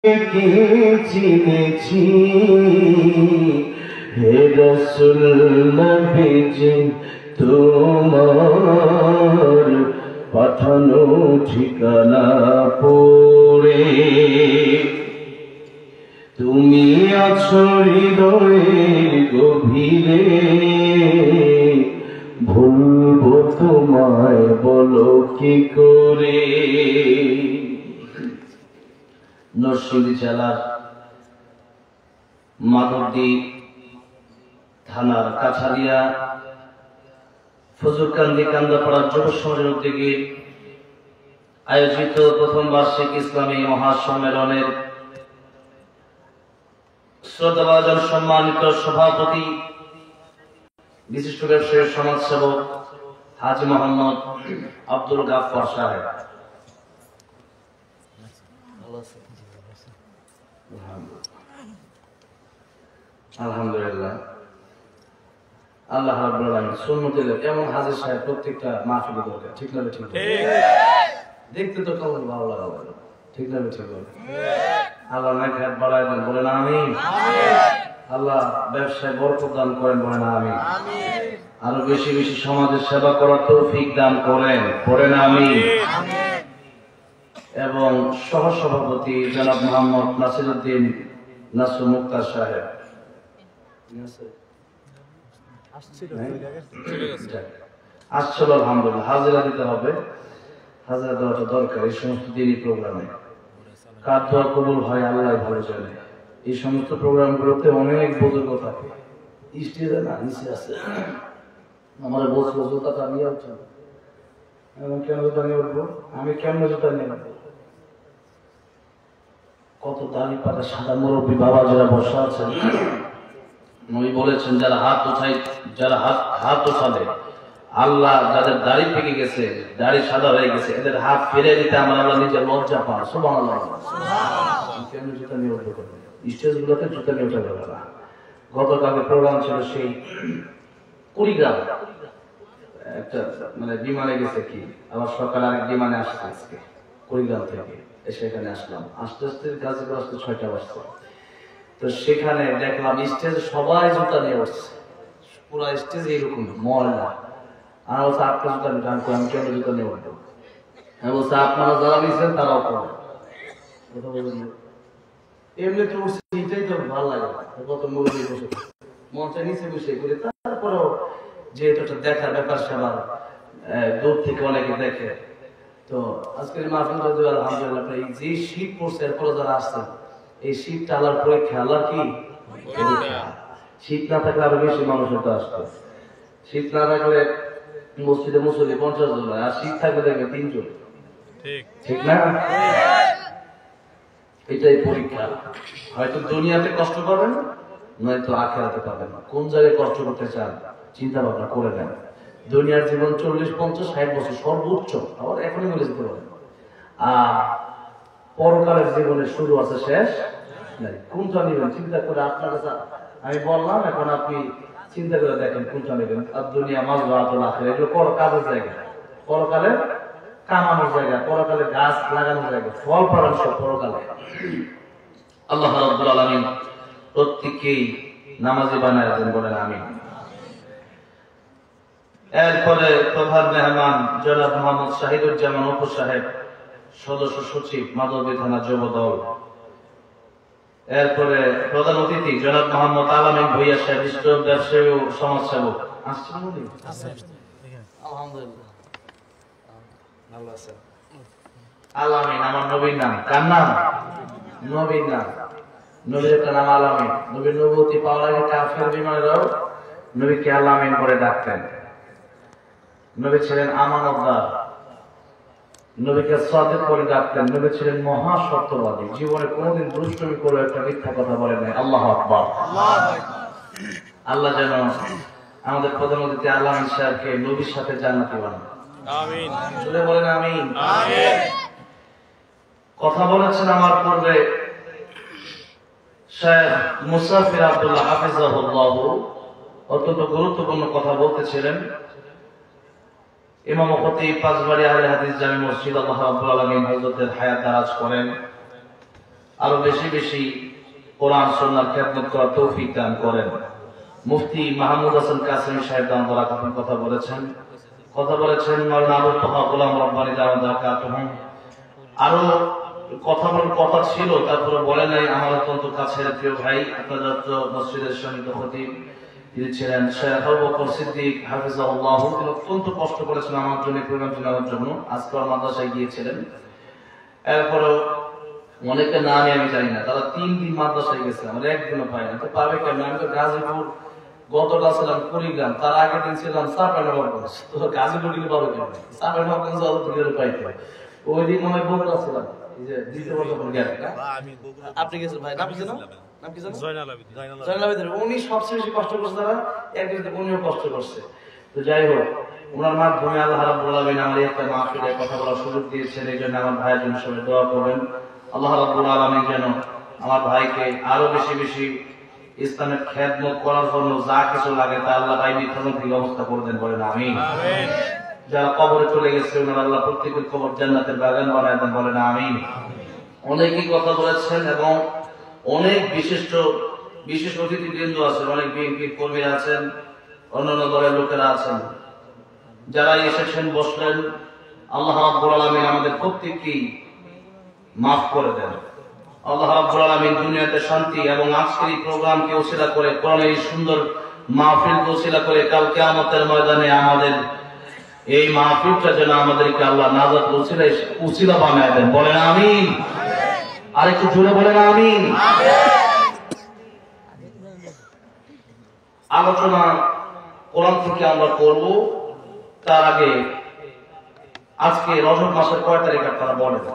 কে চিনেছি হে রাসূল নবীজি তোমার পাঠানো ঠিকানা পড়ে তুমি আছো হৃদয়ের গভীরে ভুলবো তোমায় বলো কি করে। নরসিংদী জেলার মাধবদী থানার কাছারিয়া ফজুরকান্দি কান্দাপাড়া যুব সমাজের উদ্যোগে আয়োজিত প্রথম বার্ষিক ইসলামী মহাসম্মেলনের শ্রদ্ধাভাজন সম্মানিত সভাপতি বিশিষ্ট ব্যবসায়ী সমাজসেবক হাজী মোহাম্মদ আব্দুল গাফফার সাহেব, আলহামদুলিল্লাহ। আল্লাহ রাব্বুল আলামিন সুন্নতে এমন হাজী সাহেব প্রত্যেকটা মাহফিলে দরকার, ঠিক না? ঠিক দেখতে তো কেমন ভালো লাগে, ঠিক না? ঠিক আল্লাহ নাকি হাত বাড়ায় দেন, বলেন আমিন। আল্লাহ ব্যবসায় বরকত দান করেন, বলেন আমিন। আরো বেশি বেশি সমাজের সেবা করার তৌফিক দান করেন, পড়েন আমিন। এবং সহসভাপতি জনাব মোহাম্মদ নাসিরউদ্দিন নাসু মুক্তার সাহেব আসছিল, আলহামদুলিল্লাহ। হাজিরা দিতে হবে, হাজিরা দেওয়াটা দরকার এই সমস্ত দিনই প্রোগ্রামে। কার দোয়া কবুল হয় আল্লাহ ভালো জানে। এই সমস্ত প্রোগ্রাম গুলোতে অনেক বুজুর্গ থাকে, স্টেজে না নিচে আছে। আমার বসবো জুতাটা নিয়ে উঠছেন, কেন জুতা নিয়ে উঠবো? আমি কেমন জুতা নিয়ে উঠবো? কত দাড়ি পাতা সাদা মুরব্বী বাবা যারা বসা আছেন, উনি বলেছেন যারা হাত উঠাবে আল্লাহ যাদের দাড়ি পেকে গেছে, দাড়ি সাদা হয়ে গেছে, এদের হাত ফিরে দিতে আমার আল্লাহ নিজের লজ্জা পান। সুবহানাল্লাহ। কেন জুতা নিয়ে উঠবো? স্টেজ গুলোতে জুতা নিয়ে উঠা যাবে না। গতকালকে প্রোগ্রাম ছিল সেই কুড়িগ্রাম, একটা মানে বিমানে গেছে কি, আবার সকালে আরেক বিমানে আসছে আজকে কুড়িগ্রাম থেকে এসে এখানে আসলাম। আস্তে আস্তে গাজীপুর আসতে 6টা বাজছে। তো সেখানে দেখলাম স্টেজে সবাই জুতা নিয়ে উঠছে, পুরো স্টেজ এইরকম ময়লা। আর বলছে আপনার জুতা নিয়ে গান করে, আমি কেন জুতা নিয়ে উঠবো? আমি বলছে আপনারা যারা নিয়েছেন তারাও করেন। এমনি তো উঠছে, এটাই তো ভালো লাগে। কত মুরব্বী বসে মঞ্চে নিচে বসে করে, তারপরেও যেহেতু একটা দেখার ব্যাপার সবার দূর থেকে অনেকে দেখে। তো আজকের মাহফিল আলহামদুলিল্লাহ যে শীত পড়ছে, এরপরে যারা আসছেন এই শীতটা আল্লাহর পরীক্ষা। আল্লাহ কি শীত না থাকলে আরো বেশি মানুষ হতে আসতো। শীত না থাকলে মসজিদে মুসল্লি 50 জন, আর শীত থাকলে দেখবে 3 জন, ঠিক না? এটাই পরীক্ষা। হয়তো দুনিয়াতে কষ্ট পাবেন, নয়তো আখিরাতে পাবেন। কোন জায়গায় কষ্ট করতে চান চিন্তা ভাবনা করে নেন। দুনিয়ার জীবন 40, 50, 60 বছর সর্বোচ্চ, আবার এখনই বলে যেতে পারেন। আর পরকালের জীবনের শুরু আছে, শেষ নাই। কোনটা নেবেন চিন্তা করে আপনার কাছে আমি বললাম, এখন আপনি চিন্তা করে দেখেন কোনটা নেবেন। আর দুনিয়া মাজরাতুল আখিরাহ, এগুলো পরকালের জায়গা, পরকালে কামানোর জায়গা, পরকালে গাছ লাগানোর জায়গা, ফল ফলানোর সব পরকালে। আল্লাহ রাব্বুল আলামিন প্রত্যেককেই নামাজি বানায় দেন, বলেন আমিন। এরপরে প্রধান মেহমান জনাব মোহাম্মদ শাহিদুজ্জামান অপু সাহেব, সদস্য সচিব মাধবদী থানা যুব দল। এরপরে প্রধান অতিথি জনাব মোহাম্মদ আলামিন ভূঁইয়া সাহেব, বিশিষ্ট ব্যবসায়ী ও সমাজসেবক। আলহামদুলিল্লাহ ভালো আছে। আলামিন আমার নবীর নাম। কার নাম? নবীর নাম। নবীর একটা নাম আলামিন। নবীর নবুয়তি পাওয়ার আগে কাফের বিমানেরাও নবীকে আলামিন করে ডাকতেন। নবী ছিলেন আমানতদার, নবীকে সাদিক করে ডাকতেন। নবী ছিলেন মহা সত্যবাদী, জীবনে কোনোদিন দুষ্টুমি করে একটা মিথ্যা কথা বলে নাই। আল্লাহু আকবার। আল্লাহ যেন আমাদের প্রধান অতিথি আলামিন সাহেবকে নবীর সাথে জান্নাতি বানান, আমিন। চলে বলেন আমিন। কথা বলেছেন আমার পূর্বে শেখ মুসাফির আব্দুল্লাহ হাফিজাহুল্লাহ, অত্যন্ত গুরুত্বপূর্ণ কথা বলতেছিলেন। ইমাম খতিব পাঁচবাড়ি আহলে হাদিস জামি মসজিদ, আল্লাহ রাব্বুল আলামিন হযরতের হায়াত দারাজ করেন। আরো বেশি বেশি কোরআন সুন্নাহর খেদমত করার তৌফিক দান করেন। মুফতি মাহমুদ হাসান কাসেমী সাহেব দাম বরাকাতুহু কথা বলেছেন মাওলানা আবু তাহা গোলাম রব্বানী দাওয়াত বারাকাতুহু। আরো কথা বলার কথা ছিল, তারপরে বলে নাই। আমার অত্যন্ত কাছের প্রিয় ভাই, আপনারা তো মসজিদের সমিত খতিব তিনি ছিলেন শেখ আবু বকর সিদ্দিক হাফিজাহুল্লাহ। তিনি অত্যন্ত কষ্ট করেছেন আমার জন্য, প্রোগ্রাম চালানোর জন্য। আজকে মাদ্রাসায় গিয়েছিলেন, এরপরে অনেকে না আমি জানি না, তারা 3 দিন মাদ্রাসায় গেছে, আমরা একদিনও পাই না। তো পাবে কেন? আমি তো গাজীপুর গতটা ছিলাম কুড়িগ্রাম, তার আগের দিন ছিলাম চাঁপাইনবাবগঞ্জ। তো গাজীপুর গেলে পাবে কেন? চাঁপাইনবাবগঞ্জ অত দূরে পাইতে হয়। ওই দিন মনে হয় বগুড়া ছিলাম, এই যে দ্বিতীয় বছর পর গেলেন। আপনি গেছেন ভাই, নাম কি জানো? নাম কি জানো? জয়নাল আবেদিন। উনি সবচেয়ে বেশি কষ্ট করছে, তারা একদিন উনিও কষ্ট করছে। তো যাই হোক, ওনার মাধ্যমে আল্লাহ রাব্বুল আলামিন আমার একটা মাহফিলে কথা বলার সুযোগ দিয়েছেন। এই জন্য আমার ভাইয়ের জন্য সবাই দোয়া করবেন। আল্লাহ রাব্বুল আলামিন যেন আমার ভাইকে আরো বেশি বেশি ইসলামের খেদমত করার জন্য যা কিছু লাগে তা আল্লাহ গায়বী খাজানা থেকে ব্যবস্থা করে দেন, বলেন আমিন। যারা কবরে চলে গেছে ওনার আল্লাহ প্রত্যেকের কবর জান্নাতের বাগান বানায় দেন, বলেন আমিন। অনেকেই কথা বলেছেন এবং অনেক বিশেষ অতিথিবৃন্দ আছেন, অনেক বিএনপি কর্মী আছেন, অন্যান্য দলের লোকেরা আছেন, যারা এসেছেন বসলেন। আল্লাহ রাব্বুল আলামিন আমাদের প্রত্যেককেই মাফ করে দেন। আল্লাহ রাব্বুল আলামিন দুনিয়াতে শান্তি এবং আজকের এই প্রোগ্রামকে ওসিলা করে, কোরআনের এই সুন্দর মাহফিলকে ওসিলা করে কাল কিয়ামতের ময়দানে আমাদের এই মাহফিলটা যেন আমাদেরকে আল্লাহ নাজাত উসিলা বানায় দেন, বলেন আমিন। আরেকটু জোরে বলেন আমিন। আলোচনা কোরআন থেকে আমরা করব। তার আগে আজকে রজব মাসের কয় তারিখ আপনারা বলেন?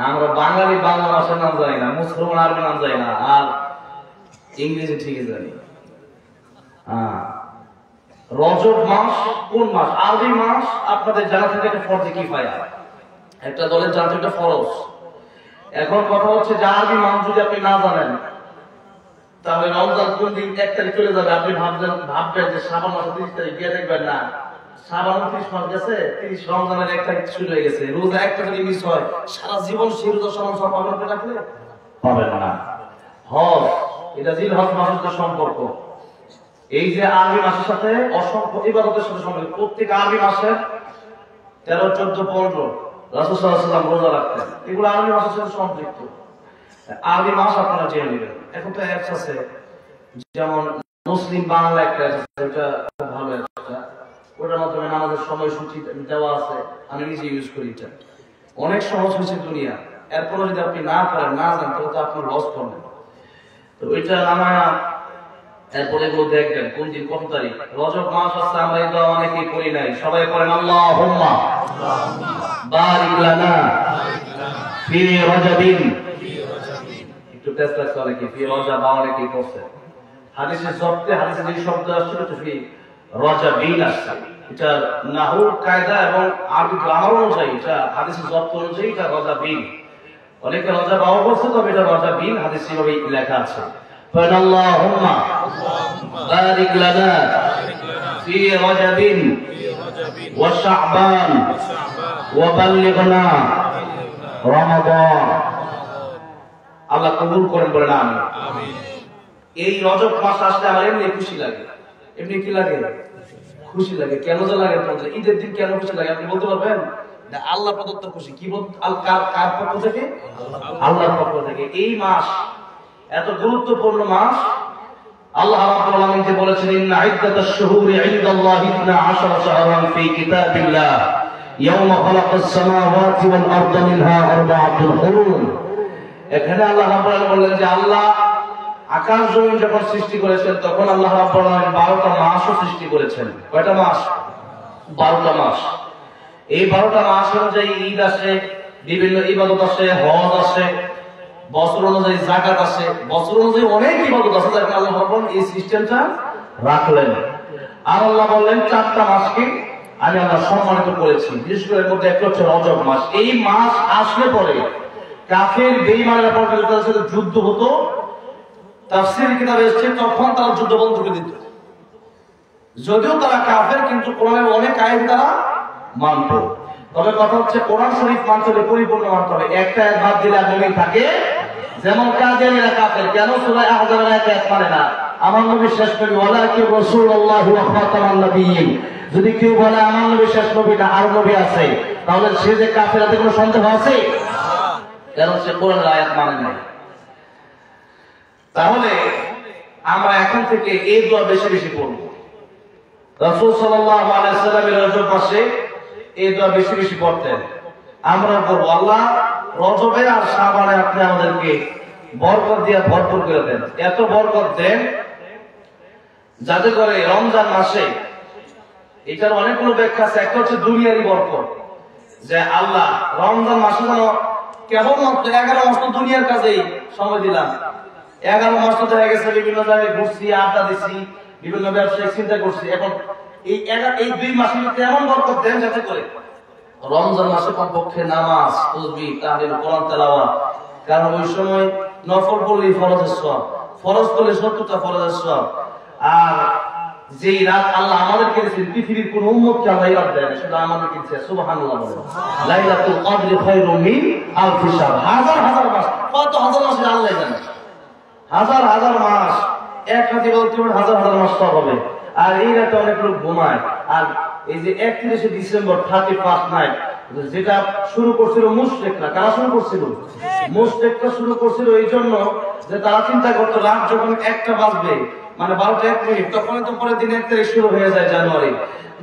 আমরা বাঙালি বাংলা মাসের নাম জানি না, মুসলমান আরবি নাম জানি না, আর ইংরেজি ঠিকই জানি। রজব মাস কোন মাস? আরবি মাস আপনাদের জানা থেকে একটা ফরজে কিফায়া, একটা দলের জানতে একটা ফরজ। এখন কথা হচ্ছে যে আরবি মাস যদি আপনি না জানেন তাহলে রমজান কোন দিন 1 তারিখ চলে যাবে আপনি ভাববেন যে শাবান মাসের 30 তারিখ গিয়ে দেখবেন না শাবান 30 মাস গেছে, 30 রমজানের 1 তারিখ শুরু হয়ে গেছে। রোজা একটা যদি মিস হয় সারা জীবন সেই রোজা সমান সব পাবেন না, রাখলে পাবেন না। হজ, এটা জিলহজ মাসের সাথে সম্পর্ক। এই যে আরবি মাসের সাথে অসংখ্য ইবাদতের সাথে সম্পর্ক। প্রত্যেক আরবি মাসের 13, 14, 15 রাসূল সাল্লাল্লাহু আলাইহি ওয়াসাল্লাম রোজা রাখতেন, এগুলো আরবি মাসের সাথে সম্পৃক্ত। আরবি মাস আপনারা জেনে নেবেন। এখন তো অ্যাপস আছে, যেমন মুসলিম বাংলা একটা আছে, ওটা খুব ভালো একটা, ওটার মাধ্যমে নামাজের সময়সূচি দেওয়া আছে, আমি নিজে ইউজ করি। এটা অনেক সহজ হয়েছে দুনিয়া। এরপরে যদি আপনি না পারেন, না জানেন, তাহলে তো আপনি লস করবেন। তো ওইটা নামায়া এরপরে এগুলো দেখবেন কোন দিন কত তারিখ। রজব মাস আছে, আমরা এই দোয়া অনেকেই করি নাই, সবাই করেন আল্লাহুম্মা বারিক লানা ফি রজবিন। একটু টেস্ট লাগছে অনেকে, ফি রজব অনেকেই করছে। হাদিসের শব্দে, হাদিসে যে শব্দ আসছে তো ফি রজবিন আসছে। এটা নাহুর কায়দা এবং আরবি গ্রামার অনুযায়ী, এটা হাদিসের শব্দ অনুযায়ী এটা রজবিন। অনেকে রজব করছে, তবে এটা রজবিন হাদিসে ভাবে লেখা আছে। ফানাল্লাহুম্মা বারিক লানা ফি রজবিন ওয়া শাবান ওয়া বাল্লিগনা রমাদান। আল্লাহ কবুল করেন, বলেন আমিন। এই রজব মাস আসলে আমার এমনি খুশি লাগে। এমনি কি লাগে? খুশি লাগে। কেন যে লাগে? ঈদের দিন কেন খুশি লাগে আপনি বলতে পারবেন? আল্লাহ প্রদত্ত খুশি। কি কার পক্ষ থেকে? আল্লাহর পক্ষ থেকে। এই মাস এত গুরুত্বপূর্ণ মাস। আল্লাহ রাব্বুল আলামিন যে বলেছেন ইন্না ইদ্দাতাশ শুহুরি ইনদাল্লাহি 12 শাহরান ফি কিতাবিল্লাহ ইয়াওমা খালাকাস সামাওয়াতি ওয়াল আরদা মিনহা আরবা'তুল হুরুম। এখানে আল্লাহ রাব্বুল আলামিন বললেন যে আল্লাহ আকাশ জমিন যখন সৃষ্টি করেছেন তখন আল্লাহ রাব্বুল আলামিন 12টা মাসও সৃষ্টি করেছেন। কয়টা মাস? 12টা মাস। এই 12টা মাস অনুযায়ী ঈদ আসে, বিভিন্ন ইবাদত আসে, হজ আসে, বছর অনুযায়ী যাকাত আসে, বছর অনুযায়ী অনেক ইবাদত আছে। যাকে আল্লাহ রাব্বুল এই সিস্টেমটা রাখলেন। আর আল্লাহ বললেন 4টা মাসকে আমি আল্লাহ সম্মানিত করেছি। বিশেষ করে এর মধ্যে একটা হচ্ছে রজব মাস। এই মাস আসলে পরে কাফের বেঈমানরা পর্যন্ত তাদের সাথে যুদ্ধ হতো। তাফসীর কিতাবে এসেছে তখন তারা যুদ্ধ বন্ধ করে দিত। যদিও তারা কাফের, কিন্তু কোরআনের অনেক আয়াত তারা মানত। তবে কথা হচ্ছে কোরআন শরীফ মানতে হলে পরিপূর্ণ মানতে হবে। একটা আয়াত বাদ দিলে আর মুমিন থাকে। যেমন কাদিয়ানীরা কাফের, কেন সূরা আহজাবের আয়াত মানে না? আমার নবী শেষ নবী, ওয়ালাকিন রাসূলুল্লাহ ওয়া খাতামান নবিয়্যিন। যদি কেউ বলে আমার নবী শেষ নবী না, আর নবী আছে, তাহলে সে যে কাফের এতে কোনো সন্দেহ আছে? কেন সে কোরআনের আয়াত মানে না। তাহলে আমরা এখন থেকে এই দোয়া বেশি বেশি পড়ব। রাসূল সাল্লাল্লাহু আলাইহি সাল্লামের রজব মাসে এই দোয়া বেশি বেশি পড়তেন, আমরা পড়ব। আল্লাহ রজবে আর শাবানে আপনি আমাদেরকে বরকত দিয়ে ভরপুর করে দেন, এত বরকত দেন যাতে করে রমজান মাসে, এটার অনেকগুলো ব্যাখ্যা আছে। একটা হচ্ছে দুনিয়ারই বরকত, যে আল্লাহ রমজান মাসে যেন কেবলমাত্র 11 মাস তো দুনিয়ার কাজেই সময় দিলাম, 11 মাস তো দেখা গেছে বিভিন্ন জায়গায় ঘুরছি, আড্ডা দিচ্ছি, বিভিন্ন ব্যবসায়িক চিন্তা করছি। এখন এই 2 মাসের ভিতরে এমন বরকত দেন যাতে করে রমজান মাসে কমপক্ষে নামাজ, তাসবিহ, তাহলিল, কোরআন তেলাওয়াত, কারণ ওই সময় নফল পড়লে ফরজের সওয়াব, ফরজ করলে 70টা ফরজের সওয়াব। আর যেই রাত আল্লাহ আমাদেরকে দিয়েছেন, পৃথিবীর কোন উম্মতকে আল্লাহ এই রাত দেয় না, সেটা আমাদেরকে দিয়েছে। সুবহানাল্লাহ বলেন। লাইলাতুল কদরি খায়রুম মিন আলফি শাহর। হাজার হাজার মাস, কত হাজার মাস আল্লাহ জানে, হাজার হাজার মাস, এক রাতে বলতে হাজার হাজার মাস সওয়াব হবে। আর এই রাতে অনেক লোক ঘুমায়। আর এই যে 31শে ডিসেম্বর 31st নাইট, যেটা শুরু করছিল মুশরিকরা, কারা শুরু করছিল? মুশরিকরা শুরু করছিল এই জন্য যে তারা চিন্তা করতো রাত যখন 1টা বাজবে, মানে 12টা 1 মিনিট, তখন তো পরের দিন 1 তারিখ শুরু হয়ে যায় জানুয়ারি।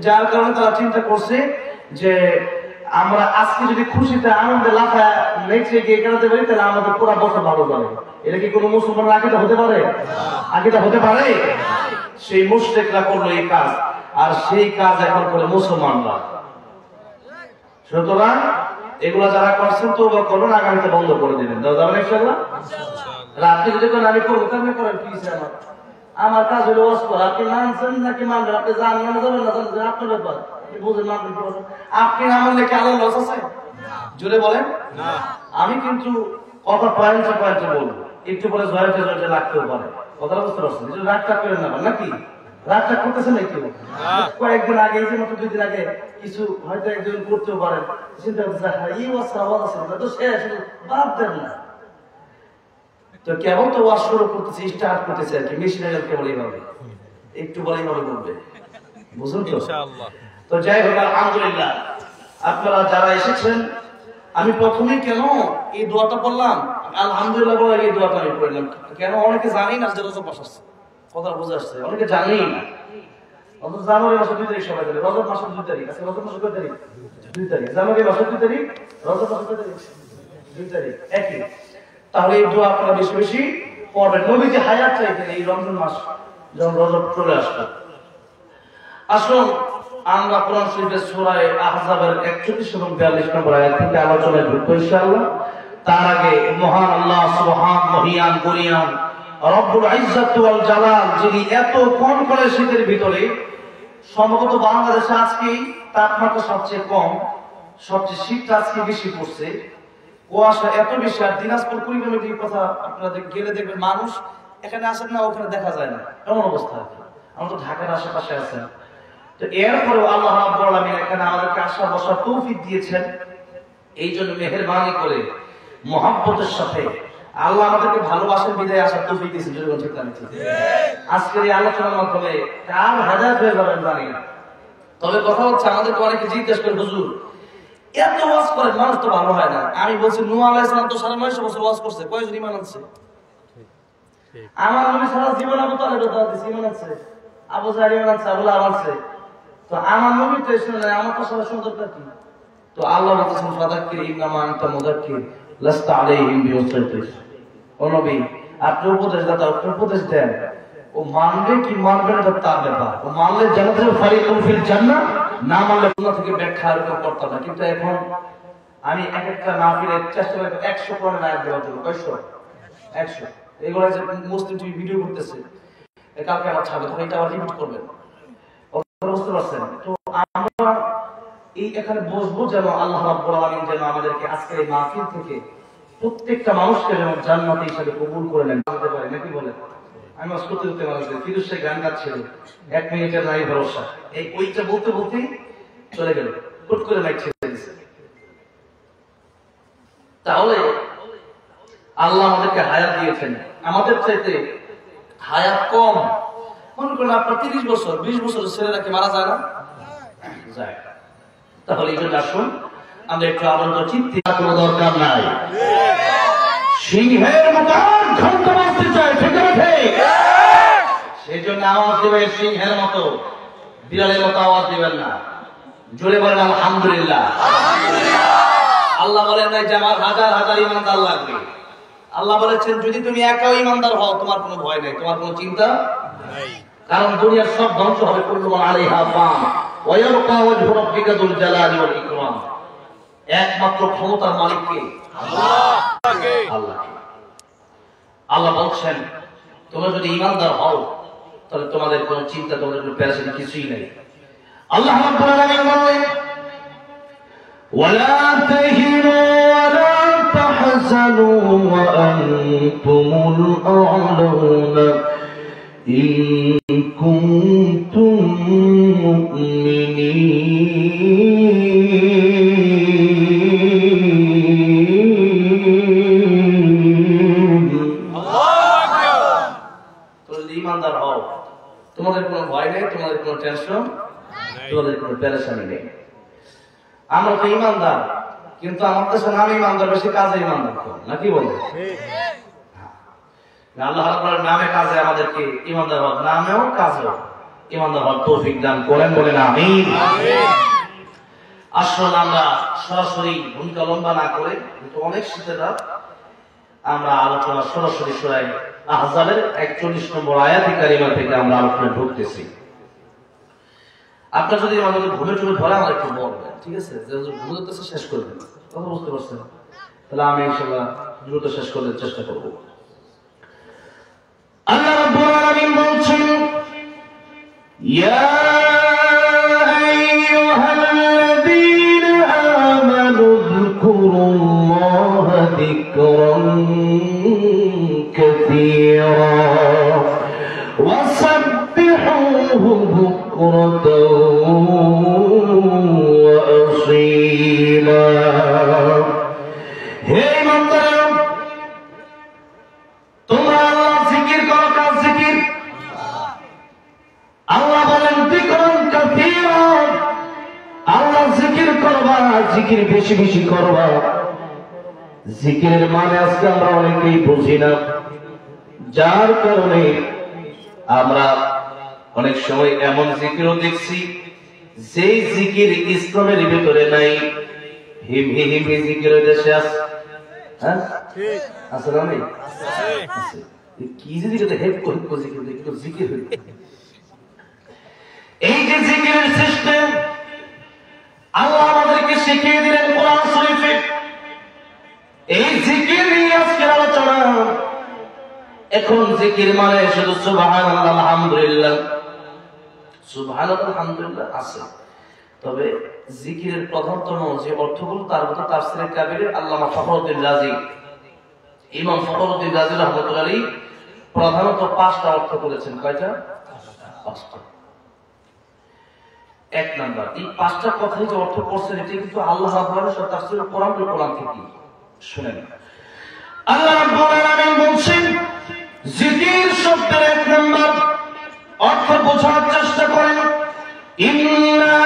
যার কারণে তারা চিন্তা করছে যে আমরা আজকে যদি খুশিতে আনন্দে লাফায় নেচে গিয়ে কাটাতে পারি, তাহলে আমাদের পুরো বছর ভালো যাবে। এটা কি কোনো মুসলমানের আকীদা হতে পারে? আকীদা হতে পারে? সেই মুশরিকরা করলো এই কাজ, আর সেই কাজ এখন করে মুসলমানরা। সুতরাং এগুলা যারা করছেন তওবা করবেন, আগামীতে বন্ধ করে দিবেন। দাও যাবেন ইনশাআল্লাহ। রাতে যদি কোন আমি করব, তাহলে করেন, কি আমার আমার কাজ হলো ওয়াজ করা। আপনি মানছেন নাকি মানবেন? আপনি জানেন না যাবেন না, জানেন আপনার ব্যাপার, আপনি বুঝেন মানবেন কি বলেন। আপনি না মানলে কি আল্লাহ লস আছে? জোরে বলেন না। আমি কিন্তু কথা পয়েন্টে পয়েন্টে বলবো, একটু পরে জয়েন্টে জয়েন্টে লাগতেও পারে। কথাটা বুঝতে পারছেন? রাগটা করেন না নাকি? রাগটা করতেছেন নাকি? কয়েকদিন আগে, এই যে মাত্র 2 দিন আগে কিছু হয়তো একজন করতেও পারেন, চিন্তা করতে এই ওয়াজ আওয়াজ আছে না তো শেষ, বাদ দেন না। তো কেবল তো ওয়াজ শুরু করতেছে, স্টার্ট করতেছে আর কি, মেশিনারি কেবল এইভাবে একটু বলেই ভালো বলবে, বুঝুন তো ইনশাআল্লাহ। তো যাই হোক, আলহামদুলিল্লাহ আপনারা যারা এসেছেন, আমি প্রথমেই কেন এই দোয়াটা বললাম, আলহামদুলিল্লাহ বলে এই দোয়াটা আমি পড়লাম কেন? অনেকে জানি না যে রজব মাস আসছে, কথা বুঝে আসছে, অনেকে জানি না। অথচ জানুয়ারি মাসের 2 তারিখ সবাই জানে, রজব মাসের 2 তারিখ আছে। রজব মাসের কয় তারিখ? 2 তারিখ। জানুয়ারি মাসের 2 তারিখ, রজব মাসের কয় তারিখ? 2 তারিখ, একই। তাহলে এই দোয়া আপনারা বেশি বেশি পড়বেন। নবীজি হায়াত চাইতেন এই রমজান মাস যখন রজব চলে আসবে। আসুন আমরা কোরআন শরীফের সূরা আহজাবের 41 এবং 42 নম্বর আয়াত থেকে আলোচনায় ঢুকবো ইনশাআল্লাহ। তার আগে মহান আল্লাহ সুবহান মহিয়ান গরিয়ান রব্বুল ইজ্জত ওয়াল জালাল, যিনি এত কোন করে শীতের ভিতরে, সম্ভবত বাংলাদেশে আজকে তাপমাত্রা সবচেয়ে কম, সবচেয়ে শীতটা আজকে বেশি পড়ছে, কুয়াশা এত বেশি। আর দিনাজপুর কুড়িগ্রামের দিকে কথা আপনারা গেলে দেখবেন মানুষ এখানে আসেন না, ওখানে দেখা যায় না, এমন অবস্থা। আমরা তো ঢাকার আশেপাশে আছেন। তো এরপরেও আল্লাহ রাব্বুল আলামিন এখানে আমাদেরকে আসা বসার তৌফিক দিয়েছেন। এই জন্য মেহেরবানি করে মহব্বতের সাথে আল্লাহ আমাদেরকে ভালোবাসার বিদায় আসার তৌফিক দিয়েছেন। যদি ঠিক না ঠিক? আজকের এই আলোচনার মাধ্যমে কার হাজার হয়ে যাবেন জানি না। তবে কথা হচ্ছে, আমাদেরকে অনেকে জিজ্ঞেস করে, হুজুর এত ওয়াজ করেন, মানুষ তো ভালো হয় না। আমি বলছি নূহ আলাইহিস সালাম তো 950 বছর ওয়াজ করছে, কয়জন ঈমান আনছে? আমার নবী সারা জীবন আবু তালেবের দাওয়াত দিয়েছে, ঈমান আনছে। আবু জাহল ঈমান আনছে, আবু লাহাব আনছে। তো আমার নবী তো শুনে নাই, আমার তো সবার সুন্দর কি? তো আল্লাহ বলেছেন, ফাযাক্কির ইন্নামা আনতা মুযাক্কির লাস্তা আলাইহিম বিমুসাইতির। ও নবী, আপনি উপদেশদাতা, আপনি উপদেশ দেন। ও মানবে কি মানবে না তার ব্যাপার। ও মানলে জান্নাতুল ফারিকুন ফিল জান্নাহ, না মানলে গুনাহ থেকে ব্যাখ্যা আর করতাম না। কিন্তু এখন আমি এক একটা মাহফিলের চেষ্টা করি 100 কোরআনের আয়াত দেওয়ার জন্য। কয়শো? 100। এগুলো যে মুসলিম টিভি ভিডিও করতেছে, কালকে আবার ছাড়বে, তখন এটা আবার রিপিট করবেন। বুঝতে পারছেন? তো আমরা এই এখানে বসবো যেন আল্লাহ রাব্বুল আলামিন যেন আমাদেরকে আজকের এই মাহফিল থেকে প্রত্যেকটা মানুষকে যেন জান্নাতি হিসেবে কবুল করে নেন, বলতে পারে নাকি বলেন? আমি আজ করতে করতে মানুষদের ফিরোজ শেখ গান গাচ্ছিল, 1 মিনিটের নাই ভরসা, এই ওইটা বলতে বলতেই চলে গেল, হুট করে মাইক ছেড়ে দিয়েছে। তাহলে আল্লাহ আমাদেরকে হায়াত দিয়েছেন, আমাদের চাইতে হায়াত কম। মনে করেন আপনার 30 বছর 20 বছরের ছেলেরা কি মারা যায় না? যায়। তাহলে এই জন্য আসুন আমরা একটু আনন্দ চিন্তা, কোনো দরকার নাই। সিংহের মতো ঘন্ট বাজতে চায়, ঠিক আছে? সেই জন্য আওয়াজ দেবেন সিংহের মতো, বিড়ালের মতো আওয়াজ দিবেন না। জোরে বলেন আলহামদুলিল্লাহ। আল্লাহ বলেন নাই যে আমার হাজার হাজার ইমানদার লাগবে। আল্লাহ বলেছেন যদি তুমি একাও ইমানদার হও তোমার কোনো ভয় নেই, তোমার কোনো চিন্তা নেই। কারণ দুনিয়ার সব ধ্বংস হবে, কুল্লু মান আলাইহা ফান ওয়া ইয়াবকা ওয়াজহু রাব্বিকা যুল জালালি ওয়াল ইকরাম। একমাত্র ক্ষমতার মালিক কে? আল্লাহ। আল্লাহ। আল্লাহ বলছেন তোমরা যদি ইমানদার হও তাহলে তোমাদের কোনো চিন্তা, তোমাদের কোনো পেরেশানি কিছুই নেই। আল্লাহ রাব্বুল আলামিন বলেন ওয়ালা তাহিনু ওয়ালা তাহজানু ওয়া আনতুমুল আ'লাউনা ইন কুনতুম মুমিনিন। আল্লাহু আকবার। তোমরা ঈমানদার হও, তোমাদের কোনো ভয় নেই, তোমাদের কোনো টেনশন, তোমাদের কোনো পেরেশানি নেই। আমরা তো ঈমানদার, কিন্তু আমার কাছে নাম ঈমানদার বেশি, কাজে ঈমানদার নাকি বলে? আল্লাহ রাব্বুল নামে কাজে আমাদেরকে ঈমানদার হওয়ার, নামেও কাজেও ঈমানদার হওয়ার তৌফিক দান করেন, বলেন আমিন। আসলে আমরা সরাসরি ভূমিকা লম্বা না করে, কিন্তু অনেক শীতের রাত, আমরা আলোচনা সরাসরি সূরা আহজাবের 41 নম্বর আয়াতে কারিমা থেকে আমরা আলোচনা ঢুকতেছি। আপনার যদি আমাদের ঘুমে টুমে ধরে আমার একটু বলবেন, ঠিক আছে? ঘুমে ধরতেছে শেষ করবেন, কথা বুঝতে পারছেন? তাহলে আমি ইনশাআল্লাহ দ্রুত শেষ করার চেষ্টা করব। আল্লাহ রাব্বুল আলামিন বলছেন ইয়া আইয়ুহাল্লাযীনা আমানু যকুরুল্লাহা যিকরান কাসীরা ওয়াসাব্বিহুহু বুকরাতাও ওয়া আসীলা। হে ইমানদাররা, তোমরা আল্লাহ জিকির করো। কার জিকির? আল্লাহ বলেন যিকরান কাসীরা, আল্লাহ জিকির করবা, জিকির বেশি বেশি করবা। জিকিরের মানে আজকে আমরা অনেকেই বুঝি না, যার কারণে আমরা অনেক সময় এমন জিকিরও দেখছি যেই জিকির ইসলামের ভিতরে নাই। হিমহি হিমহি জিকির দেশে আছে, হ্যাঁ আছে না? নেই? কি জিকির? হেপ হেপ জিকির, কিন্তু জিকির হইল। এই যে জিকিরের সিস্টেম আল্লাহ আমাদেরকে শিখিয়ে দিলেন কোরআন শরীফে। এই জিকির নিয়ে আজকের আলোচনা। এখন জিকির মানে শুধু সুবহানাল্লাহ, আলহামদুলিল্লাহ, সুবহানাল্লাহ আলহামদুলিল্লাহ আছে, তবে জিকিরের প্রধানতম যে অর্থগুলো তার মধ্যে তাফসীরে কাবীরে আল্লামা ফখরুদ্দীন রাজি, ইমাম ফখরুদ্দীন রাজি রাহমাতুল্লাহ আলাইহি প্রধানত 5টা অর্থ করেছেন। কয়টা? 5টা। এক নাম্বার, এই 5টা কথাই যে অর্থ করছেন এটা কিন্তু আল্লাহ রাব্বুল আলামিন তাফসীরে কোরআন থেকে শুনেন। আল্লাহ রাব্বুল আলামিন বলছেন জিকির শব্দের 1 নাম্বার অর্থ বোঝার চেষ্টা করেন। ইন্না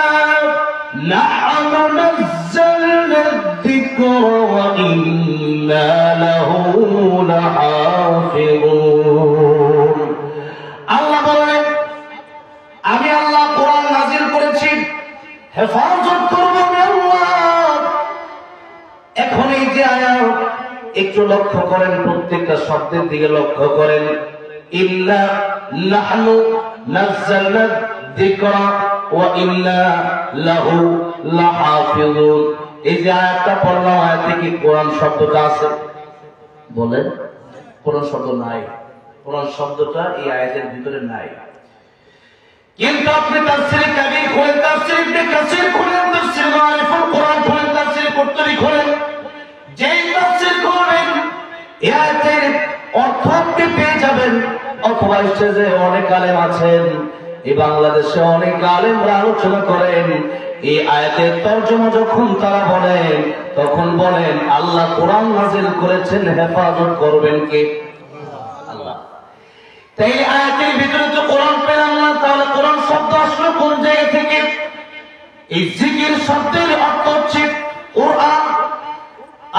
নাহনু নাযালনা যিকরা ওয়া ইন্না লাহু লাহাফিজুন। আল্লাহ বলেন আমি আল্লাহ কোরআন নাযিল করেছি, হেফাজত করব আমি আল্লাহ। এখন এই যে আয়াত একটু লক্ষ্য করেন, প্রত্যেকটা শব্দের দিকে লক্ষ্য করেন। ইন্না নাহনু নাযালনা যিকরা ওয়া ইন্না লাহু লাহাফিজুন। এই যে আয়াতটা পড়লাম, আয়াতে কি কোরআন শব্দটা আছে? বলেন, কোরআন শব্দ নাই। কোরআন শব্দটা এই আয়াতের ভিতরে নাই। কিন্তু আপনি তাফসীরে কাবীর খোলেন, তাফসীর ইবনে কাসির খোলেন, তাফসীর মারিফুল কোরআন খোলেন, তাফসীর কুরতুবী খোলেন, যেই তাফসীর করবেন এই আয়াতের অর্থ আপনি পেয়ে যাবেন। অথবা স্টেজে অনেক আলেম আছেন, এই বাংলাদেশে অনেক আলেমরা আলোচনা করেন এই আয়াতের তরজমা যখন তারা বলেন তখন বলেন আল্লাহ কোরআন নাযিল করেছেন, হেফাজত করবেন কে? আল্লাহ। তাই আয়াতের ভিতরে তো কোরআন পেলাম না, তাহলে কোরআন শব্দ আসলো কোন জায়গা থেকে? এই জিকির শব্দের অর্থ হচ্ছে কোরআন।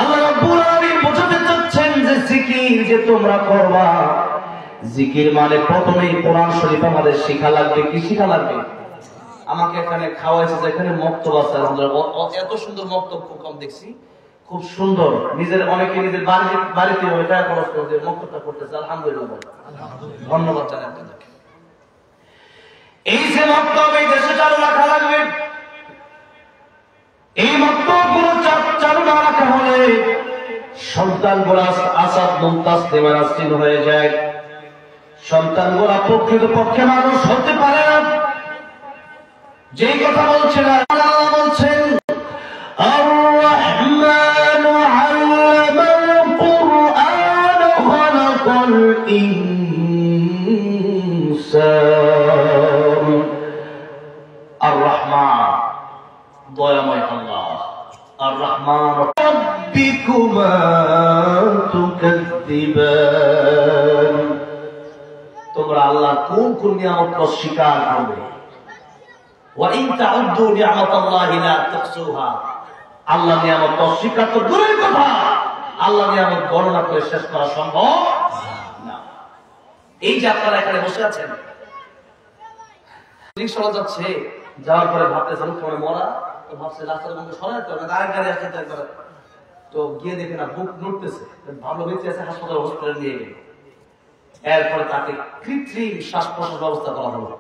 আল্লাহ রাব্বুল আলামিন বোঝাতে চাচ্ছেন যে জিকির যে তোমরা করবা, জিকির মানে প্রথমেই কোরআন শরীফ আমাদের শিখা লাগবে। কি শিখা লাগবে? আমাকে এখানে খাওয়াইছে, যেখানে মক্তব আছে, এত সুন্দর মক্তব খুব কম দেখছি, খুব সুন্দর। নিজের অনেকে নিজের বাড়িতে ওইটা খরচ করে যে মক্তবটা করতেছে, আলহামদুলিল্লাহ, ধন্যবাদ জানাই আপনাদেরকে। এই যে মক্তব এই দেশে চালু রাখা লাগবে, এই মক্তবগুলো চালু না রাখা হলে সন্তানগুলো আসাদ মুমতাজ তেমারাসিন হয়ে যায়, সন্তানগুলো প্রকৃতপক্ষে মানুষ হতে পারে না। যেই কথা বলছেন আল্লাহ বলছেন আর-রাহমানু আল্লামাল কুরআন খালাকাল ইনসান। আর-রাহমান দয়াময় আল্লাহ, আর-রাহমান রাব্বিকুমা তুকাযযিবান। তোমরা আল্লাহ কোন কোন নিয়ামত অস্বীকার করবে? وَإِن تَعُدُّوا نِعْمَةَ اللَّهِ لَا تُحْصُوهَا। আল্লাহ নিয়ামত অস্বীকার তো দূরের কথা, আল্লাহ নিয়ামত গণনা করে শেষ করা সম্ভব না। এই যে আপনারা এখানে বসে আছেন, রিকশা যাচ্ছে, যাওয়ার পরে ভাবতেছেন পরে মরা, তো ভাবছে রাস্তার মধ্যে সরাতে হবে, আরেক গাড়ি আসছে, তো গিয়ে দেখে না বুক নড়তেছে, ভালো বেঁচে আছে, হাসপাতাল হসপিটালে নিয়ে গেল। এরপরে তাকে কৃত্রিম শ্বাস প্রশ্বাস ব্যবস্থা করা হলো।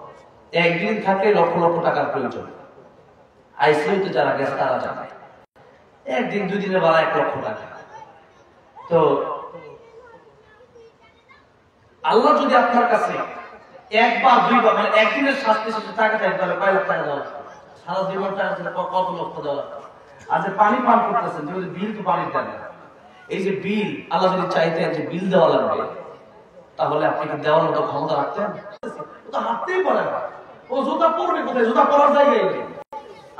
একদিন থাকে লক্ষ লক্ষ টাকার প্রয়োজন, আইসিইউতে যারা গেছে তারা জানে, একদিন দুই দিনের বেলা 1 লক্ষ টাকা। তো আল্লাহ যদি আপনার কাছে একবার দুইবার মানে একদিনের শাস্তি শেষে টাকা চাই, তাহলে কয় লাখ টাকা দেওয়া লাগবে? সারা জীবনটা কত লক্ষ দেওয়া লাগবে? আর যে পানি পান করতেছেন, যদি বিল তো পানির দেন না, এই যে বিল আল্লাহ যদি চাইতেন যে বিল দেওয়া লাগবে, তাহলে আপনি কি দেওয়ার মতো ক্ষমতা রাখতেন? ও তো হাঁটতেই পারে না, ও জুতা পরবে কোথায়? জুতা পরার জায়গায় নেই।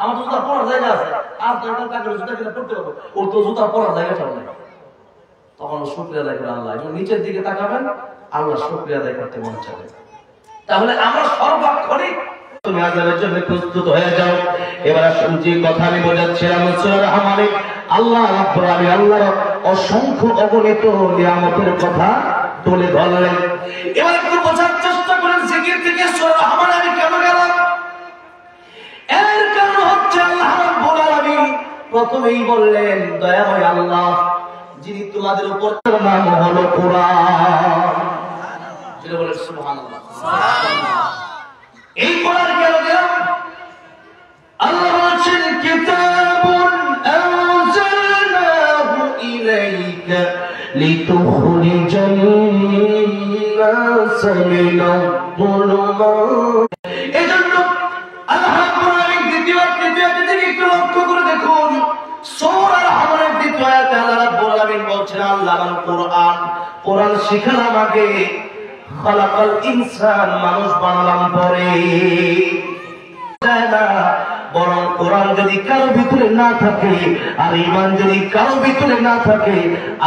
আমার তো জুতা পরার জায়গা আছে, আর দরকার টাকা জুতা কিনে পড়তে হবে, ওর তো জুতা পরার জায়গাটাও নেই। তখন ও শুকরিয়া আদায় করে আল্লাহ, এবং নিচের দিকে তাকাবেন, আল্লাহ শুকরিয়া আদায় করতে মন চাবে। তাহলে আমরা সর্বাক্ষণিক তুমি আযাবের জন্য প্রস্তুত হয়ে যাও। এবার শুনছি কথা আমি বোঝাচ্ছিলাম সূরা রহমানে আল্লাহ রাব্বুল আলামিন আল্লাহর অসংখ্য অগণিত নিয়ামতের কথা তুলে ধরলেন। এবার একটু বোঝার চেষ্টা করেন জিকির থেকে সূরা রহমানে আমি কেন গেলাম? এর কারণ হচ্ছে আল্লাহ রাব্বুল আলামিন প্রথমেই বললেন দয়াময় আল্লাহ, যিনি তোমাদের উপর নাম হলো কোরআন। যেটা বলেন সুবহানাল্লাহ, সুবহানাল্লাহ। এই কোরআন কেন দিলাম? আল্লাহ বলছেন কিতাবুন আনজালনাহু ইলাইকা লিতুখরিজান নাস মিনায-যুলুমাত। এজন্য আল্লাহ রাব্বুল আলামিন দ্বিতীয় দিকে একটু লক্ষ্য করে দেখুন, সূরা রহমানের দ্বিতীয় আয়াতে আল্লাহ রাব্বুল আলামিন বলছেন আল্লাহ কোরআন শিখালাম আগে, খালাকাল ইনসান মানুষ বানালাম পরে। বরং কোরআন যদি কারো ভিতরে না থাকে আর ঈমান যদি কারো ভিতরে না থাকে,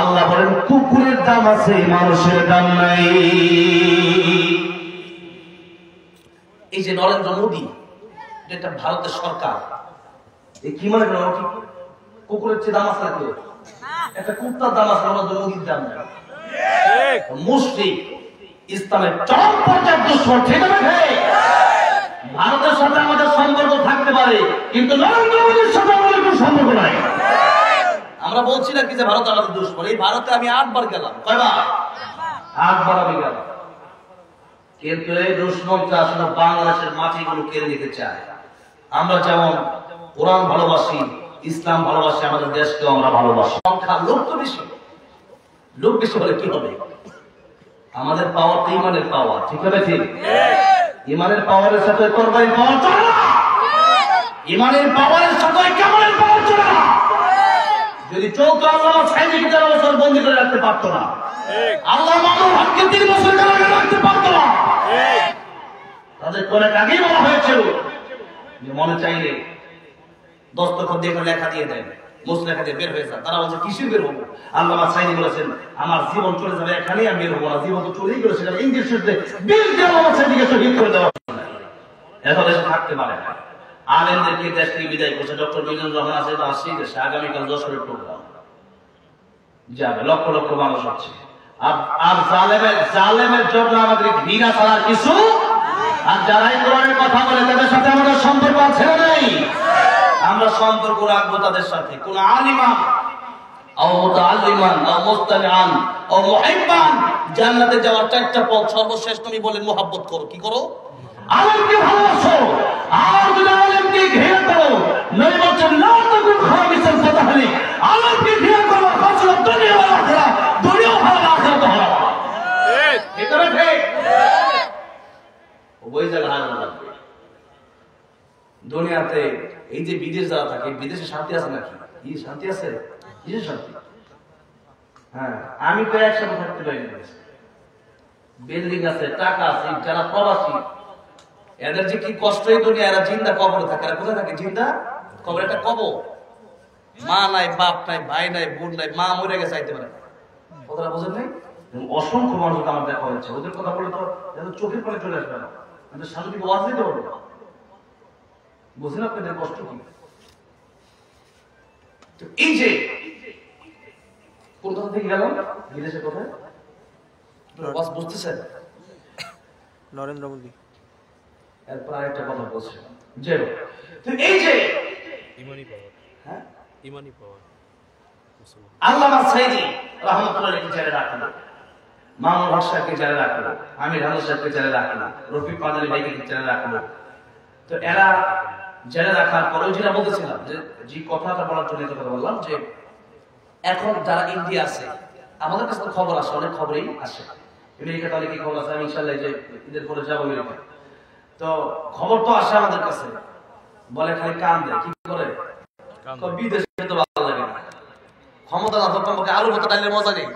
আল্লাহ বলেন কুকুরের দাম আছে, মানুষের দাম নাই। এই যে নরেন্দ্র মোদী, এটা ভারতের সরকার, এই কি মানে কুকুরের চেয়ে দাম আছে নাকি? একটা কুত্তার দাম আছে, মোদীর দাম নাই। মুশরিক, ইসলামের চরম পর্যায়ের দুশ্মন, ঠিক আছে? ভারতের সাথে আমাদের সম্পর্ক থাকতে পারে, কিন্তু নরেন্দ্র মোদীর সাথে আমাদের কোনো সম্পর্ক নাই। আমরা বলছি না কি যে ভারত আমাদের দুশ্মন? এই ভারতে আমি 8 বার গেলাম। কয়বার? 8 বার আমি গেলাম। কিন্তু এই দুশ্মনটা আসলে বাংলাদেশের মাটিগুলো কেড়ে নিতে চায়। আমরা যেমন কোরআন ভালোবাসি, ইসলাম ভালোবাসি, আমাদের দেশকেও আমরা ভালোবাসি। সংখ্যা লোক তো বেশি, লোক বেশি হলে কি হবে? আমাদের পাওয়ার তো ইমানের পাওয়ার, ঠিক হবে? ঠিক। ইমানের পাওয়ারের সাথে কোরবানির পাওয়ার চলে না, ইমানের পাওয়ারের সাথে কেমনের পাওয়ার চলে না। যদি চলতো আল্লাহ সাইদিকে 13 বছর বন্দী করে রাখতে পারতো না, আল্লাহ মামুন হককে 3 বছর কারাগারে রাখতে পারতো না। তাদের অনেক আগেই বলা হয়েছিল যে মনে চাইলে দস্তখত দিয়ে লেখা দিয়ে দেয়, মুসলেখা দিয়ে বের হয়ে যায়। তারা বলছে কিসের বের হবো? আল্লামা সাইদি বলেছেন আমার জীবন চলে যাবে এখানেই, আমি বের হবো না। জীবন তো চলেই গেল, সেখানে ইংলিশের বিল দিয়ে আল্লামা সাইদিকে শহীদ করে দেওয়া এত দেশে থাকতে পারে না। আলেমদেরকে দেশ থেকে বিদায় করছে। ডক্টর মিজানুর রহমান আছে আসছি দেশে, আগামীকাল যশোরের প্রোগ্রাম যাবে, লক্ষ লক্ষ মানুষ হচ্ছে। আর জালেমের জন্য আমাদের ঘৃণা ছাড়ার কিছু। আর যারাই কোরআনের কথা বলে তাদের সাথে আমাদের সম্পর্ক আছে না নাই? আমরা সম্পর্ক রাখবো তাদের সাথে। কোন আলিমান আও মুতাআল্লিমান আও মুস্তামিআন আও মুহিব্বান, জান্নাতে যাওয়ার চারটা পথ। সর্বশেষ তুমি বলেন মুহাব্বত করো। কি করো? আলেমকে ভালোবাসো। আর যদি আলেমকে ঘৃণা করো, নবী বলেন লা তাকুন খামিসাল ফাতাহলি, আলেমকে ঘৃণা করো ফাসল দুনিয়া ওয়াল আখিরাহ, দুনিয়া ভালো আখিরাত ভালো। ঠিক ঠিক না? ঠিক। ওই জায়গা হারানো লাগবে। দুনিয়াতে এই যে বিদেশ যারা থাকে, বিদেশে শান্তি আছে নাকি? কি শান্তি আছে? কিসের শান্তি? হ্যাঁ, আমি তো একসাথে থাকতে পারি না। বিল্ডিং আছে, টাকা আছে, যারা প্রবাসী এদের যে কি কষ্ট এই দুনিয়া, এরা জিন্দা কবরে থাকে। এরা কোথায় থাকে? জিন্দা কবরে। একটা কবর, মা নাই, বাপ নাই, ভাই নাই, বোন নাই, মা মরে গেছে আইতে পারে না। কথাটা বোঝেন নাই? অসংখ্য মানুষ আমার দেখা হয়েছে, ওদের কথা বলে তো চোখের পানি চলে আসবে না। আমাদের সামনে থেকে ওয়াজ দিতে পারবো না। বুঝলেন আপনাদের কষ্ট কি? এই যে কোথা থেকে গেলাম, বিদেশের কোথায় ওয়াজ বুঝতেছেন? নরেন্দ্র মোদী। এরপর আরেকটা কথা বলছিলাম যে এই যে ইমানি পাওয়ার, হ্যাঁ ইমানি পাওয়ার, আল্লামা সাইদি রাহমাতুল্লাহ আলাইহি জারে রাখলো, মামুন হক সাহেবকে জারে রাখলো, আমির হামজা সাহেবকে জারে রাখলো, রফিক পাদালি ভাইকে জারে রাখলো। তো এরা জারে রাখার পরেও যেটা বলতেছিলাম যে কথাটা বলার জন্য কথা বললাম যে এখন যারা ইন্ডিয়া আছে, আমাদের কাছে তো খবর আসে, অনেক খবরই আসে। আমেরিকা তাহলে কি খবর আছে? আমি ইনশাআল্লাহ যে ঈদের পরে যাবো আমেরিকা। তো খবর তো আসে আমাদের কাছে, বলে খালি কান দেয়। কি করে? বিদেশে তো ভালো লাগে না, ক্ষমতা না থাকতে আমাকে আলু ভর্তা ডালের মজা নেই।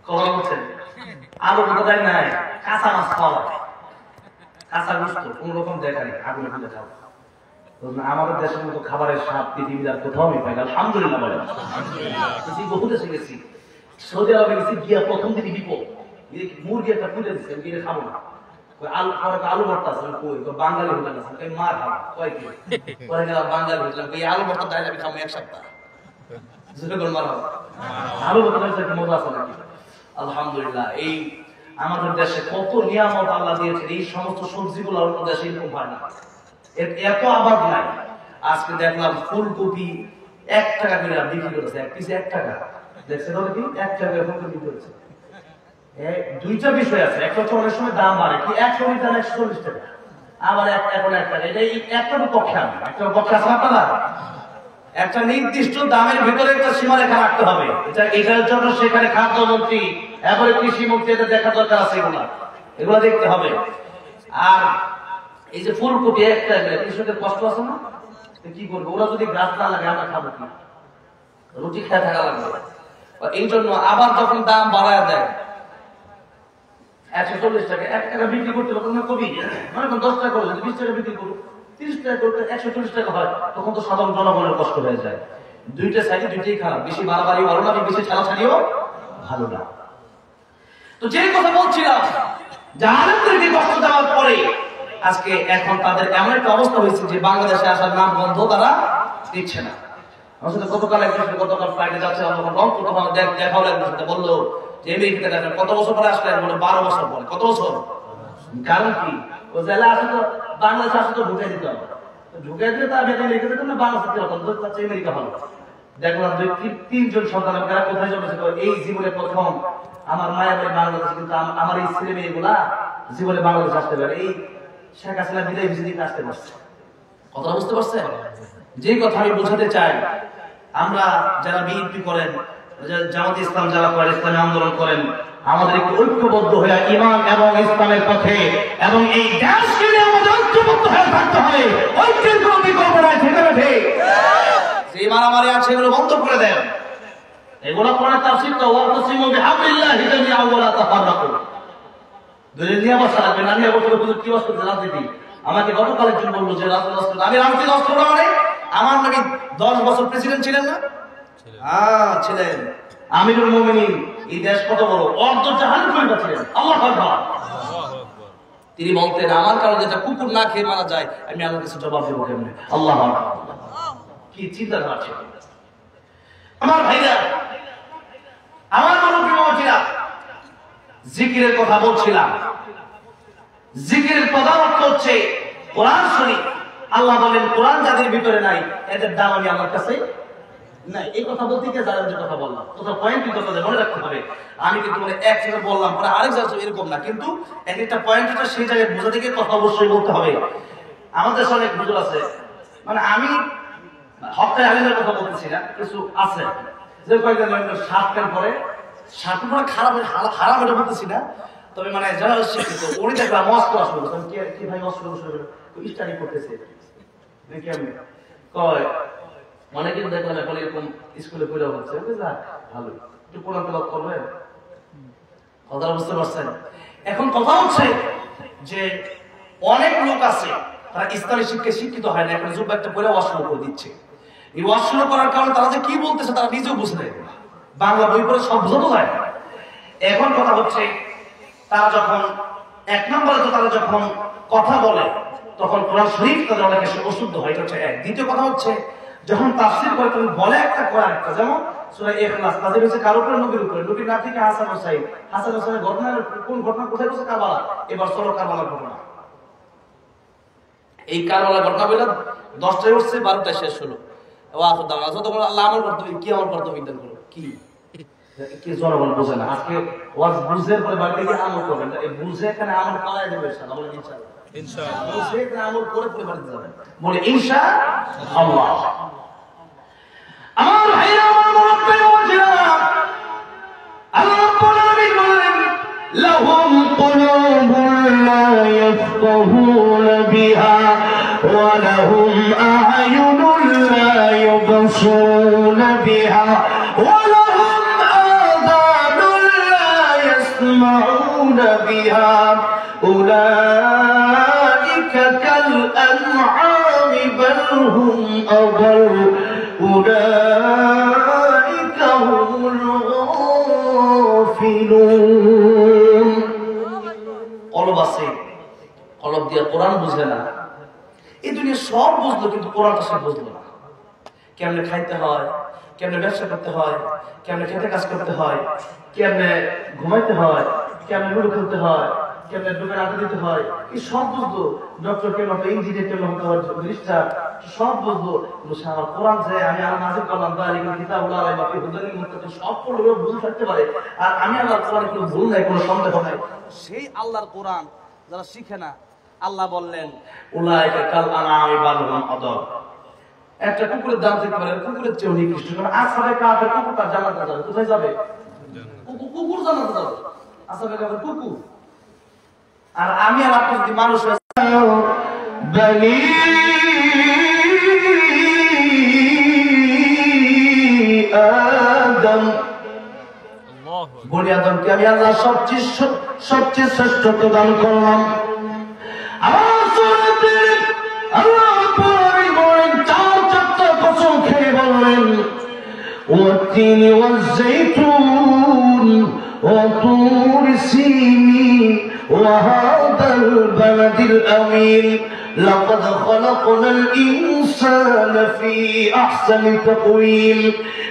খবর হচ্ছে আলু ভর্তা ডাল নাই, কাঁচা মাছ খাওয়া, কাঁচা গোস্ত কোন রকম দেখা নেই, আগুনে খুলে খাওয়া। আমাদের দেশের মতো খাবারের স্বাদ পৃথিবীর আর কোথাও আমি পাই না। আলহামদুলিল্লাহ বলেন। বহু দেশে গেছি, সৌদি আরবে গেছি, গিয়া প্রথম দিনই বিপদ, মুরগি একটা খুঁজে দিচ্ছে, আমি গিয়ে খাবো না। আলু ভর্তা আছে, বাঙালি হোটেল আছে, মার খাবো কয় কি পরে গেলাম বাঙালি হোটেল, এই আলু ভর্তা ডাইল আমি খাবো এক সপ্তাহ। আলু ভর্তা মজা আছে নাকি? আলহামদুলিল্লাহ। এই আমাদের দেশে কত নিয়ামত আল্লাহ দিয়েছেন, এই সমস্ত সবজিগুলো অন্য দেশে এরকম হয় না, এত আবাদ নাই। আজকে দেখলাম ফুলকপি 1 টাকা করে বিক্রি করেছে, এক পিস 1 টাকা। দেখছেন কি 1 টাকা ফুলকপি বিক্রি করেছে। দুইটা বিষয় আছে, একটা তো অনেক সময় দাম বাড়ে, কি 100 লিটার 140 টাকা, আবার এখন 1 টাকা। এটা একটার পক্ষে আমি একটা পক্ষে আছে আপনারা, একটা নির্দিষ্ট দামের ভিতরে একটা সীমারেখা রাখতে হবে। এটার জন্য সেখানে খাদ্যমন্ত্রী এবং কৃষি মন্ত্রী এটা দেখা দরকার আছে, এগুলা দেখতে হবে। আর এই যে ফুলকপি 1 টাকা, কৃষকের কষ্ট আছে না? কি করবো? ওরা যদি গাছ না লাগে আমরা খাবো কি? রুটি খেয়ে থাকা লাগবে। এই জন্য আবার যখন দাম বাড়ায় দেয় 140 টাকা, 1 টাকা বিক্রি করতে হবে কবি, মানে 10 টাকা করে 20 টাকা বিক্রি করবো, 30 টাকা করতে 140 টাকা হয়, তখন তো সাধারণ জনগণের কষ্ট হয়ে যায়। দুইটা সাইডে দুইটাই খারাপ, বেশি বাড়াবাড়ি ভালো না, বেশি ছাড়াছাড়িও ভালো না। তো যে কথা বলছিলাম, যাদেরকে কষ্ট দেওয়ার পরে আজকে এখন তাদের এমন একটা অবস্থা হয়েছে যে বাংলাদেশে আসার নাম বন্ধ, তারা দিচ্ছে না। আমার সাথে গতকাল ফ্লাইটে যাচ্ছে, দেখাও লাগবে, সাথে বললো যে আমেরিকাতে দেখেন কত বছর পরে আসলেন, বলে 12 বছর পরে। কত বছর? কারণ কি? ও জেলা আসে তো বাংলাদেশে আসে তো ঢুকে দিতে হবে, ঢুকে দিলে তো আমি আমেরিকা যেতাম না, বাংলাদেশে হতো, আমেরিকা হলো। দেখলাম 2-3 জন সন্তান কোথায় জন্মেছে, এই জীবনে প্রথম আমার মায়ের বাড়ি বাংলাদেশে, কিন্তু আমার এই ছেলে মেয়েগুলা জীবনে বাংলাদেশ আসতে পারে। এই শেখ হাসিনা বিদায় ভিজিটিতে আসতে পারছে। কথা বুঝতে পারছেন? যে কথা আমি বোঝাতে চাই, আমরা যারা বিএনপি করেন, জামাতে ইসলাম যারা করেন, ইসলামী আন্দোলন করেন, আমাদের একটু ঐক্যবদ্ধ হয়ে ঈমান এবং ইসলামের পথে এবং এই দেশকে নিয়ে আমাদের ঐক্যবদ্ধ হয়ে থাকতে হবে। ঐক্যের কোনো বিকল্প নাই, ঠিক না? ঠিক। যে মারামারি আছে এগুলো বন্ধ করে দেন। এগুলো কোরআনের তাফসীর তো ওয়াতাসিমু বিহাবলিল্লাহি জামিআন ওয়া লা তাফাররাকু। দুই নিয়ে বসা লাগবে না, নিয়ে বসে কি বসতে রাজনীতি। আমাকে গতকাল একজন বললো যে রাজনীতি, আমি রাজনীতি অস্ত্র মানে আমার নবী 10 বছর প্রেসিডেন্ট ছিলেন না? হ্যাঁ ছিলেন। আমিরুল মুমিনিন, এই দেশ কত বড়, অর্ধ জাহান খলিফা ছিলেন। আল্লাহু আকবার। তিনি বলতেন আমার কারণে যেটা কুকুর না খেয়ে মারা যায়, আমি আল্লাহর কাছে জবাব দেবো কেমনে? আল্লাহু আকবার। কি চিন্তা করছে আমার ভাইরা, আমার মুরব্বি বাবাজিরা, জিকিরের কথা বলছিলাম। জিকিরের প্রধান অর্থ হচ্ছে কোরআন শরীফ। আল্লাহ বলেন কোরআন যাদের ভিতরে নাই এদের দাম আমি আমার কাছে নাই। এই কথা বলতে গিয়ে যারা যে কথা বললাম, কোথাও পয়েন্ট কিন্তু কথা মনে রাখতে হবে। আমি কিন্তু মানে এক জায়গায় বললাম পরে আরেক জায়গায় এরকম না, কিন্তু এক একটা পয়েন্টটা সেই জায়গায় বোঝাতে গিয়ে কথা অবশ্যই বলতে হবে। আমাদের সাথে অনেক হুজুর আছে, মানে আমি হকায় আলিমের কথা বলতেছি না, কিছু আছে যে কয়েকজন শার্ট প্যান্ট পরে, শার্ট পরে খারাপ হারাম এটা বলতেছি না, তবে মানে যারা শিক্ষিত উনি দেখলাম মস্ত আসলো কি ভাই মস্ত স্টাডি করতেছে কেমনি কয় অনেকদিন দেখলাম এখন এরকম স্কুলে পড়া হচ্ছে, ভালো একটু কোরআন তেলাওয়াত করবেন, কথা বুঝতে পারছেন? এখন কথা হচ্ছে যে অনেক লোক আছে তারা ইসলামী শিক্ষায় শিক্ষিত হয় না, এখন জুব্বা একটা পরে ওয়াজ শুরু করে দিচ্ছে। এই ওয়াজ শুরু করার কারণে তারা যে কি বলতেছে তারা নিজেও বুঝে নেয়, বাংলা বই পড়ে সব বোঝানো যায়। এখন কথা হচ্ছে তারা যখন এক নম্বরে তো তারা যখন কথা বলে তখন কোরআন শরীফ তাদের অনেক অশুদ্ধ হয়, এটা হচ্ছে এক। দ্বিতীয় কথা হচ্ছে যখন তাফসীর করে তখন বলে একটা কোরআন একটা, যেমন সূরা ইখলাস নাযিল হয়েছে কার উপরে? নবীর উপরে। নবীর নাম থেকে হাসান হোসাইন, হাসান হোসেনের ঘটনা কোন ঘটনা কোথায় ঘটেছে? কারবালা। এবার চলো কারবালার ঘটনা। এই কারবালার ঘটনা বলে 10টায় উঠছে 12টায় শেষ হলো। আল্লাহ আমার কর্তব্য কি, আমার কর্তব্য বিধান করো কি কি জনগণ বোঝে না। আজকে ওয়াজ বুঝের পরে বাড়িতে গিয়ে আমল করবেন, এই বুঝে এখানে আমল করাই দেবে ইনশাআল্লাহ। বলেন ইনশাআল্লাহ। ইনশাআল্লাহ বুঝে এখানে আমল করে পরে বাড়িতে যাবেন, বলে ইনশাআল্লাহ। আমার ভাইরা, আমার মুরব্বি ওয়াজিরা, আল্লাহ রাব্বুল আলামিন বলেন লাহুম কুলুবুন লা ইয়াফকাহুনা বিহা ওয়া লাহুম আ'য়ুনুন লা ইউবসিরুনা বিহা ওয়া লাহুম আযানুন লা ইয়াসমাউনা বিহা উলাইকা কাল আন'আমি বাল হুম আদাল উলাইকা হুমুল গাফিলুন। কলব আছে, কলব দিয়ে কোরআন বুঝে না। এই দুনিয়া সব বুঝলো কিন্তু কোরআনটা সব বুঝলো না। কেমনে খাইতে হয়, কেমনে ব্যবসা করতে হয়, কেমনে খেতে কাজ করতে হয়, কেমনে ঘুমাইতে হয়, কেমনে লুডো খেলতে হয়, কেমনে ডুবে আড্ডা দিতে হয়, এই সব বুঝলো। ডক্টর কেমন হতো, ইঞ্জিনিয়ার কেমন হতে হয়, রেজিস্ট্রার সব বুঝলো। আমার কোরআন যে আমি আমার নাজিল করলাম দালিকুল কিতাবুল লা রাইবা ফীহি হুদাল লিল মুত্তাকিন, সব পড়লেও ভুল থাকতে পারে। আর আমি আল্লাহর কোরআনে কোনো ভুল নাই, কোনো সন্দেহ নাই। সেই আল্লাহর কোরআন যারা শিখে না, আল্লাহ বললেন উলাইকা কাল আন'আমি বাল হুম আদাল। একটা কুকুরের দাম থেকে পারে কুকুরের চেয়ে নিকৃষ্ট, কারণ আসহাবে কাফের কুকুর তার জান্নাতে যাবে। কোথায় যাবে? কুকুর জান্নাতে যাবে, আসহাবে কাফের কুকুর। আর আমি আর আপনি যদি মানুষ বনি আদম, বনি আদমকে আমি আল্লাহ সবচেয়ে শ্রেষ্ঠত্ব দান করলাম। আমার সুন্নতে আল্লাহ বলেন চারটা কসম খেয়ে বললেন ওয়াতিন ওয়াযাইতুন ওয়া তুর সিনিন وهذا البلد الأمين لقد خلقنا الإنسان في أحسن تقويم।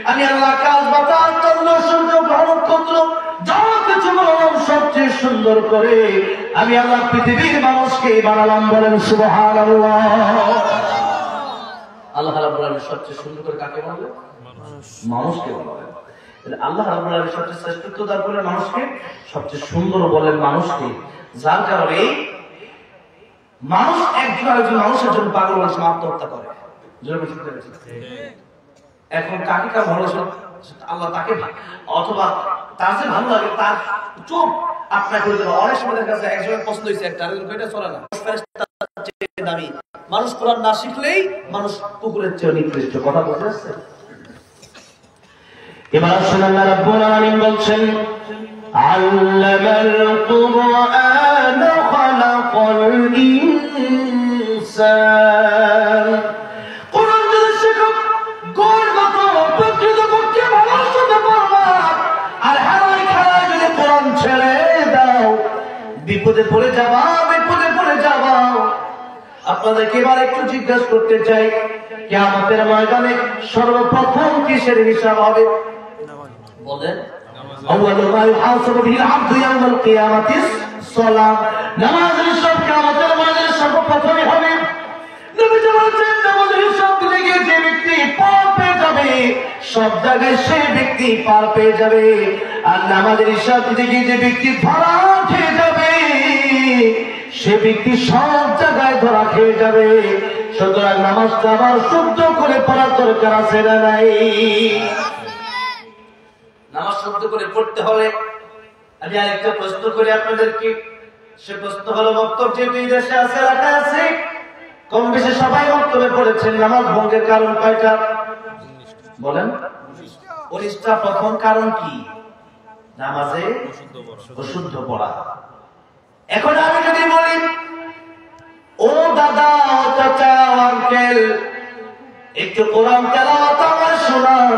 আমি আল্লাহ কাজ বাতাস চন্দ্র সূর্য গ্রহ নক্ষত্র যা কিছু বানালাম সবচেয়ে সুন্দর করে আমি আল্লাহ পৃথিবীর মানুষকে বানালাম। বলেন সুবহানাল্লাহ। আল্লাহ রাব্বুল আলামিন সবচেয়ে সুন্দর করে কাকে বানালেন? মানুষকে বানালেন। আল্লাহ রাব্বুল আলামিন সবচেয়ে শ্রেষ্ঠত্ব দান করলেন মানুষকে, সবচেয়ে সুন্দর বলেন মানুষকে। যার কারণে মানুষ একজন আরেকজন মানুষের জন্য পাগল মানুষ আত্মহত্যা করে। এখন কাকে কার ভালো আল্লাহ তাকে, অথবা তার যে ভালো লাগে তার চোখ আপনার করে দেবে। অনেক সময় দেখা যায় একজনের পছন্দ হয়েছে একটা, এটা চলে না। দামি মানুষ কোরআন না শিখলেই মানুষ কুকুরের চেয়ে নিকৃষ্ট। কথা বুঝতে পারছেন? এবার আসলে আল্লাহ রাব্বুল আলামিন বলছেন আল্লামাল কুরআন খালাকাল ইনসান। কোরআন যদি বিপদে পড়ে যাবা, বিপদে পড়ে যাবা। আপনাদেরকে এবার একটু জিজ্ঞাসা করতে চাই, কিয়ামতের ময়দানে সর্বপ্রথম কিসের হিসাব হবে? বলেন। আউয়ালু মা ইউহাসাবু বিহিল আবদু ইয়াওমাল কিয়ামাতিস সালাত। নামাজের হিসাব কিয়ামতের ময়দানে সর্বপ্রথমই হবে। নবীজি বলেছেন, নামাজের হিসাব দিতে গিয়ে যে ব্যক্তি পার পেয়ে যাবে, সব জায়গায় সে ব্যক্তি পার পেয়ে যাবে। আর নামাজের হিসাব দিতে গিয়ে যে ব্যক্তি ধরা খেয়ে যাবে, সে ব্যক্তি সব জায়গায় ধরা খেয়ে যাবে। সুতরাং নামাজটা আবার শুদ্ধ করে পড়ার দরকার আছে না নাই? নামাজ শুদ্ধ করে পড়তে হলে আমি আরেকটা প্রশ্ন করি আপনাদেরকে। সে প্রশ্ন হলো, বক্তব্য যে দুই দেশে আছে, এলাকায় আছে, কম বেশি সবাই বক্তব্যে পড়েছেন, নামাজ ভঙ্গের কারণ কয়টা? বলেন। 19টা। প্রথম কারণ কি? নামাজে অশুদ্ধ পড়া। এখন আমি যদি বলি, ও দাদা, ও চাচা, আঙ্কেল, একটু কোরআন তেলাওয়াত আমার শোনান,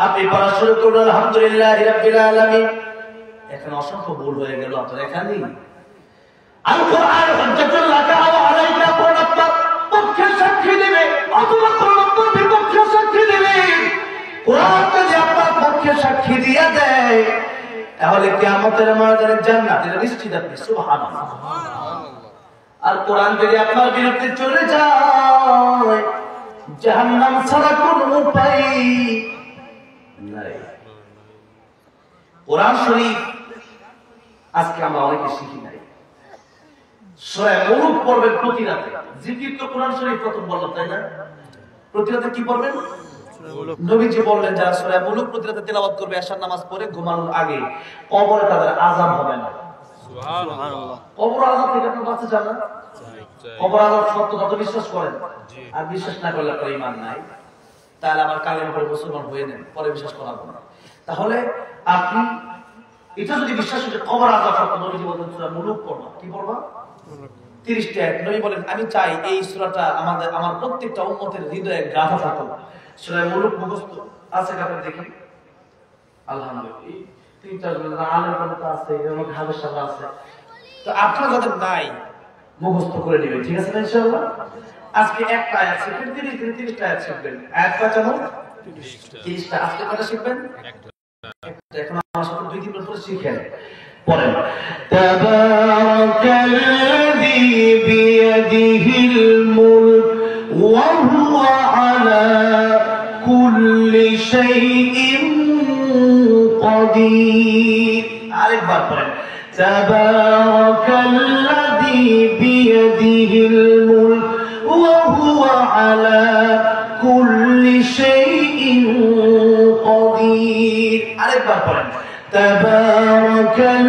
আপনি পড়া শুরু করুন, আলহামদুলিল্লাহি রাব্বিল আলামিন। এখন অসংখ্য ভুল হয়ে গেল আপনার এখানেই। আল কোরআন হুজ্জাতুল লাকা ওয়া আলাইকা, কোরআন আপনার পক্ষে সাক্ষী দিবে অথবা কোরআন আপনার বিপক্ষে সাক্ষী দিবে। কোরআন যদি আপনার পক্ষে সাক্ষী দিয়ে দেয়, তাহলে কিয়ামতের ময়দানে জান্নাত এটা নিশ্চিত। আপনি সুবহানাল্লাহ। আর কোরআন যদি আপনার বিরুদ্ধে চলে যায়, জাহান্নাম ছাড়া কোনো উপায় নাই। কোরআন শরীফ আজকে আমরা অনেকে শিখি নাই। সূরা মুলক পড়বেন প্রতি রাতে। জিকির তো কোরআন শরীফ প্রথম বললাম, তাই না? প্রতি রাতে কি পড়বেন? নবীজি বললেন, যারা সূরা মুলক প্রতি রাতে তেলাওয়াত করবে এশার নামাজ পড়ে ঘুমানোর আগে, কবরে তাদের আযাব হবে না। সুবহানাল্লাহ। কবর আযাব থেকে আপনি বাঁচতে চান না? কবর আযাব সত্যতা তো বিশ্বাস করেন, আর বিশ্বাস না করলে আপনার ঈমান নাই। তাহলে আবার কালেমা পড়ে মুসলমান হয়ে নেন, পরে বিশ্বাস করাবো না। তাহলে আপনি এটা যদি বিশ্বাস করে কবর আযাব সত্য, নবীজি বলেন সূরা মুলক পড়বা। কি পড়বা? 30টা আয়াত। নবী বলেন, আমি চাই এই সূরাটা আমার প্রত্যেকটা উম্মতের হৃদয়ে গাঁথা থাকুক। সূরা মুলক মুখস্থ আছে কাদের দেখি? আলহামদুলিল্লাহ, এই 3-4 জন আলেম কথা আছে, এর মধ্যে হাফেজ সাহেব আছে। তো আপনারা যাদের নাই, মুখস্থ করে নেবেন, ঠিক আছে না ইনশাআল্লাহ? আজকে একটা আয়াত শিখবেন, 30টা আয়াত শিখবেন। আয়াত কয়টা মোট? 30টা। আজকে কয়টা শিখবেন? একটা। এখন আমার সাথে 2-3 মিনিট পরে শিখেন। পড়েন। তাবারাকাল্লাযী বিয়াদিহিল মুলক ওয়া হুয়া আলা কুল্লি শাইইন কাদির। আরেকবার পড়েন। তাবারাকাল্লাযী বিয়াদিহিল মুলক ওয়া হুয়া আলা কুল্লি শাইইন কাদির। আরেকবার পড়েন। তাবারাকাল্লাযী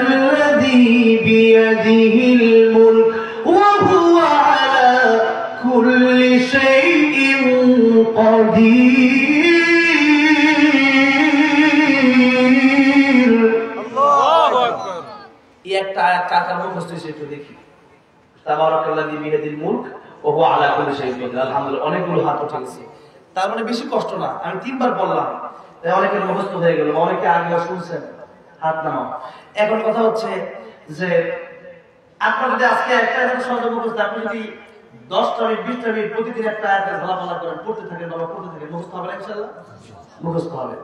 বিয়াদিহিল মুলক ওয়া হুয়া আলা কুল্লি শাইইন কাদির। আল্লাহু আকবার। এই একটা আয়াত কার মুখস্থ হয়েছে একটু দেখি। তাবারাকাল্লাযী বিয়াদিহিল মুলক ওয়া হুয়া আলা কুল্লি শাইইন কাদির। আলহামদুলিল্লাহ, অনেকগুলো হাত উঠে গেছে। তার মানে বেশি কষ্ট না, আমি 3বার বললাম, তাই অনেকের মুখস্থ হয়ে গেল। অনেকে আগেও শুনছেন, হাত নামাও। এখন কথা হচ্ছে যে আপনার যদি আজকে একটা সহজে মুখস্থ, আপনি যদি 10টা মিনিট 20টা মিনিট প্রতিদিন একটা আয়াতের ভালা করেন, পড়তে থাকেন, বাবা পড়তে থাকেন, মুখস্থ হবে না ইনশাআল্লাহ? মুখস্থ হবে।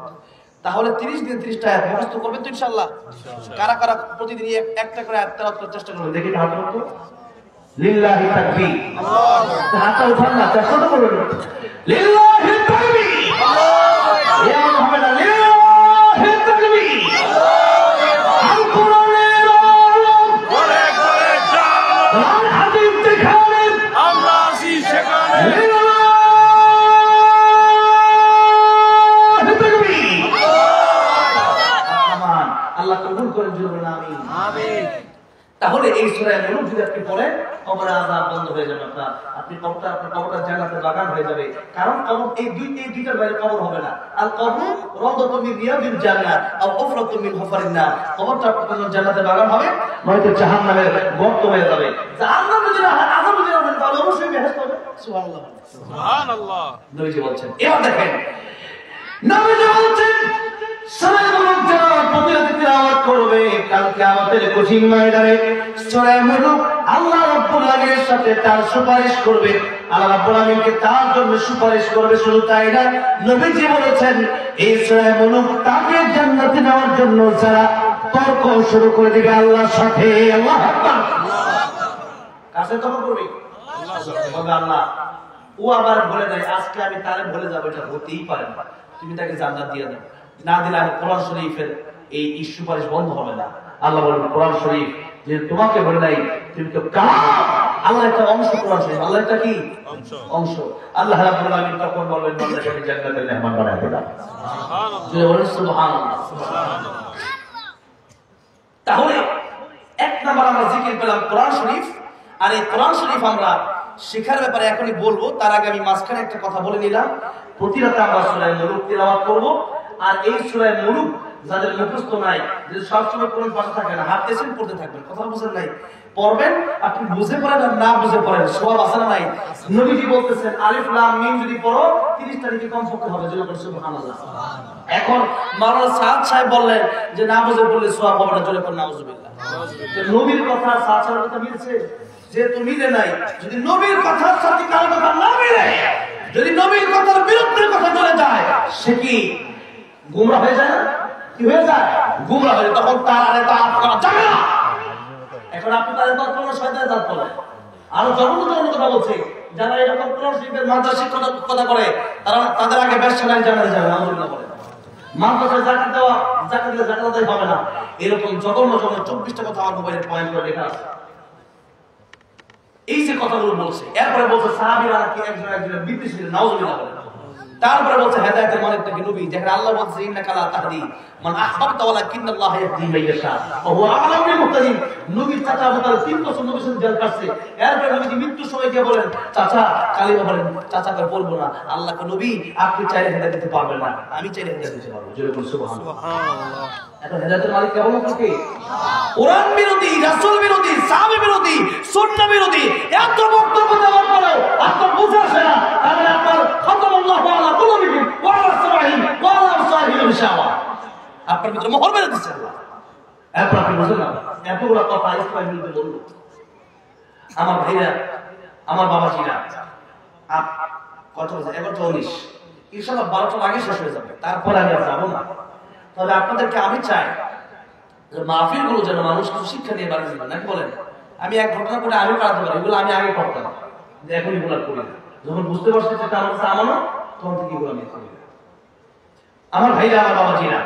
তাহলে 30 দিন 30টা আয়াত মুখস্থ করবেন তো ইনশাআল্লাহ? কারা কারা প্রতিদিন একটা করে আয়াত তেলাওয়াত করার চেষ্টা করবেন? দেখি হাত উঠান তো। লিল্লাহি তাকবীর। আল্লাহু আকবার। হাত উঠান না, চেষ্টা তো করবেন। লিল্লাহি তাকবীর। আল্লাহু আকবার। এমন হবে না, লিল্লাহি তাকবীর। আল কোরআনের আলো ঘরে ঘরে জালো, আর হাদিস দেখালে আমরা আসি সেখানে। লিল্লাহি তাকবীর। আল্লাহ কবুল করেন, জোরে আমিন। আমিন। তাহলে এই সূরা মুলক যদি আপনি পড়েন, কবরের আযাব বন্ধ হয়ে যাবে। আপনি কবরটা জান্নাতের বাগান হয়ে যাবে। কারণ কবর এই দুইটার বাইরে কবর হবে না। আল কবর রাওদাতুম মিন রিয়াদিল জান্নাহ আও হুফরাতুম মিন হুফারিন নার। কবরটা আপনার জান্নাতের বাগান হবে, নয়তো জাহান্নামের গর্ত হয়ে যাবে। জাহান্নামে যদি আযাব যদি হবে, তাহলে অবশ্যই বেহেশত হবে। সুবহানাল্লাহ, সুবহানাল্লাহ। নবীজি বলছেন। এবার দেখেন, নবীজি বলছেন সূরা মুলক যারা প্রতিদিন তেলাওয়াত করবে, কাল কিয়ামতের কঠিন ময়দানে সূরা মুলুক আল্লাহ রাব্বুল আলামিনের সাথে তার সুপারিশ করবে, আল্লাহ রাব্বুল আলামিনকে তার জন্য সুপারিশ করবে। শুধু তাই না, নবীজি বলেছেন এই সূরা মুলুক তাকে জান্নাতে নেওয়ার জন্য যারা তর্ক শুরু করে দিবে আল্লাহর সাথে, আল্লাহু আকবার, কাছে তর্ক করবে আল্লাহ। ও আবার বলে দেয় আজকে আমি তারে বলে যাবো, এটা হতেই পারে না, তুমি তাকে জান্নাত দিয়ে দাও, না দিলে আমি কোরআন শরীফের এই সুপারিশ বন্ধ হবে না। আল্লাহ বলেন কোরআন শরীফ যে তোমাকে বলে নাই, তুমি তো কালাম, আল্লাহ একটা অংশ কোরআন শরীফ, আল্লাহ একটা কি অংশ। আল্লাহ রাব্বুল আলামিন তখন বলবেন বান্দাকে আমি জান্নাতের মেহমান বানায় দিলাম। সুবহানাল্লাহ, সুবহানাল্লাহ। তাহলে এক নাম্বার আমরা জিকির পেলাম কোরআন শরীফ। আর এই কোরআন শরীফ আমরা শেখার ব্যাপারে এখনই বলবো, তার আগে আমি মাঝখানে একটা কথা বলে নিলাম। প্রতি রাতে আমরা সূরা মুলুক তিলাওয়াত করব। আর এই সূরা মুলুক যাদের মুখস্থ নাই, যে সবসময় কোরআন পাশে থাকে না, হাফতেছেন পড়তে থাকবেন, কথা বুঝেন নাই, পড়বেন, আপনি বুঝে পড়েন আর না বুঝে পড়েন, সওয়াব আছে না নাই? নবীজি বলতেছেন আলিফ লাম মিম যদি পড়ো 30 তারিখে কমপক্ষে হবে, যেটা সুবহানাল্লাহ। এখন মাওলানা সাদ সাহেব বললেন যে না বুঝে পড়লে সওয়াব হবে না, জোরে পড়ুন নাউজুবিল্লাহ। নবীর কথা সাদ সাহেবের কথা মিলছে? যেহেতু মিলে নাই, যদি নবীর কথার সাথে কারো কথা না মিলে, যদি নবীর কথার বিরুদ্ধে কথা চলে যায়, সে কি গুমরাহ হয়ে যায় না? কি হয়ে যায়? গুমরাহ হয়ে। তখন তার আর এটা আপনারা যাবে না। এখন আপনি তাদের তৎ করলে শয়তানের দাঁত পড়ে। আরো জঘন্য কথা বলছে, যারা এরকম কোরআন শরীফের মাদ্রাসা শিক্ষকতার কথা করে, তারা তাদের আগে ব্যবসা লাইন জানাতে যাবে, আলহামদুলিল্লাহ বলে। মাদ্রাসায় জাকাত দেওয়া, জাকাত দিলে জাকাত আদায় হবে না, এরকম জঘন্য 24টা কথা আমার মোবাইলে পয়েন্ট করে লেখা আছে। এই যে কথাগুলো বলছে, এরপরে বলছে সাহাবীরা কি একজন একজনের বিদ্বেষী নাউজুবিল্লাহ বলে। তারপরে বলছে হেদায়েতের মালিক থেকে নবী, দেখেন আল্লাহ বলছে ইন্নাকা লা তাহদি মান আহবাবতা ওয়ালাকিন্নাল্লাহা ইয়াহদি মান ইয়াশা ওয়া হুয়া আ'লামু বিল মুহতাদিন। নবী চাচা আবুতার 3 বছর নবীর সাথে জেল কাটছে, এরপরে নবীজি মৃত্যুর সময় গিয়ে বলেন চাচা কালিমা বলেন, চাচা করে বলবো না, আল্লাহকে নবী আপনি চাইলে হেদায়েত দিতে পারবেন না, আমি চাইলে হেদায়েত দিতে পারবো, জোরে বলুন সুবহানাল্লাহ। এখন হেদায়েতের মালিক কেমন থাকে? কোরআন বিরোধী, রাসূল বিরোধী, সাহাবী বিরোধী, সুন্নাহ বিরোধী এত বক্তব্য দেওয়ার পরেও আপনার বুঝে আসে না, তাহলে আপনার খাতামুল্লাহু আলা কুলুবিহিম ওয়া আলা সামাইহিম ওয়া আলা আবসারিহিম গিশাওয়া, আপনার ভিতরে মোহর মেরে দিচ্ছে আল্লাহ। এরপর আপনি বুঝেন না, এতগুলো কথা ইসলামের বিরুদ্ধে বলল। আমার ভাইরা, আমার বাবাজিরা, কত বাজে? 11:19, ইনশাআল্লাহ 12টার আগে শেষ হয়ে যাবে, তারপরে আমি আর যাবো না। তবে আপনাদেরকে আমি চাই যে মাহফিল গুলো যেন মানুষ কিছু শিক্ষা নিয়ে বাড়ি যাবে, নাকি বলেন? আমি এক ঘটনা করে আমি কাটাতে পারি, এগুলো আমি আগে করতাম, এখন এগুলো করি না। যখন বুঝতে পারছি যে আমার কাছে আমানো, তখন থেকে এগুলো আমি করি না। আমার ভাইরা, আমার বাবাজিরা,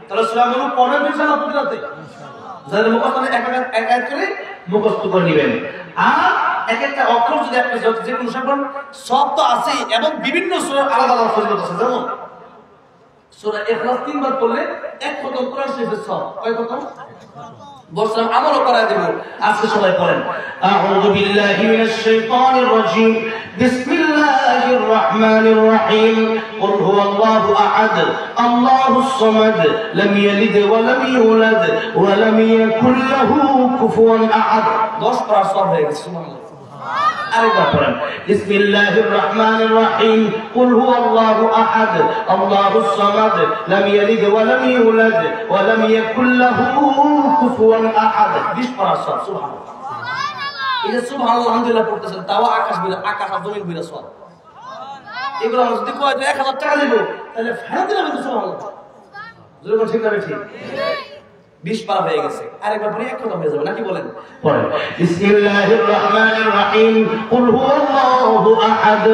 তাহলে সূরা মুলুক পড়বেন ইনশাআল্লাহ প্রতি রাতে, যাদের মুখস্থ নেই এক এক করে মুখস্থ করে নেবেন। আর এক একটা অক্ষর যদি আপনি যে কোনো সব সব তো আছে, এবং বিভিন্ন সূরার আলাদা আলাদা ফজিলত আছে। যেমন সূরা ইখলাস 3 বার পড়লে এক খতম কোরআন শরীফের সব, কয় খতম? বলছিলাম আমলও করায় দেব, আজকে সবাই পড়েন। আউযু বিল্লাহি মিনাশ শাইতানির রাজীম, বিসমিল্লাহির রাহমানির রাহিম, কুল হুয়াল্লাহু আহাদ, আল্লাহুস সামাদ, লাম ইয়ালিদ ওয়া লাম ইউলাদ ওয়া লাম ইয়াকুল লাহু কুফুয়ান আহাদ। 10 পড়ার সব হয়ে গেছে, সুবহানাল্লাহ। আরেকবার পড়েন, বিসমিল্লাহির রাহমানির রাহিম, কুল হুয়াল্লাহু আহাদ, আল্লাহুস সামাদ, লাম ইয়ালিদ ওয়া লাম ইউলাদ ওয়া লাম ইয়াকুল লাহু কুফুয়ান আহাদ। 20 পড়ার সব, সুবহানাল্লাহ। এই যে সুবহানাল্লাহ আলহামদুলিল্লাহ পড়তেছেন, তাও আকাশ আর জমিন বিরা সব। এগুলো আমরা যদি কয় 1000 টাকা দেব, তাহলে ফেরত দিলাম সুবহানাল্লাহ, জোরে ঠিক না? ঠিক 20 পার হয়ে গেছে, আরেকবার পরে এক কথা হয়ে যাবে, নাকি বলেন? পড়েন, বিসমিল্লাহির রাহমানির রাহিম, কুল হুয়াল্লাহু আহাদ,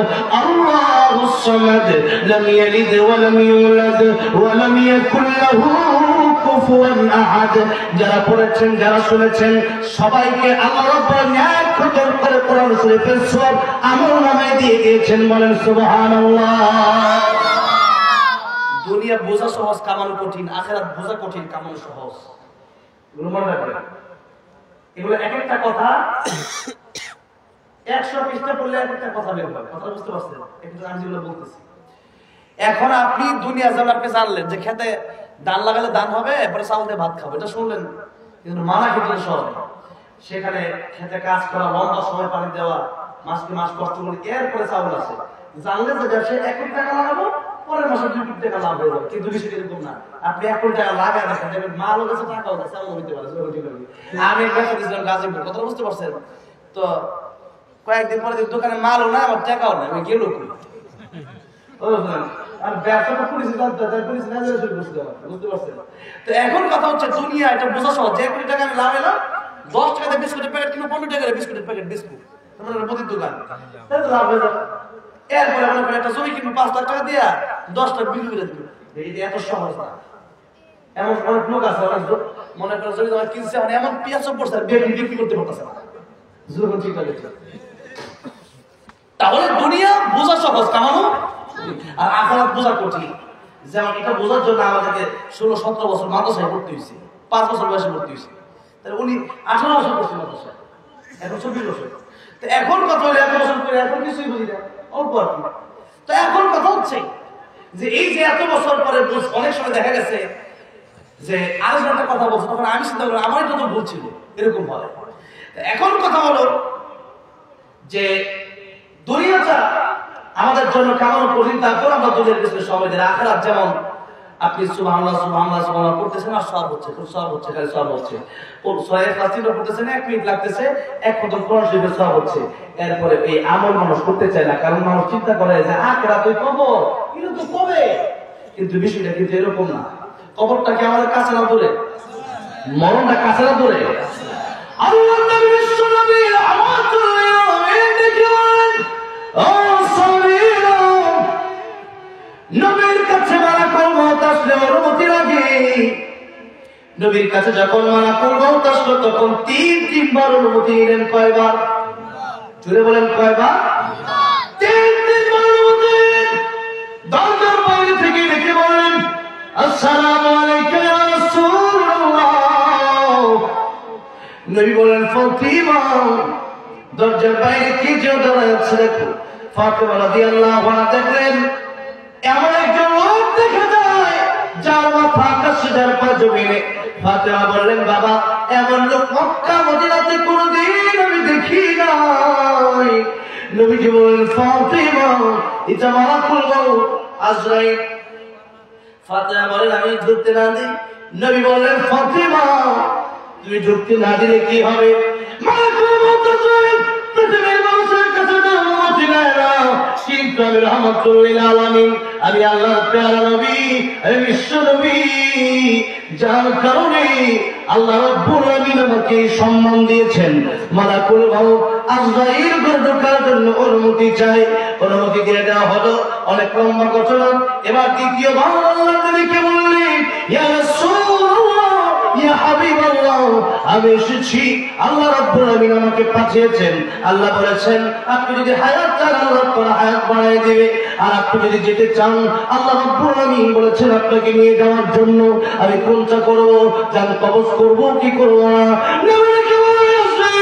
আল্লাহুস সামাদ, লাম ইয়ালিদ ওয়া লাম ইউলাদ ওয়া লাম ইয়াকুল লাহু কুফুয়ান আহাদ। যারা পড়েছেন, যারা শুনেছেন, সবাইকে আল্লাহ রাব্বুল ন্যায় খতম করে কোরআন শরীফের সব আমলনামায় দিয়ে দিয়েছেন, বলেন সুবহানাল্লাহ। দুনিয়া বোঝা সহজ, কামানো কঠিন, আখিরাত বোঝা কঠিন, কামানো সহজ। এগুলো মনে রাখবেন। এগুলো এক একটা কথা 100 পৃষ্ঠা পড়লে এক একটা কথা বের হবে, কথা বুঝতে পারছেন? একটু আমি যেগুলো বলতেছি, এখন আপনি দুনিয়া যান, আপনি জানলেন যে খেতে ধান লাগালে ধান হবে, এরপরে চাল দিয়ে ভাত খাবো, এটা শুনলেন, কিন্তু মানা খেতে সহজ। সেখানে খেতে কাজ করা, লম্বা সময় পানি দেওয়া, মাসকে মাস কষ্ট করে এরপরে চাউল আছে। জানলে যে ব্যবসায় 1 কোটি টাকা লাগাবো, পরের মাসে 2 কোটি টাকা লাভ হয়ে যাবে, কিন্তু বিষয়টা এরকম না। আপনি 1 কোটি টাকা লাগায় রাখেন, দেখবেন মালও গেছে, টাকাও গেছে, এমন হইতে পারে। আমি ব্যবসা দিয়েছিলাম গাজীপুর, কথা বুঝতে পারছেন তো? কয়েকদিন পরে দোকানে মালও না, আমার টাকাও না, আমি গেল করি। আর ব্যবসাটা করেছি বুঝতে পারছেন? তো এখন কথা হচ্ছে দুনিয়া এটা বোঝা সহজ। যে 1 কোটি টাকা আমি লাভ এলাম, 10 টাকাতে বিস্কুটের প্যাকেট কিনো, 15 টাকার বিস্কুটের প্যাকেট বিস্কুট, প্রতির দোকান, তাহলে লাভ হয়ে যাবে। এরপরে মনে করেন একটা জমি কিনবো 5 লাখ টাকা দিয়া 10 টাকা বিক্রি করে দিবে, এটা এত সহজ না। এমন অনেক লোক আছে, অনেক মনে করেন জমি তোমার কিনছে, মানে এমন পেঁয়াজও পড়ছে বিক্রি করতে পারতেছে না। ঠিক আছে, তাহলে দুনিয়া বোঝা সহজ, কামানো আর আখিরাত বোঝা কঠিন। যেমন এটা বোঝার জন্য আমাদেরকে 16-17 বছর মাদ্রাসায় ভর্তি হয়েছে, 5 বছর বয়সে ভর্তি হয়েছে। তাহলে উনি 18 বছর করছে মাদ্রাসায়, এখন 24 বছর। তো এখন কথা হলে 1 বছর করে এখন কিছুই বুঝি না, অল্প আর কি। তো এখন কথা হচ্ছে যে এই যে এত বছর পরে অনেক সময় দেখা গেছে যে আরেকজন একটা কথা বলছে, তখন আমি চিন্তা করলাম আমারই তো ভুল ছিল, এরকম হয়। এখন কথা হলো যে দুনিয়াটা আমাদের জন্য কেমন কঠিন, তারপর আমরা দুনিয়ার পিছনে সময় দিই। আখিরাত যেমন আপনি সুবহানাল্লাহ সুবহানাল্লাহ সুবহানাল্লাহ করতেছেন আর সব হচ্ছে, খুব সব হচ্ছে, খালি সব হচ্ছে। সহিহ ফাতিহা পড়তেছেন, 1 মিনিট লাগতেছে, 1 খতম কোরআন শরীফের সব হচ্ছে। এরপরে এই আমল মানুষ করতে চায় না, কারণ মানুষ চিন্তা করে যে আখিরাত ওই কবর, কিন্তু তো কবে। কিন্তু বিষয়টা কিন্তু এরকম না। কবরটা কি আমাদের কাছে না দূরে? মরণটা কাছে না দূরে? আল্লাহ নবী বিশ্ব নবী রাহমাতুল লিল আলামিন দেখেন, ও সাবিরা, নবীর কাছে মালাকুল মউত আসলে অনুমতি লাগে। নবীর কাছে যখন মালাকুল মউত আসলো তখন 3 বার অনুমতি নিলেন। কয়বার? জোরে বলেন, কয়বার? 3 বার অনুমতি নিলেন। দরজার বাইরে থেকে ডেকে বললেন, আসসালামু আলাইকা ইয়া রাসূলুল্লাহ। নবী বলেন, ফাতিমা। দরজার বাইরে কি যে দাঁড়ায় আছে দেখো। ফাতিমা রাদিয়াল্লাহু আনহা দেখলেন এমন একজন লোক দেখা যায় যার মাথা আকাশে, যার পা জমিনে। ফাতিমা বললেন, বাবা, এমন লোক মক্কা মদিনাতে কোনোদিন আমি দেখি নাই। নবীজি বললেন, ফাতিমা, এটা মালাকুল মউত আজরাইল। ফাতিমা বলেন, আমি ঢুকতে না দিই। নবী বললেন, ফাতিমা, তুমি ঢুকতে না দিলে কি হবে? মালাকুল মউত আজরাইল পৃথিবীর মানুষের কাছে অনুমতি নেয় না, কিন্তু আমি রাহমাতুল লিল আলামিন, আমি আল্লাহর প্যারা নবী, আমি বিশ্ব নবী, যার কারণে আল্লাহ রাব্বুল আলামিন আমাকে সম্মান দিয়েছেন। মালাকুল মউত আজরাইল ঘরে ঢোকার জন্য অনুমতি চাই, অনুমতি দিয়ে দেওয়া হলো। অনেক লম্বা ঘটনা। এবার দ্বিতীয়বার আল্লাহর নবীকে বললেন, ইয়া রাসূলুল্লাহ, ইয়া হাবিবাল্লাহ, আমি এসেছি, আল্লাহ রাব্বুল আলামিন আমাকে পাঠিয়েছেন। আল্লাহ বলেছেন, আপনি যদি হায়াত চান আল্লাহ তাআলা হায়াত বাড়ায় দিবে, আর আপনি যদি যেতে চান আল্লাহ রাব্বুল আলামিন বলেছেন আপনাকে নিয়ে যাওয়ার জন্য। আমি কোনটা করব? জান কবজ করব কি করব না? নবীকে বলেছেন,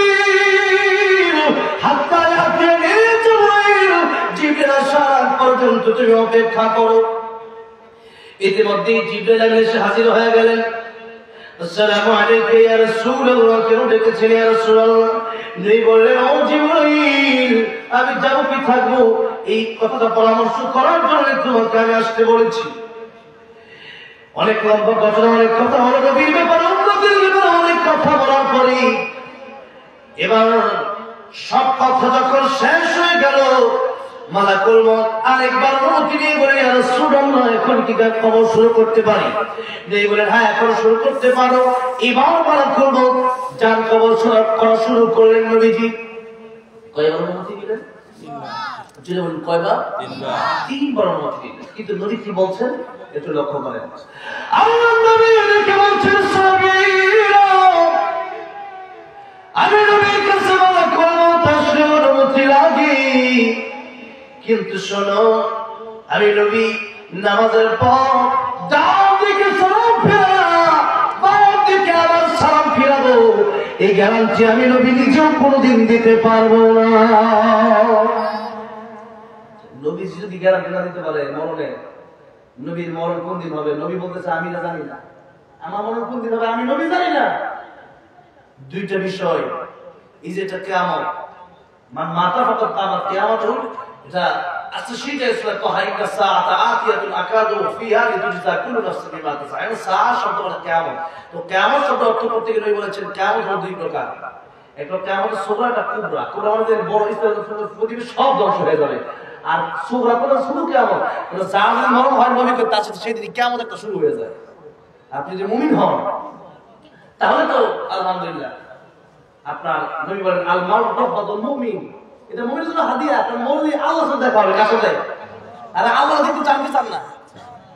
হাত্তা ইয়াতিনি জিবরাইল, জিবরাইল আসার পর্যন্ত তুমি অপেক্ষা করো। ইতিমধ্যে জিবরাইল এসে হাজির হয়ে গেলেন। আসসালামু আলাইকা ইয়া রাসূলুল্লাহ, কেন ডেকেছেন ইয়া রাসূলুল্লাহ? নবী বললেন, ও জিবরাইল, আমি যাব কি থাকবো, এই কথাটা পরামর্শ করার জন্য তোমাকে আমি আসতে বলেছি। অনেক লম্বা ঘটনা, অনেক কথা হলো নবীর ব্যাপারে, অনেক কথা বলার পরে এবার সব কথা যখন শেষ হয়ে গেল, মালাকুল মউত আরেকবার অনুমতি নিয়ে বলে, ইয়া রাসূলুল্লাহ, এখন কি কবর শুরু করতে পারি? নবী বলেন, হ্যাঁ, এখন শুরু করতে পারো। এবার মালাকুল মউত জান কবর করা শুরু করলেন। নবীজি কয়বার অনুমতি দিলেন? যদি বলেন কয়বার? 3 বার অনুমতি দিলেন। কিন্তু নবী কি বলছেন একটু লক্ষ্য করেন। আল্লাহর নবী এদেরকে বলছেন, সাবিরা, আমি নবীর কাছে মালাকুল মউত আসলে অনুমতি লাগে, কিন্তু শোনো, আমি নবী নামাজের পর ডান দিকে সালাম ফেরা, বাম দিকে আবার সালাম ফিরাবো, এই গ্যারান্টি আমি নবী নিজেও কোনোদিন দিতে পারবো না। নবী যদি গ্যারান্টি না দিতে পারে মরণে, নবীর মরণ কোন দিন হবে? নবী বলতেছে, আমি না জানি না। আমার মরণ কোন দিন হবে আমি নবী জানি না। দুইটা বিষয়, এই যেটা কিয়ামত, মাথা ফাতা কিয়ামত, এটা আচ্ছা সেটা ইসলাম তো হাইকা সাআতা আতিয়াতুন আকাদু ফিহা লিতুজজা কুল্লু নাফসিন বিমা তাসআ। এখন সাআ শব্দ মানে কিয়ামত। তো কিয়ামত শব্দ অর্থ করতে গেলে বলেছেন কিয়ামত হলো দুই প্রকার। একটা কিয়ামত সুগরা, একটা কুবরা। কুবরা মানে বড় পৃথিবীর সব ধ্বংস হয়ে যাবে। আর সুগরা মানে শুরু কিয়ামত, মানে যার মরণ হয় নবীকে তার সাথে সেদিন কিয়ামত একটা শুরু হয়ে যায়। আপনি যদি মুমিন হন তাহলে তো আলহামদুলিল্লাহ। আপনার নবী বলেন আল মাউত রাহমাতুল মুমিন, এটা মুমিনের জন্য হাদিয়া। তার মরলে আল্লাহর সাথে দেখা হবে, কার সাথে? আরে আল্লাহ দেখতে চান কি চান না?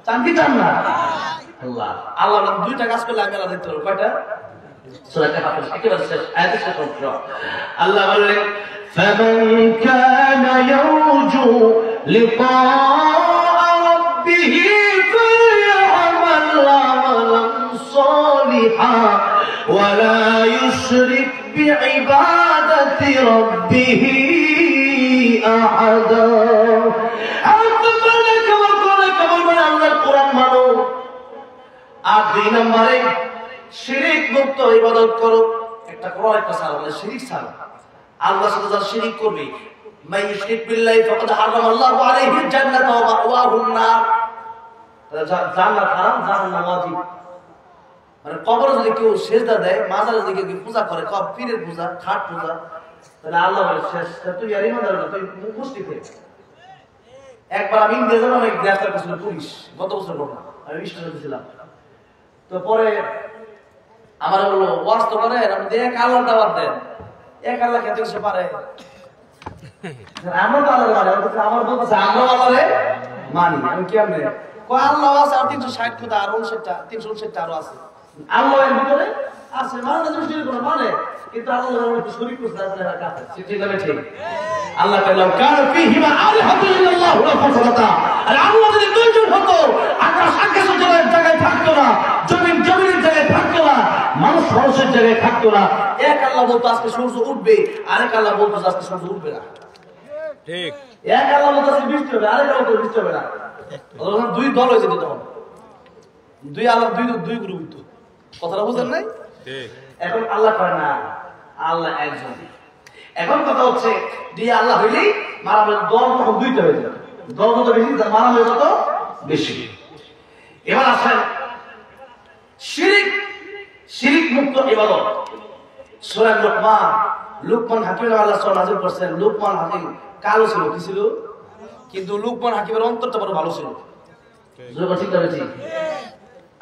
চান কি চান না? আল্লাহ আল্লাহ দুইটা কাজ করলে আমি আল্লাহ দেখতে পারবো। কয়টা? সূরা কাহফের একেবারে শেষ আয়াতের শেষ অংশ আল্লাহ বললেন فمن كان يرجو لقاء ربه فليعمل عملا صالحا ولا يشرك بعبادة ربه أحدا। আর দুই নম্বরে শিরিক মুক্ত ইবাদত করো। একটা করো, একটা ছাড়ো, মানে শিরিক ছাড়ো। আল্লাহর সাথে যারা শিরিক করবে, মান ইউশরিক বিল্লাহি ফাকাদ হারামাল্লাহু আলাইহিল জান্নাতা ওয়া মাওয়াহুন নার। জান্নাত হারাম, জাহান্নাম ওয়াজিব। মানে কবরে যদি কেউ সিজদা দেয়, মাজারে যদি কেউ পূজা করে, পীরের পূজা, খাট পূজা, তাহলে আল্লাহ বলে শেষ, তুই আর ইমানদার না, তুই মুশরিক হয়ে। একবার আমি ইন্ডিয়া যাবো, আমি গ্রেফতার করেছিল পুলিশ, গত বছর ঘটনা, আমি স্টেশনে ছিলাম। তো পরে আমার বললো ওয়াজ তো করে, আমি এক আল্লাহ দাওয়াত দেন, এক আল্লাহ খেতে কিছু পারে। আমরা তো আল্লাহ মানে আমার বলতেছে আমরা আল্লাহরে মানি। আমি কেমনে কয় আল্লাহ আছে আর 360 খোদা আর 359 আরো আছে। আল্লাহ এর ভিতরে আছে, মানে না দৃষ্টির কোনো মানে, কিন্তু আল্লাহ একটু শরীক করতে আছে না কাছে। ঠিক আছে, ঠিক। আল্লাহ কালাম কার ফিহিমা আলিহাতু ইল্লাল্লাহু লা ফাসালাতা। আর আল্লাহ যদি দুইজন হতো, আকাশ আকাশের জায়গায় থাকতো না, জমিনের জায়গায় থাকতো না, মানুষের জায়গায় থাকতো না। এক আল্লাহ বলতো আজকে সূর্য উঠবে, আরেক আল্লাহ বলতো আজকে সূর্য উঠবে না। ঠিক। এক আল্লাহ বলতো আজকে বৃষ্টি হবে, আরেক আল্লাহ বলতো বৃষ্টি হবে না। দুই দল হয়ে যেত তখন, দুই আল্লাহ দুই গ্রুপ হতো। কথাটা বুঝেন নাই? ঠিক। এখন আল্লাহ করে না, আল্লাহ একজন। এখন কথা হচ্ছে দুই আল্লাহ হইলেই মারামারি দল তখন দুইটা হয়ে যাবে। দল যত বেশি, মারামারি তত বেশি। এবার আসেন শিরিক মুক্ত ইবাদত। সূরা লুকমান হাকিম আল্লাহ সূরা নাযিল করেছেন। লুকমান হাকিম কালো ছিল, কি ছিল? কিন্তু লুকমান হাকিমের অন্তরটা বড় ভালো ছিল। জোরে ঠিক আছে, ঠিক।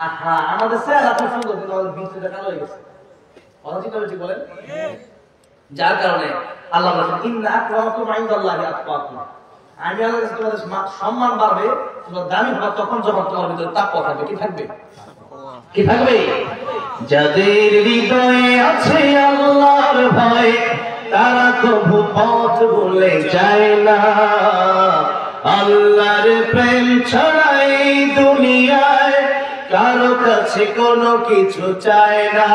আহা, আমাদের চেহারা খুব সুন্দর, কিন্তু আমাদের ভিতরটা কালো হয়ে গেছে। কথা ঠিক আছে, ঠিক বলেন? যার কারণে আল্লাহ বলেন ইন্না আকরামাকুম ইনদাল্লাহি আতকাকুম। আমি আল্লাহর কাছে তোমাদের সম্মান বাড়বে, তোমরা দামি হবে তখন যখন তোমার ভিতরে তাকওয়া থাকবে। কি থাকবে? কি থাকবে? যাদের হৃদয়ে আছে আল্লাহর ভয়, তারা কবু পথ ভুলে যায় না। আল্লাহর প্রেম ছাড়া এই দুনিয়ায় কারো কাছে কোনো কিছু চায় না।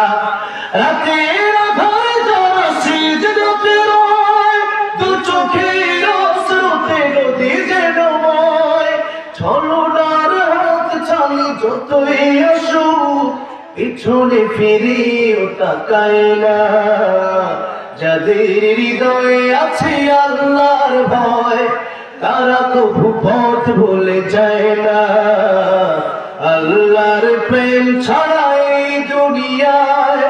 রাতের আধারে যারা সিজদাতে রয়, দু চোখের অশ্রুতে নদী যেন বয়। ছলনার হাত ছানি যতই আসুক, পিছনে ফিরেও তাকায় না। যাদের হৃদয়ে আছে আল্লাহর ভয়, তারা কবু পথ ভুলে যায় না। আল্লাহর প্রেম ছাড়া এই দুনিয়ায়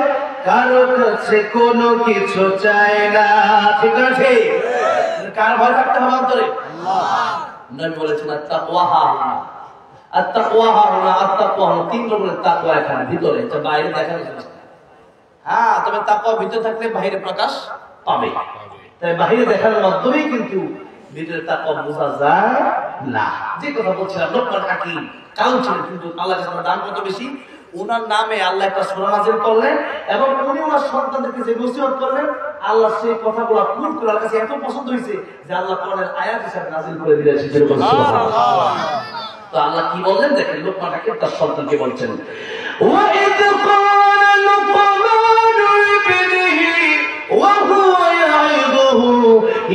কারো কাছে কোনো কিছু চায় না। ঠিক আছে? কার ভয় থাকতে হবে অন্তরে? আল্লাহ। নবী বলেছেন আত-তাকওয়া হাহুনা, আত-তাকওয়া হাহুনা, আত-তাকওয়া হলো তিন রকমের তাকওয়া এখানে ভিতরে, এটা বাইরে দেখা যায় না। হ্যাঁ, তবে তাকওয়া ভিতরে থাকলে বাইরে প্রকাশ পাবে। তাই বাইরে দেখার মাধ্যমেই কিন্তু ভিতরে তাকওয়া বোঝা যায় না। যে কথা বলছিলাম, লুকমান হাকিম কালো ছিলেন, কিন্তু আল্লাহর কাছে দাম কত বেশি। ওনার নামে আল্লাহ একটা সূরা নাযিল করলেন এবং উনি ওনার সন্তানদেরকে যে নসিহত করলেন, আল্লাহ সেই কথাগুলো পূরণ করে আল্লাহর কাছে এত পছন্দ হয়েছে যে আল্লাহ কোরআনের আয়াত হিসেবে নাযিল করে দিয়েছেন। সুবহানাল্লাহ। তো আল্লাহ কি বললেন দেখেন, লুকমান হাকিম তার সন্তানকে বলছেন ওয়া ইয ক্বালা লুকমানু লিবনিহি ওয়া হুয়া ইয়াইদুহু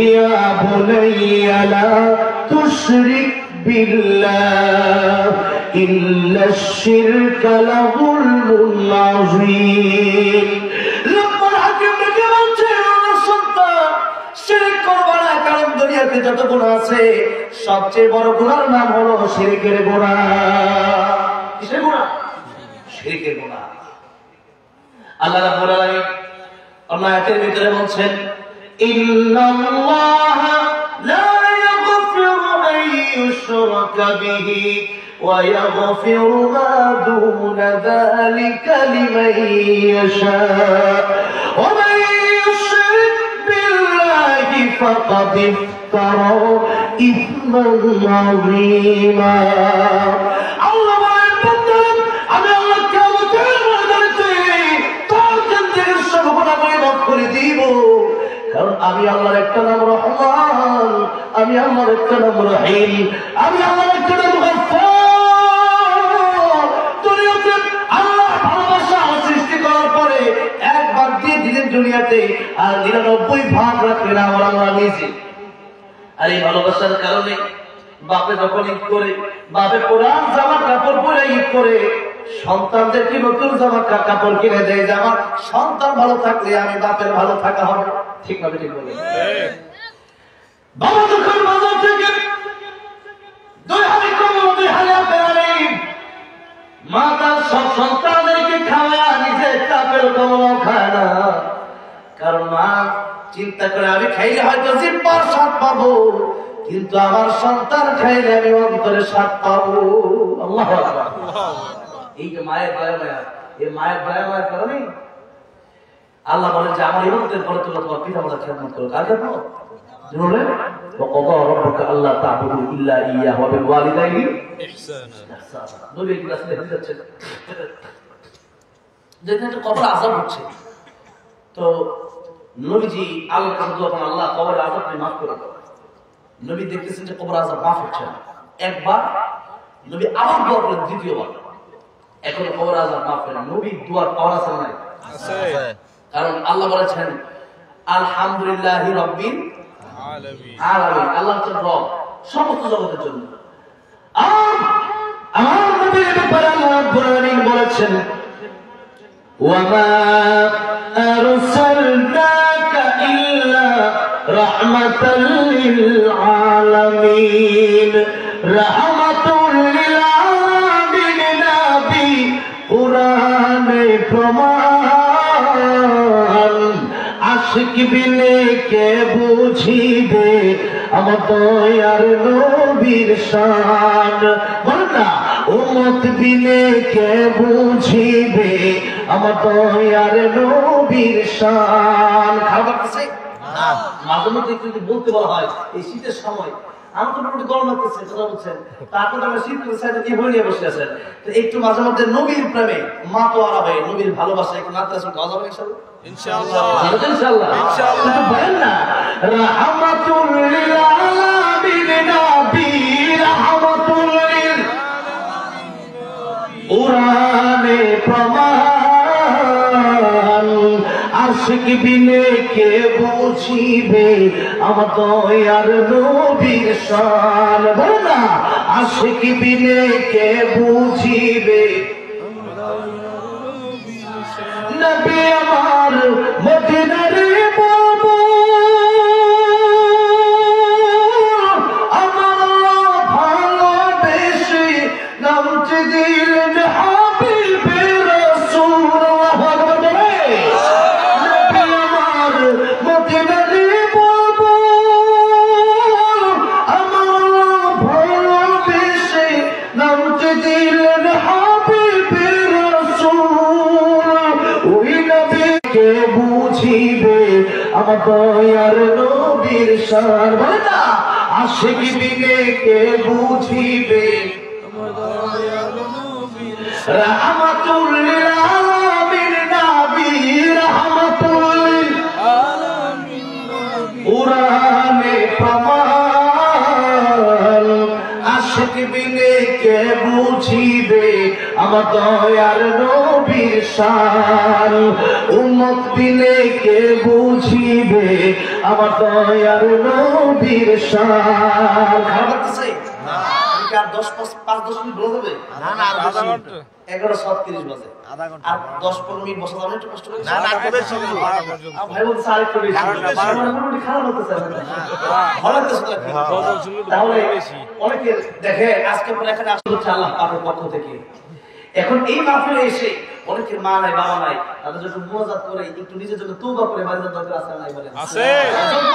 ইয়া বুনাইয়া লা তুশরিক বিল্লাহ ইন্নাশ শিরকা লাযুলমুন আযীম। লুকমান হাকিম বলছেন, সন্তান শিরক করবা না, কারণ দুনিয়াতে যত গুনাহ আছে সবচেয়ে বড় গুনার নাম হলো শিরকের গুনাহ। কিসের গুনাহ? শিরকের গুনাহ। আল্লাহ রাব্বুল আলামিন আয়াতের ভিতরে বলছেন, ইন্নাল্লাহা লা ইয়াগফিরু আন ইউশরাকা বিহি ওয়া ইয়াগফিরু মা দুনা যালিকা লিমান ইয়াশা ওয়া মান ইউশরিক বিল্লাহি ফাকাদ ইফতারা ইসমান আযীমা। আল্লাহ বলেন, বান্দা, আমি আল্লাহ কিয়ামতের ময়দানে তোর থেকে সব গুনাহ মাফ করে দিব। কারণ আমি আল্লাহর একটা নাম রহমান, আমি আল্লাহর একটা নাম রহিম, আমি আল্লাহর একটা নাম গফফার। দুনিয়াতে আল্লাহ ভালোবাসা সৃষ্টি করার পরে একবার দিয়ে দিলেন দুনিয়াতে, আর 99 ভাগ রাখলেন আমার আল্লাহ নিজে। আর এই ভালোবাসার কারণে বাপে যখন ঈদ করে, বাপে পুরান জামা কাপড় পরে ঈদ করে সন্তানদেরকে নতুন জামা কাপড় কিনে দেয় যে আমার সন্তান ভালো থাকলে আমি বাপের ভালো থাকা হবে। ঠিক না? ঠিক বলে বাবা যখন বাজার থেকে 2 হাড়ি কমলা 2 হাড়ি আপেল, মা তার সব সন্তানদেরকে খাওয়া, নিজে একটা আপেল কমলা খায় না। কারণ মা চিন্তা করে আমি খাইলে হয়তো জিহ্বার স্বাদ পাবো, কিন্তু আমার সন্তান খাইলে আমি অন্তরে স্বাদ পাবো। আল্লাহু আকবার। এই যে মায়ের দয়া মায়া, এই মায়ের দয়া মায়ার কারণে আল্লাহ বলেন যে আমার ইবাদতের পরে তোমরা তোমার পিতামাতার খেদমত করো। কার খেদমত? বলেন, ওয়াকাদা রাব্বুকা আল্লা তা'বুদু ইল্লা ইয়্যাহু ওয়া বিল ওয়ালিদাইনি ইহসানা। নবী কি রাসূল হাদিস আছে যেখানে কবর আযাব হচ্ছে, তো নবীজি আল্লাহর কাছে দোয়া করেন, আল্লাহ কবরের আযাবকে মাফ করে দাও। নবী দেখতেছেন যে কবর আযাব মাফ হচ্ছে না। একবার নবী আবার দোয়া করেন, দ্বিতীয়বার, এখন কবর আযাব মাফ হয় না। নবী দোয়ার পাওয়ার আছে না? আছে। কারণ আল্লাহ বলেছেন আলহামদুলিল্লাহি রাব্বিল আলামিন। আল্লাহ হচ্ছেন রব সমস্ত জগতের জন্য। আর আমার নবীর ব্যাপারে আল্লাহ রাব্বুল আলামিন বলেছেন, ওয়া মা আরসালনাকা ইল্লা রাহমাতাল লিল আলামিন। রাহমাতুল লিল আলামিন নবী কুরআনে প্রমাণ। আশিক বিনে কে বুঝিবে আমার দয়ার নবীর শান। বলেন না, উম্মত বিনে কে বুঝিবে আমার দয়ার নবীর শান। খারাপ লাগতেছে? মাঝে মধ্যে একটু বলতে বলা হয় এই শীতের সময়, আমার তো মোটামুটি গরম লাগতেছে, কথা বলছেন, তারপর আমরা শীত সাইডে দিয়ে ভরে নিয়ে বসে আছেন, তো একটু মাঝে মধ্যে নবীর প্রেমে মা তো আরা হয়, নবীর ভালোবাসা একটু নাচতে আসুন, গাওয়া যাবে ইনশাআল্লাহ? ইনশাআল্লাহ, ইনশাআল্লাহ, ইনশাআল্লাহ। বলেন না, রাহমাতুল লিল আলামিন নবী, রাহমাতুল লিল কুরআনে প্রমাণ। আশিক বিনে কে বুঝিবে আমার দয়ার নবীর শান। বলেন না, আশিক বিনে কে বুঝিবে নবী আমার মদিনার বাবু, আমার ভালোবেসে নামটি দিলেন হাবিবে রাসূলুল্লাহ। নবী আমার মদিনার বাবু, আমার ভালোবেসে নামটি দিলেন হাবিবে রাসূল। ওই নবীকে বুঝিবে আমার দয়ার নবীর শান। বলে না, আশিক বিনে কে বুঝিবে আমার দয়ার নবীর শান। রাহমাতুল লিল আলামিন নবী, রাহমাতুল লিল আলামিন নবী কুরআনে প্রমাণ। আশিক বিনে কে বুঝিবে আমার দয়ার নবীর শান। উম্মত বিনে কে বুঝিবে আমার দয়ার নবীর শান। খারাপ লাগতেছে? আর 10-5-10 মিনিট বলা যাবে? না, না, আর 10 মিনিট। 11:37 বাজে আর 10-15 মিনিট বসা যাবে একটু কষ্ট করে ভাই বলছে আর একটু বেশি মোটামুটি খারাপ হতেছে ভালো লাগতেছে তাহলে অনেকে দেখে আজকে পরে এখানে আসতে হচ্ছে আল্লাহ পাকের পক্ষ থেকে। এখন এই মাহফিলে এসে অনেকের মা নাই বাবা নাই, তাদের জন্য মুনাজাত করে একটু নিজের জন্য তওবা করে বাড়িতে দরকার আছে নাই বলেন আছে।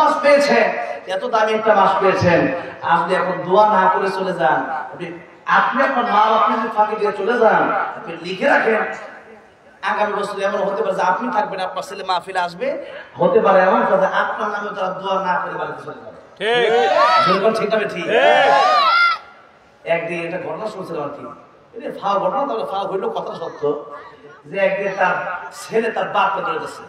মাস পেয়েছেন, এত দামি একটা মাস পেয়েছেন, আপনি এখন দোয়া না করে চলে যান, আপনি আপনার মা বাপকে যদি ফাঁকি দিয়ে চলে যান, আপনি লিখে রাখেন আগামী বছর এমন হতে পারে যে আপনি থাকবেন, আপনার ছেলে মাহফিলে আসবে, হতে পারে এমন কাজে আপনার নামে তারা দোয়া না করে বাড়িতে চলে যাবে। ঠিক ঠিক না ঠিক? একদিন এটা ঘটনা শুনছিলাম আর কি, ফাও ঘটনা, তাহলে ফাও হইলো কথা সত্য, যে একদিন তার ছেলে তার বাপকে ধরে গেছে,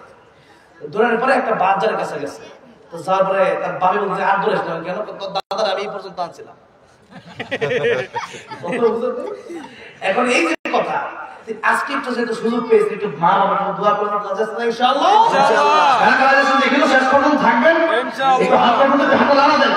ধরার পরে একটা বাজারের কাছে গেছে, তো যাওয়ার পরে তার বাবা বলছে আর ধরে আসলাম কেন, তোর দাদার আমি এই পর্যন্ত আনছিলাম। এখন এই যে কথা, আজকে একটু যেহেতু সুযোগ পেয়েছি, একটু মা বাবার দোয়া করবেন ইনশাআল্লাহ। দেখেন শেষ পর্যন্ত থাকবেন, একটু হাত পর্যন্ত হাতে লাগা দেন।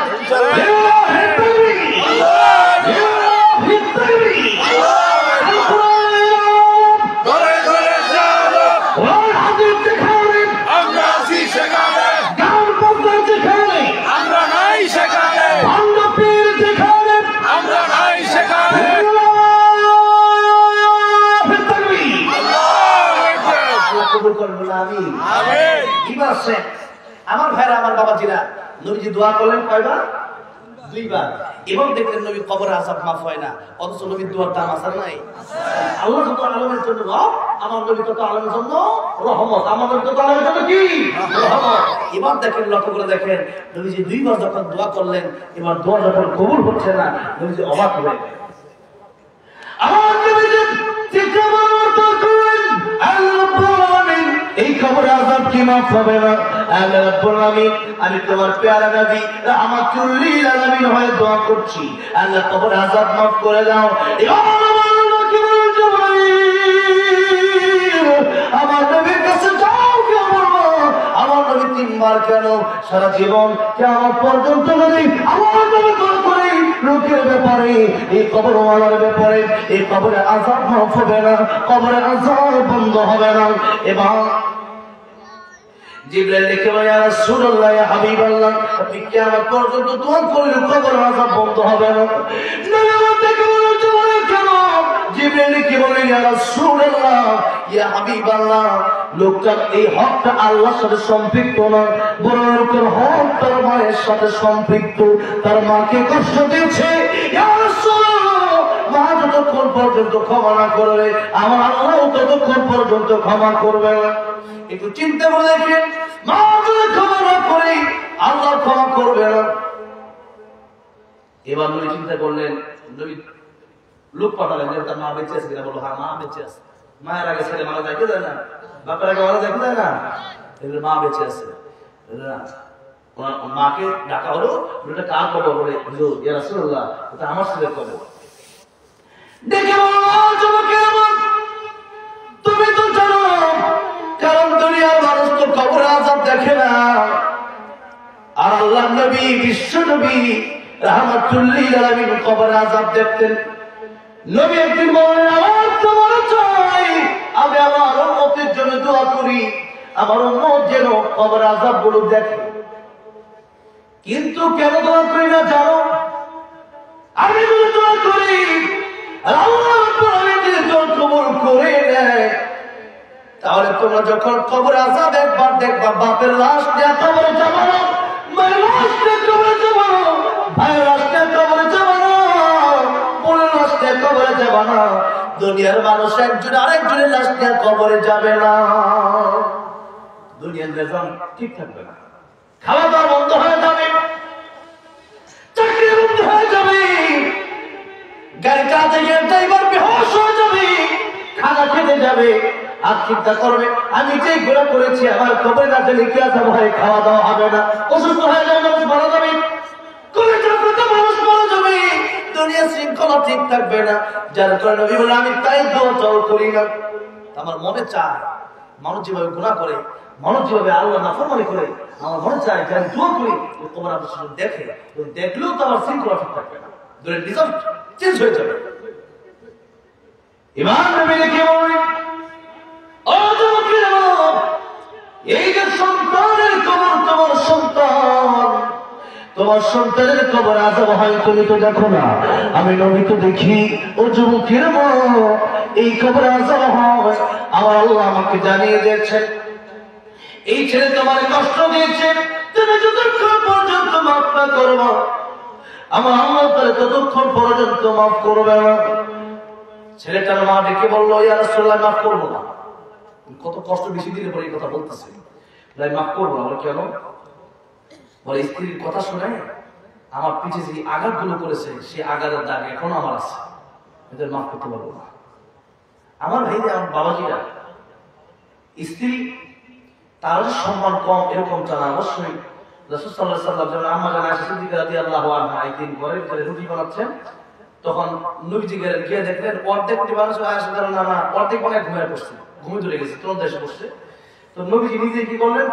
আমার ভাইরা আমার বাবাজিরা, নবীজি দোয়া করলেন কয়বার? 2 বার। এবং দেখলেন নবী কবরে আযাব মাফ হয় না, অথচ নবীর দোয়ার দাম আছে নাই? আল্লাহ যত আলমের জন্য রব, আমার নবী তত আলমের জন্য রহমত, আমার নবী তত আলমের জন্য কি রহমত। এবার দেখেন, লক্ষ্য করে দেখেন, নবীজি 2 বার যখন দোয়া করলেন, এবার দোয়া যখন কবুল হচ্ছে না, নবীজি অবাক হয়ে গেলেন। আমার নবীজি এই খবর আযাব কি মাফ হবে না? আল্লাহ রাব্বুল আলামিন, আমি তোমার পেয়ারা নবী রাহমাতুল লিল আলামিন হয়ে দোয়া করছি, আল্লাহ কবর আযাব মাফ করে দাও। আমার নবীর কাছে যাও, কে বলবো আমার নবী 3 বার কেন সারা জীবন কিয়ামত পর্যন্ত নবী আমার নবী দোয়া করে লোকের ব্যাপারে, এই কবরওয়ালার ব্যাপারে, এই কবরে আযাব মাফ হবে না, কবরে আযাব বন্ধ হবে না। এবং জিবরাইল লিখে বলে, ইয়া রাসূলুল্লাহ, ইয়া হাবিবাল্লাহ, আপনি কিয়ামত পর্যন্ত দোয়া করলে কবর আযাব বন্ধ হবে না। নবী আমাকে বলতে বলে কেন? জিবরাইল লিখে বলে, ইয়া রাসূলুল্লাহ, ইয়া হাবিবাল্লাহ, লোকটার এই হকটা আল্লাহর সাথে সম্পৃক্ত না, বরং লোকের হক তার মায়ের সাথে সম্পৃক্ত, তার মাকে কষ্ট দিয়েছে। ইয়া রাসূলুল্লাহ, মা যতক্ষণ পর্যন্ত ক্ষমা না করবে, আমার আল্লাহ ততক্ষণ পর্যন্ত ক্ষমা করবে না। একটু চিন্তা করে দেখেন, মা যদি ক্ষমা না করে আল্লাহ ক্ষমা করবে না। এবার নবী চিন্তা করলেন, নবী লোক পাঠালেন যে তার মা বেঁচে আছে কিনা, বললো হ্যাঁ মা বেঁচে আছে। মায়ের আগে ছেলে মারা যায়, কে যায় না? বাপের আগে মারা যায়, কে যায় না? এবার মা বেঁচে আছে, মাকে ডাকা হলো, ওটা কার খবর? বলে হুজুর, ইয়া রাসূলুল্লাহ, এটা আমার ছেলের খবর। দেখে তুমি তো জানো, কারণ দুনিয়ার মানুষ তো কবর আযাব দেখে না, আর আল্লাহর নবী, বিশ্ব নবী রাহমাতুল লিল আলামিন কবর আযাব দেখতেন। নবী একদিন বলেন, আমার তো মনে চাই আমি আমার উম্মতের জন্য দোয়া করি, আমার উম্মত যেন কবর আযাব গুলো দেখে। কিন্তু কেন দোয়া করি না জানো? আমি যদি দোয়া করি আল্লাহ যদি দোয়া কবুল করে নেয়, তাহলে তোমরা যখন কবর আযাব একবার দেখবা, বাপের লাশ নিয়ে কবরে যাবো না, মায়ের লাশ নিয়ে কবরে যাবো না, ভাইয়ের লাশ নিয়ে কবরে যাবো না, বোনের লাশ নিয়ে কবরে যাবো না, দুনিয়ার মানুষ একজন আরেকজনের লাশ নিয়ে কবরে যাবে না। দুনিয়ার নিজাম ঠিক থাকবে না, খাওয়া দাওয়া বন্ধ হয়ে যাবে, চাকরি বন্ধ হয়ে যাবে, গাড়ি চালাতে গিয়ে ড্রাইভার বেহুশ হয়ে যাবে, খানা খেতে যাবে, আর চিন্তা করবে আমি যে ঘোরা করেছি আমার কবরের কাছে লিখে আসা ভয়, খাওয়া দাওয়া হবে না, অসুস্থ হয়ে যাবে, মানুষ মারা যাবে, মানুষ মারা যাবে, দুনিয়া শৃঙ্খলা ঠিক থাকবে না। যার কারণে নবী বলে, আমি তাই দোয়া করি না। আমার মনে চায় মানুষ যেভাবে গুনাহ করে, মানুষ যেভাবে আল্লাহ নাফরমানি করে, আমার মনে চায় যে আমি দোয়া করি তোমার আপনার দেখে, দেখলেও তো আমার শৃঙ্খলা ঠিক থাকবে না, নিজাম চেঞ্জ হয়ে যাবে। ইমাম নবী লিখে বলেন, ও যুবকেরা, এই যে সন্তানের কবর, তোমার সন্তান, তোমার সন্তানের কবর আযাব হয়, তুমি তো দেখো না, আমি নবী তো দেখি। ও যুবকের মা, এই কবর আযাব হয়, আমার আল্লাহ আমাকে জানিয়ে দিয়েছেন, এই ছেলে তোমার কষ্ট দিয়েছে, তুমি যতক্ষণ পর্যন্ত মাফ না করবো, আমার আল্লাহ তাআলা ততক্ষণ পর্যন্ত মাফ করবে না। ছেলেটার মা ডেকে বললো, ইয়া রাসূলুল্লাহ, মাফ করবো না। কত কষ্ট বেশি দিনের পরে এই কথা বলতেছে, তাই মাফ করবো না। বলে কেন? বলে স্ত্রীর কথা শুনে আমার পিঠে যে আঘাতগুলো করেছে, সেই আঘাতের দাগ এখনো আমার আছে, এদের মাফ করতে পারবো না। আমার ভাইরা, আমার বাবাজিরা, স্ত্রী তার সম্মান কম এরকমটা না। অবশ্যই রাসূল সাল্লাল্লাহু আলাইহি ওয়াসাল্লাম যখন আম্মা জান আয়েশা সিদ্দিকা রাদিয়াল্লাহু আনহা একদিন ঘরের ভিতরে রুটি বানাচ্ছেন, তখন নবীজি গিয়ে দেখলেন অর্ধেক রুটি বানাচ্ছে, আয়েশা জানেন না, অর্ধেক বানায় ঘুমিয়ে পড়ছে, ঘুমিয়ে ধরে গেছে, তুরন্ত এসে বসছে। তো নবীজি নিজে কি করলেন,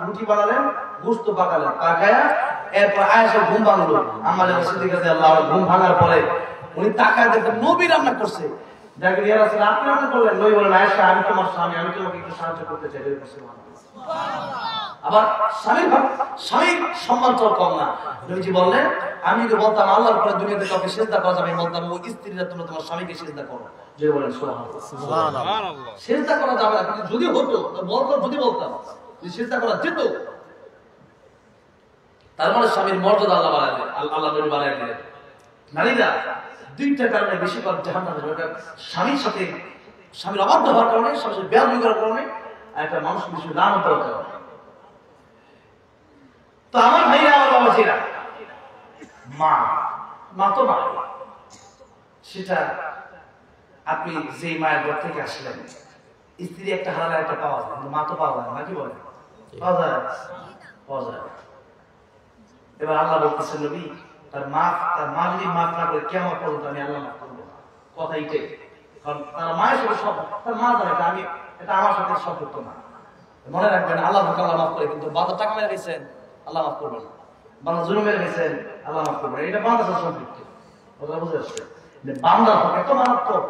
রুটি বানালেন, গোশত পাকালেন, পাকায়া এরপর আয়েশা ঘুম ভাঙলো। আম্মা জান সিদ্দিকা রাদিয়াল্লাহু আনহা ঘুম ভাঙার পরে উনি তাকায় দেখেন নবী রান্না করছে। দেখেন, ইয়া রাসূল, আপনি রান্না করলেন? নবী বলেন, আয়েশা, আমি তোমার স্বামী, আমি তোমাকে একটু সাহায্য করতে চাই। আবার স্বামীর সম্মান তো কম না। নবীজি বললেন, আমি যদি বলতাম আল্লাহর পরে দুনিয়াতে কাউকে সিজদা করা যাবে, আমি বলতাম ওই স্ত্রীরা তোমরা তোমার স্বামীকে সিজদা করো। যে বলেন সুবহানাল্লাহ, সুবহানাল্লাহ। সিজদা করা যাবে না, কিন্তু যদি হতো, বলতাম, যদি বলতাম যে সিজদা করা যেত, তার মানে স্বামীর মর্যাদা আল্লাহ বাড়ায় দেন, আল্লাহ নবী বাড়ায় দিলেন। নারীরা দুইটা কারণে বেশিরভাগ জাহান্নামে যাবে। স্বামীর সাথে স্বামীর অবাধ্য হওয়ার কারণে, স্বামীর সাথে বেয়াদবি করার কারণে, আর একটা মানুষ বেশি লানত হওয়ার কারণে। তো আমার ভাইরা, আমার বাবাজিরা, মা তো মা, সেটা আপনি যে মায়ের ঘর থেকে আসলেন, স্ত্রী একটা হারালে একটা পাওয়া যায়, কিন্তু মা তো পাওয়া যায় না। কি বলে? পাওয়া যায়, পাওয়া যায়। এবার আল্লাহ বলতেছেন, নবী তার মা যদি মাফ না করে কিয়ামত পর্যন্ত আমি আল্লাহ মাফ করবো না। কথা এইটাই, কারণ তার মায়ের সাথে সব, তার মা জানে এটা আমার সাথে সম্পর্ক না। মনে রাখবেন, আল্লাহ মাফ করে, কিন্তু বাজার টাকা মেরে গেছেন, আল্লাহ মাফ করবে না। বান্দা জুলুম মেরে গেছেন, আল্লাহ মাফ করবে না। এটা বান্দার সাথে সম্পৃক্ত। কথা বুঝে আসছে? বান্দার হক এত মারাত্মক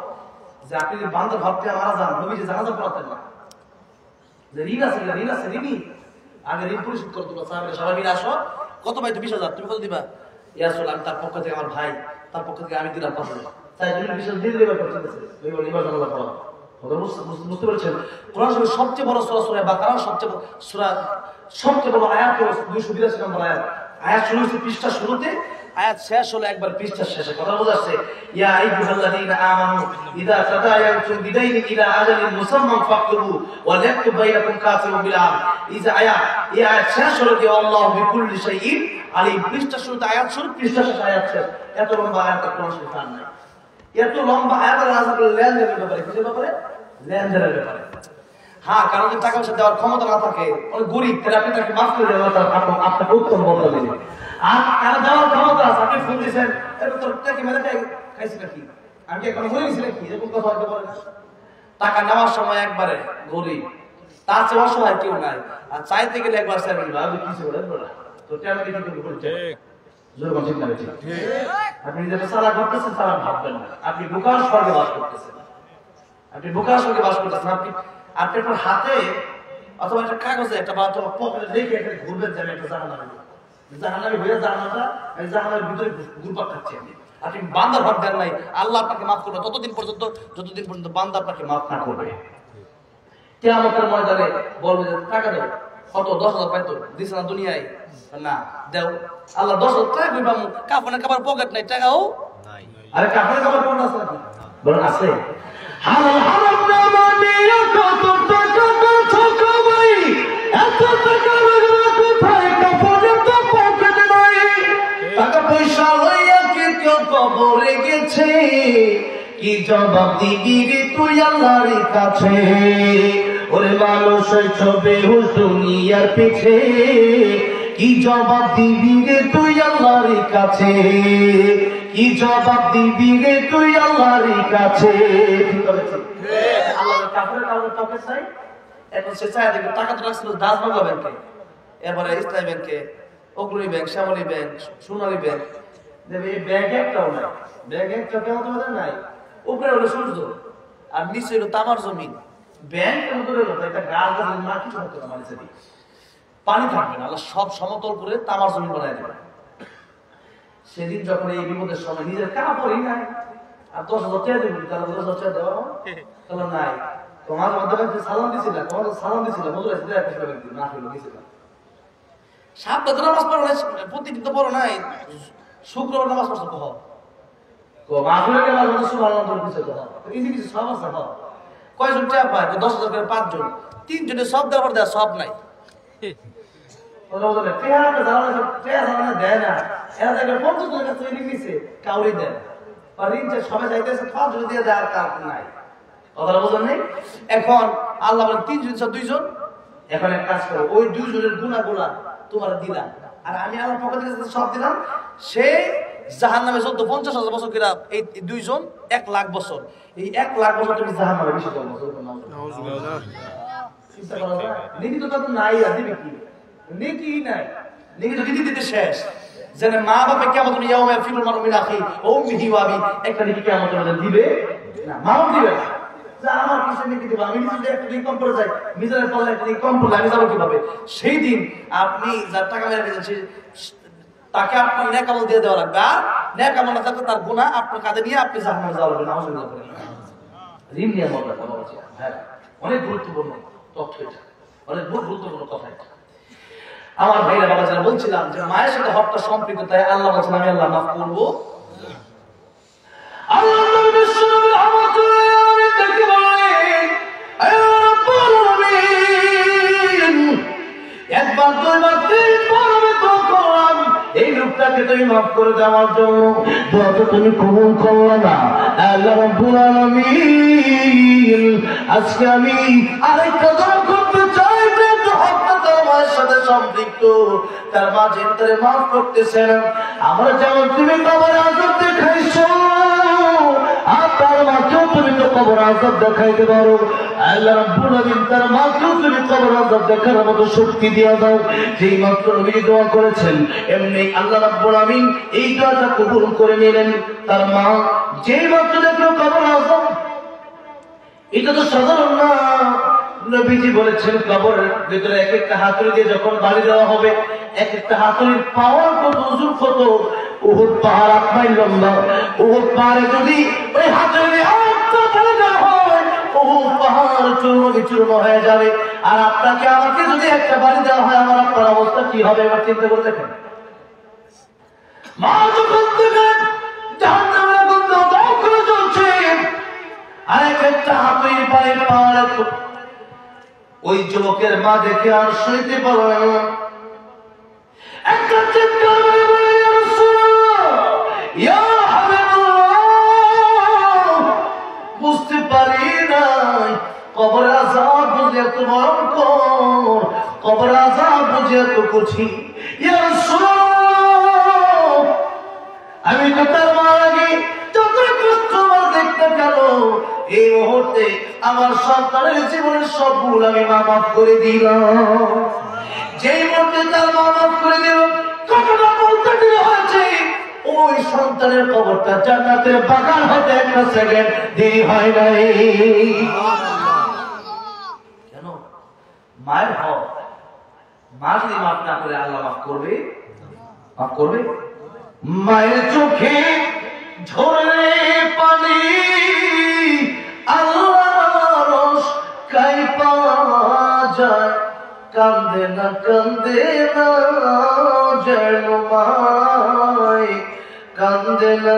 যে আপনি যদি বান্দার ভাবতে মারা যান, নবী যে জানাজা পড়াতেন না, যে ঋণ আছে, ঋণী আগে ঋণ পরিশোধ করতে হবে। সাহাবীরা সবাই মিলে আসো, কত ভাই? 20,000। তুমি কত দিবা? ইয়া রাসূলুল্লাহ, আমি তার পক্ষ থেকে, আমার ভাই, তার পক্ষ থেকে আমি দিলাম 5,000। তাই তুমি 20,000 দিয়ে দিলে ব্যাপার ঠিক আছে। এইবার জানাজা পড়া। কথা বুঝতে পেরেছেন? কোরআন শরীফের সবচেয়ে বড় সূরা সূরা বাকারা, সবচেয়ে বড় আয়াত হলো 282 নম্বর আয়াত। আয়াত শুরু হচ্ছে পৃষ্ঠা শুরুতে, আয়াত শেষ হলো একবার পৃষ্ঠার শেষে। কথা বোঝাচ্ছে? ইয়া আইয়ুহাল্লাযীনা আমানু ইযা তাদায়ানতুম বিদাইনি ইলা আজালিন মুসাম্মান ফাকতুবু ওয়া লায়াকতুব বাইনাকুম কাতিবুন বিল আদল। এই আয়াত শেষ হলো যে আল্লাহু বিকুল্লি শাইইন আলিম। পৃষ্ঠা শুরুতে আয়াত শুরু, পৃষ্ঠা শেষে আয়াত শেষ। এত লম্বা আয়াত কোরআন শরীফে আর নাই। এত লম্বা আয়াত আল্লাহ লেনদেনের ব্যাপারে, কিসের ব্যাপারে? লেনদেনের ব্যাপারে। হ্যাঁ, কারণ যদি টাকা পয়সা দেওয়ার ক্ষমতা না থাকে, অনেক গরিব, তাহলে আপনি তাকে মাফ করে দেবেন, আপনাকে উত্তম বদলা দেবেন। আর কারো দেওয়ার ক্ষমতা আছে, আপনি ফোন দিয়েছেন, খাইছি নাকি, আমি কি এখন মরে গেছি নাকি, এরকম কথা হতে পারে না। টাকা নেওয়ার সময় একবারে গরিব, তার চেয়ে অসহায় কেউ নাই, আর চাইতে গেলে একবার চাইবেন, আমি কিছু বলেন না তো টেমনি কি করতে জোরবান ঠিক না? ঠিক। আপনি যেটা সারা করতেছেন তারা ভাববেন না, আপনি বোকার স্বর্গে বাস করতেছেন, আপনি বোকার স্বর্গে বাস করতেছেন। আপনি আপনার হাতে অথবা একটা কাগজে একটা বা অথবা পকেটে রেখে একটা ঘুরবেন, যে আমি একটা জাহান্নামী হয়ে জাহান্নামের ভিতরে ঘুরপাক খাচ্ছি। আপনি বান্দার ভাব দেন নাই, আল্লাহ আপনাকে মাফ করবে যতদিন পর্যন্ত বান্দা আপনাকে মাফ না করবে। কিয়ামতের ময়দানে বলবে যে টাকা দাও, কত? 10,000 পাইতো, দিছে না দুনিয়ায়? না, দেও। আল্লাহ 10,000 টাকা কইবা, কাফনের কাপড় পকেট নাই, টাকাও নাই। আরে কাফনের কাপড় কোন আছে নাকি? বলেন আছে। হালাল হারাম না মানে কত টাকা কথা কমাই, এত টাকা লাগবে কোথায়? কাপড়ের তো পকেট নাই। টাকা পয়সা লইয়া কি কেউ কবরে গেছে? কি জবাব দিবি রে তুই আল্লাহর কাছে? ওরে মানুষ ছবে হুস দুনিয়ার পিছে, কি জবাব দিবি রে তুই আল্লাহর কাছে? কি জবাব দিবি রে তুই আল্লাহর কাছে? আল্লাহর কাপড়ের কাপড় পকেট চাই, এখন সে চাই দেখবে টাকা তো রাখছিল দাস বাংলা ব্যাংকে, এরপরে ইসলামী ব্যাংকে, অগ্রণী ব্যাংক, শ্যামলী ব্যাংক, সোনালী ব্যাংক, দেখবে এই ব্যাংক একটাও নাই। ব্যাংক একটা কেমন তোমাদের নাই, উপরে হলো সূর্য, আর নিচে হলো তামার জমিন, ব্যাংকের মতো হলো একটা গাছ গাছ না কিছু হতো না, মানে পানি থাকবে না, আল্লাহ সব সমতল করে তামার জমিন বানায় দেবে। সেদিন যখন এই বিপদের সময় নিজের কাপড়ই নাই, আর 10,000 টাকা দেবো, তাহলে 10,000 টাকা দেওয়া তাহলে নাই, তোমার মাধ্যমে সালাম দিছিল, তোমার সালাম দিছিল, বন্ধুরা সেটা একটা না হলো দিয়েছিলাম। সাতটা তো নামাজ পড়ো নাই, প্রতিদিন তো পড়ো নাই, শুক্রবার নামাজ পড়ছো তো হও, মাহফিলের নামাজ পড়ছো সুবহানাল্লাহ দিছো তো হও, এই যে কিছু সব আছে হও। কয়জন টাকা পায়? 10,000 করে 5 জন, 3 জনে সব দেওয়ার পর দেয় সব নাই। এখন আল্লাহ বলেন 3 জন 2 জন, এখন এক কাজ করো, ওই 2 জনের গুনাহগুলা তোমার দিলাম, আর আমি আমার পক্ষ থেকে সব দিলাম। সে জাহান্নামে 50,000 বছর কিরা, এই 2 জন 1 লাখ বছর, এই 1 লাখ বছর তুমি জাহান্নামে বেশি করবে। চিন্তা করা যায়? নেকি তো তাদের নাই, আর দিবে কি? নেকি নাই, নেকি তো দিতে দিতে শেষ। যেন মা বাবা কিয়ামত ইয়াউমা ফিরুল মারউ মিন আখি ও উম্মিহি ওয়া আবি, একটা নেকি কিয়ামত দিবে না, মাও দিবে না। যে আমার কিছু নেকি দিবে, আমি যদি একটা নেকি কম পড়ে যাই, মিজানের পাল্লা একটা নেকি কম পড়লে আমি যাবো কিভাবে? সেই দিন আপনি যার টাকা মেরে রেখেছেন তাকে আপনার নেক আমল দিয়ে দেওয়া লাগবে, আর নেক আমল না থাকলে তার গুনাহ আপনার কাঁধে নিয়ে আপনি জাহান্নামে যাওয়া লাগবে। নাউজুবিল্লাহ বলেন। ঋণ নিয়ে আমরা কথা বলছি, হ্যাঁ অনেক গুরুত্বপূর্ণ তথ্য এটা, অনেক গুরুত্বপূর্ণ কথা এটা। আমার ভাইরা বাবা যারা বলছিলাম যে মায়ের সাথে হকটা সম্পৃক্ত, তাই আল্লাহ বলছেন আমি আল্লাহ মাফ করবো। আল্লাহ বিশ্বনবী রাহমাতুল্লাহ আলাইহি বলেন, আয় রাব্বুল আলামিন, একবার দুইবার তিনবার আমি দোয়া করলাম এই লোকটাকে তুমি মাফ করে দেওয়ার জন্য, দোয়া তো তুমি কবুল করলে না। আল্লাহ রাব্বুল আলামিন, আজকে আমি আরেকটা দোয়া করতে চাই, মায়ের সাথে সম্পৃক্ত, তার মা যেতে মাফ করতেছেন। আমরা যেমন তুমি কবর আযাব দেখাইছো, আর তার মাকেও তুমি তো কবর আযাব দেখাইতে পারো। আল্লাহ রাব্বুল আলামিন তার মাকেও তুমি কবর আযাব দেখার মতো শক্তি দিয়ে দাও। যেই মাত্র নবী দোয়া করেছেন, এমনি আল্লাহ রাব্বুল আলামিন এই দোয়াটা কবুল করে নিলেন। তার মা যেই মাত্র দেখলো কবর আযাব, এটা তো সাধারণ না। নবীজি বলেছেন কবরের ভিতরে এক একটা হাতুড়ি দিয়ে যখন বাড়ি দেওয়া হবে, এক একটা হাতুড়ির পাওয়ার কত, ওজন কত, উহুদ পাহাড় 8 মাইল লম্বা। উহুদ পাহাড়ে যদি ওই হাতুড়ি একটা বাড়ি দেওয়া হয়, উহুদ পাহাড় চূর্ণ বিচূর্ণ হয়ে যাবে। আর আপনাকে আমাকে যদি একটা বাড়ি দেওয়া হয়, আমার আপনার অবস্থা কি হবে এবার চিন্তা করে দেখেন। মা যখন দেখেন জাহান্নামের আগুন দাও করে জ্বলছে, আর এক একটা হাতুড়ির পানির পাহাড়, ওই যুবকের মা দেখে আর সইতে পারে না, একটা চিৎকার করে বলে, ইয়া রাসূলুল্লাহ, ইয়া হাবিবাল্লাহ, বুঝতে পারি নাই কবর আযাব বুঝে এত ভয়ঙ্কর, কবর আযাব বুঝে এত কঠিন। ইয়া রাসূলুল্লাহ, আমি তো তার মার আগে যত কষ্ট আমার দেখতে গেল, এই মুহূর্তে আমার সন্তানের জীবনের সব ভুল আমি মাফ করে দিলাম। যেই মুহূর্তে তার মাফ করে দিল, কতটা বলতে দিল হয়েছে, ওই সন্তানের কবরটা জান্নাতের বাগান হতে একটা সেকেন্ড দেরি হয় নাই। কেন? মায়ের হক, মা যদি মাফ না করে আল্লাহ মাফ করবে? মাফ করবে? মায়ের চোখে ঝরে পানি, আল্লাহর রস কাইপা যায়, কান্দে না যেন মায়, কান্দে না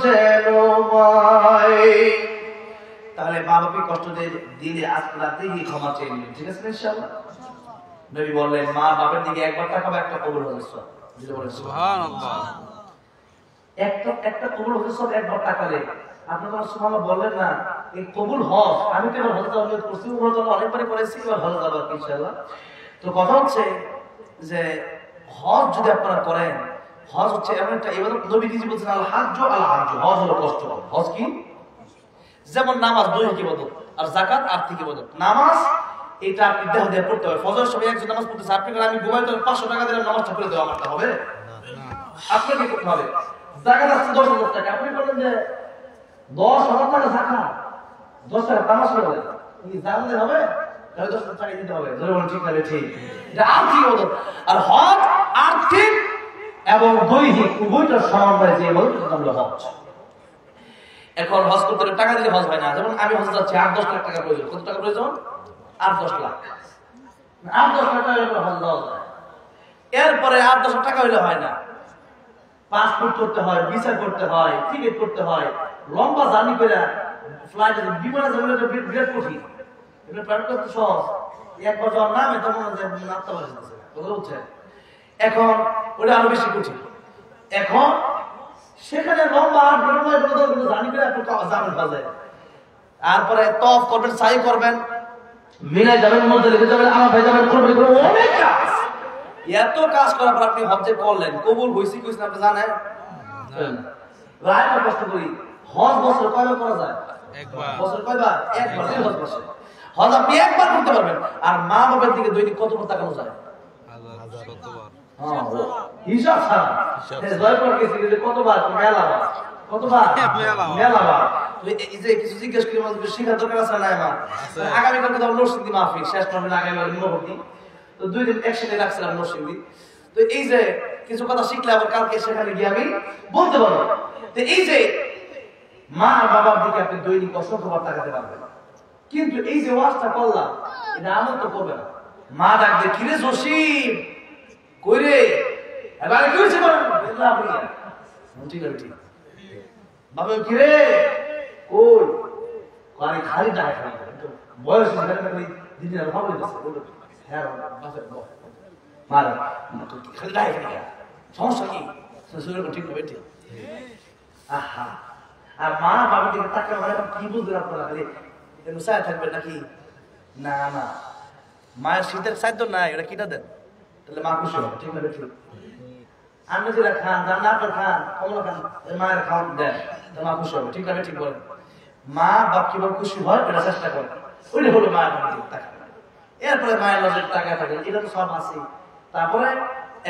যেন মায়। তাহলে মা বাপকে কষ্ট দিলে আজকে রাতেই ক্ষমা চেয়ে নিলেন, ঠিক আছে ইনশাআল্লাহ। নবী বললেন মা বাপের দিকে একবার তাকাবে, একটা কবুল হবে সব। সুবহানাল্লাহ, একটা কবুল হবে সব একবার তাকালে। আপনি তো সুবহানাল্লাহ বললেন না, এই কবুল হজ আমি তো এবার হজে যাওয়ার করছি, ওরা তো অনেকবারই করেছি, এবার হজে যাবো ইনশাআল্লাহ। তো কথা হচ্ছে যে হজ যদি আপনারা করেন, হজ হচ্ছে এমন একটা ইবাদত, নবী নিজে বলছেন আল হাজ্জু আল হাজ্জু, হজ হলো কষ্ট। হজ কি? যেমন নামাজ দৈহিক ইবাদত, আর যাকাত আর্থিক ইবাদত। নামাজ এটা আপনি দেহ দিয়ে পড়তে হবে। ফজরের সময় একজন নামাজ পড়তেছে, আপনি আমি ঘুমাইতে 500 টাকা দিলাম নামাজটা পড়ে দেওয়া আমারটা হবে? আপনাকে করতে হবে। যাকাত আসছে 10,000 টাকা, আপনি বলেন যে 10,000 টাকা টাকা 10 টাকা তামাশা করে কি জানলে হবে তাহলে 10 টাকা দিতে হবে জোরে ঠিক আছে ঠিক এটা আর্থিক মদত আর হজ আর্থিক এবং দৈহিক উভয়টা সমন্বয়ে যে বলে সেটা হলো হজ এখন হজ করতে হলে টাকা দিলে হজ হয় না যেমন আমি হজ যাচ্ছি 8-10 লাখ টাকা প্রয়োজন কত টাকা প্রয়োজন 8-10 লাখ 8-10 লাখ টাকা হলে হজ দেওয়া যায় এরপরে 8-10 টাকা হইলে হয় না পাসপোর্ট করতে হয় ভিসা করতে হয় টিকিট করতে হয় লম্বা জার্নি করে ফ্লাইটে বিমানে যাবে এটা বিরাট কঠিন এটা প্ল্যান করতে সহজ একবার যখন নামে তখন নামতে পারে কথা হচ্ছে এখন ওটা আরো বেশি কঠিন এখন সেখানে লম্বা 8 ঘন্টা জার্নি করে আপনি যাবেন বাজারে তারপরে তওয়াফ করবেন সাই করবেন মিনায় যাবেন মধ্যে লিখে যাবেন আরাফায় যাবেন কুরবানি করবেন অনেক কাজ এত কাজ করার পর আপনি হজ্জে করলেন কবুল হইছে কি হইছে আপনি জানেন রায়টা কষ্ট করি হজ বছর কয়বার করা যায় একবার বছর কয়বার একবার হজ বছর হজ আপনি একবার করতে পারবেন আর মা বাবার দিকে দৈনিক কতবার তাকানো যায় হিসাব ছাড়া জয়পুর গেছি যে কতবার মেলাবার কতবার মেলাবার এই যে কিছু জিজ্ঞেস করি আমাদের শিখার দরকার আছে না আমার আগামীকালকে তো নরসিংদী মাহফিল শেষ করবেন আগামীকাল মুরব্বী তো 2 দিন একসাথে রাখছিলাম নরসিংদী তো এই যে কিছু কথা শিখলে আবার কালকে সেখানে গিয়ে আমি বলতে পারবো তো এই যে মা আর বাবার দিকে আপনি দৈনিক অসংখ্যবার তাকাতে পারবেন কিন্তু এই যে ওয়াজটা করলাম এটা আমল তো করবে না মা ডাকবে কিরে জসিম কই রে এবারে কি হয়েছে বল ঠিক আছে ঠিক বাবা কিরে কই কারি খালি ডাক বয়স হয়ে গেলে দিন আর ভাবলে দিছে হ্যাঁ বাসে মারা খালি ডাক সমস্যা কি শরীর ঠিক হবে ঠিক আহা আর মা বাবা দিকে তাকে মানে কি বুঝলেন আপনারা খালি মুসায় থাকবেন নাকি না না মায়ের শীতের সাধ্য নাই ওটা কিটা দেন তাহলে মা খুশি হবে ঠিক আছে ঠিক আপনি যেটা খান জান্নাতের খান কমলা খান মায়ের খাওয়ান দেন তাহলে মা খুশি হবে ঠিক আছে ঠিক বলেন মা বাপ কিভাবে খুশি হয় এটা চেষ্টা করেন ওইটা হলো মায়ের দিকে তাকান এরপরে মায়ের নজর টাকা থাকে এটা তো সব আছে তারপরে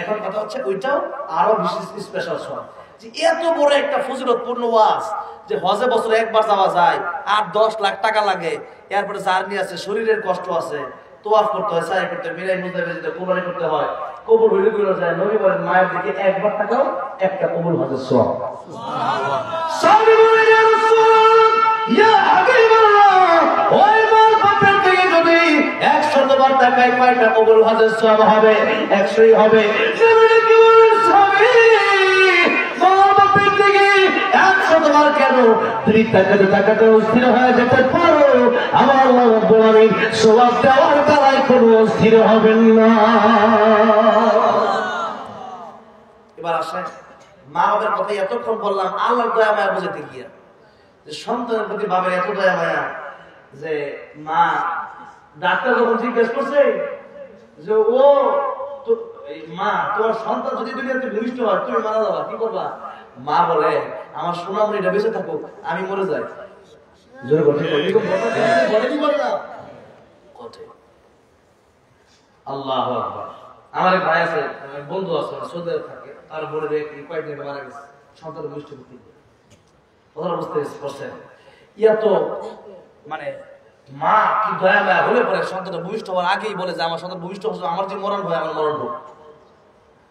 এখন কথা হচ্ছে ওইটাও আরো বিশেষ স্পেশাল সব যে এত বড় একটা ফজিলতপূর্ণ ওয়াজ যে হজে বছরে একবার যাওয়া যায় 8-10 লাখ টাকা লাগে এরপরে জার্নি আছে শরীরের কষ্ট আছে তোয়াফ করতে হয় সাই করতে মিলাই মুজদালিফা যেতে কুরবানি করতে হয় কবুল হইলে কইরা যায় নবী বলেন মায়ের দিকে একবার তাকাও একটা কবুল হজের সওয়াব সুবহানাল্লাহ সাহাবী বলেন ইয়া রাসূলুল্লাহ ইয়া হাবিবাল্লাহ ওই মার বাপের দিকে যদি 100 বার তাকাই কয়টা কবুল হজের সওয়াব হবে 100ই হবে নবী কি বলেন সাহাবী মার বাপের দিকে 100 বার কেন তুমি তাকাতে তাকাতে অস্থির হয়ে যেতে পারো আমার আল্লাহ রাব্বুল আলামিন সওয়াব দেওয়ার তারাই কোনো অস্থির হবেন না এবার আসেন মা বাবার কথা এতক্ষণ বললাম আল্লাহর দয়া মায়া বুঝাতে গিয়া যে সন্তানের প্রতি বাবার এত দয়া মায়া যে মা ডাক্তার যখন জিজ্ঞেস করছে যে ও মা তোমার সন্তান যদি দুনিয়াতে ভূমিষ্ঠ হয় তুমি মারা যাবা কি করবা মা বলে আমার সোনামণিটা বেঁচে থাকুক আমি মরে যাই জোরে কথা বলে কি বলে না কথা আল্লাহু আকবার আমার এক ভাই আছে বন্ধু আছে সৌদি আরব থাকে তার বলে দেখি কয়েকদিন মারা গেছে সন্তান ভূমিষ্ঠ করতে ওরা বুঝতে পারছেন ইয়া তো মানে মা কি দয়া মায়া হলে পরে সন্তানটা ভূমিষ্ঠ হওয়ার আগেই বলে যে আমার সন্তান ভূমিষ্ঠ হচ্ছে আমার যে মরণ হয় আমার মরণ হোক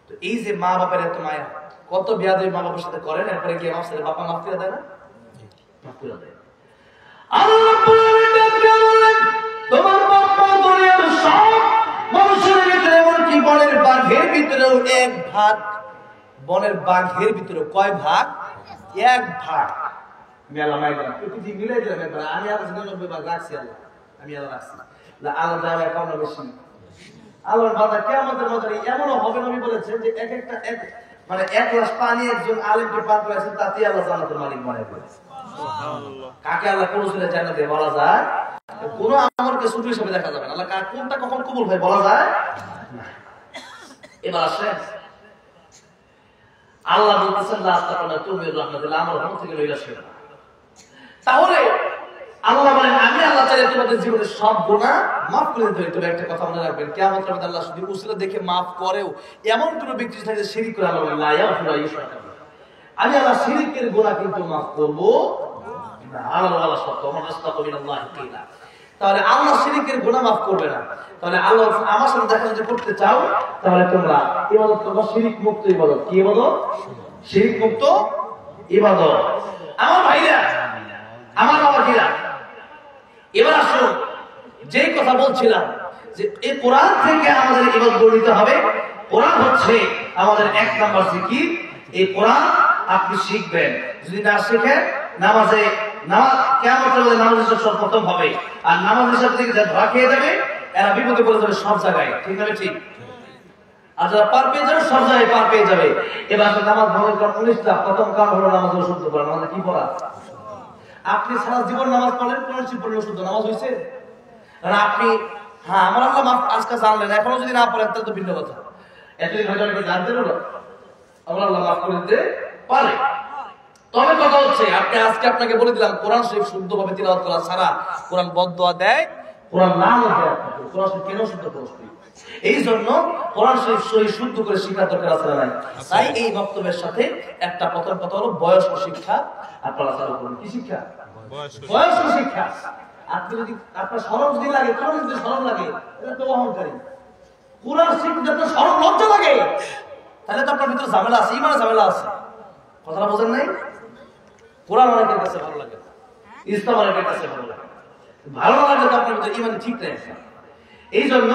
তো এই যে মা বাপের এত মায়া কত বিয়াদবি মা বাবার সাথে করেন এরপরে কি আমার সাথে বাবা মাফ করে দেয় না মাফ করে দেয় আল্লাহ রাব্বুল আলামিন বলেন তোমার বাবা দুনিয়ার সব মানুষের ভিতরে এমনকি বনের বাঘের ভিতরেও এক ভাগ বনের বাঘের ভিতরে কয় ভাগ এক ভাগ মেলা মাইলা পৃথিবী মিলাই দিলাম একবার আমি আর 99 ভাগ রাখছি আল্লাহ আমি আল্লাহ রাখছি আল্লাহ দাঁড়া কম বেশি আল্লাহর বান্দা কিয়ামতের মধ্যে এমনও হবে নবী বলেছেন যে এক একটা মানে এক গ্লাস পানি একজন আলেমকে পান করেছেন তাতে আল্লাহ জান্নাতের মালিক বানায় ফেলেছে সুবহানাল্লাহ কাকে আল্লাহ কোন সুরে জান্নাতে বলা যায় কোন আমলকে ছোট হিসেবে দেখা যাবে না আল্লাহ কার কোনটা কখন কবুল হয় বলা যায় না এবার আসেন আল্লাহ বলতেছেন লা তাকানা তুমি রাহমাতুল্লাহ আমার রহমত থেকে লইলা শুরু তাহলে আল্লাহ বলেন আমি আল্লাহ চাইলে তোমাদের জীবনের সব গুনাহ মাফ করে দিতে পারি তবে একটা কথা মনে রাখবেন কিয়ামতের মধ্যে আল্লাহ শুধু উসিলা দেখে মাফ করেও এমন কোন ব্যক্তি থাকে শিরক করে আল্লাহ বলেন লা ইয়াগফিরু আইয়ুশরাকা আমি আল্লাহ শিরকের গুনাহ কিন্তু মাফ করব আল্লাহ সত্য তাহলে আল্লাহ শিরকের গুনাহ মাফ করবে না। তাহলে আল্লাহ আমার সাথে দেখা যদি করতে চাও তাহলে তোমরা ইবাদত করবে শিরক মুক্ত ইবাদত। কি ইবাদত? শিরক মুক্ত ইবাদত। আমার ভাইরা, আমার বাবাজিরা, এবার আসুন যে কথা বলছিলাম যে এই কোরআন থেকে আমাদের ইবাদত গঠিত হবে। কোরআন হচ্ছে আমাদের এক নাম্বার জিকির। এই কোরআন আপনি শিখবেন, যদি না শিখেন নামাজে কিয়ামতের মধ্যে নামাজ সর্বপ্রথম হবে, আর নামাজ হিসাব থেকে যা ধরা খেয়ে যাবে এরা বিপদে পড়ে যাবে সব জায়গায়। ঠিক না? ঠিক। আর যারা পার পেয়ে যাবে সব জায়গায় পার পেয়ে যাবে। এবার নামাজ ভঙ্গের কারণ 19টা। প্রথম কারণ হলো নামাজ শুদ্ধ করা। নামাজ কি পড়া? আপনি সারা জীবন নামাজ পড়লেন, কোরআন শরীফ পড়লেন, শুদ্ধ নামাজ হয়েছে? কারণ আপনি আমার আল্লাহ মাফ আজকে জানলেন, এখনো যদি না পড়েন তাহলে তো ভিন্ন কথা। এতদিন হয়তো অনেকে জানতেন না, আমার আল্লাহ মাফ করে দিতে পারে। তবে কথা হচ্ছে আপনি আজকে আপনাকে বলে দিলাম কোরআন শরীফ শুদ্ধভাবে তিলাওয়াত করা ছাড়া কোরআন বদদোয়া দেয়, কোরআন নামও দেয়। কোরআন শরীফ কেন শুদ্ধ করতে? এই জন্য কোরআন শরীফ শুদ্ধ করে শিক্ষার দরকার আছে নাই? তাই এই বক্তব্যের সাথে একটা প্রথম কথা হলো বয়স্ক শিক্ষা আপনারা চালু করুন। কি শিক্ষা? বয়স্ক শিক্ষা। আপনি যদি আপনার শরম যদি লাগে, কোরআন যদি শরম লাগে, এটা তো অহংকারী। কোরআন শিখতে আপনার শরম লজ্জা লাগে, তাহলে তো আপনার ভিতরে ঝামেলা আছে, ইমানে ঝামেলা আছে। কথাটা বোঝেন নাই? কোরআন অনেকের কাছে ভালো লাগে, ইসলাম অনেকের কাছে ভালো লাগে। ভালো লাগলে তো আপনার ভিতরে ইমান ঠিক নেই। এই জন্য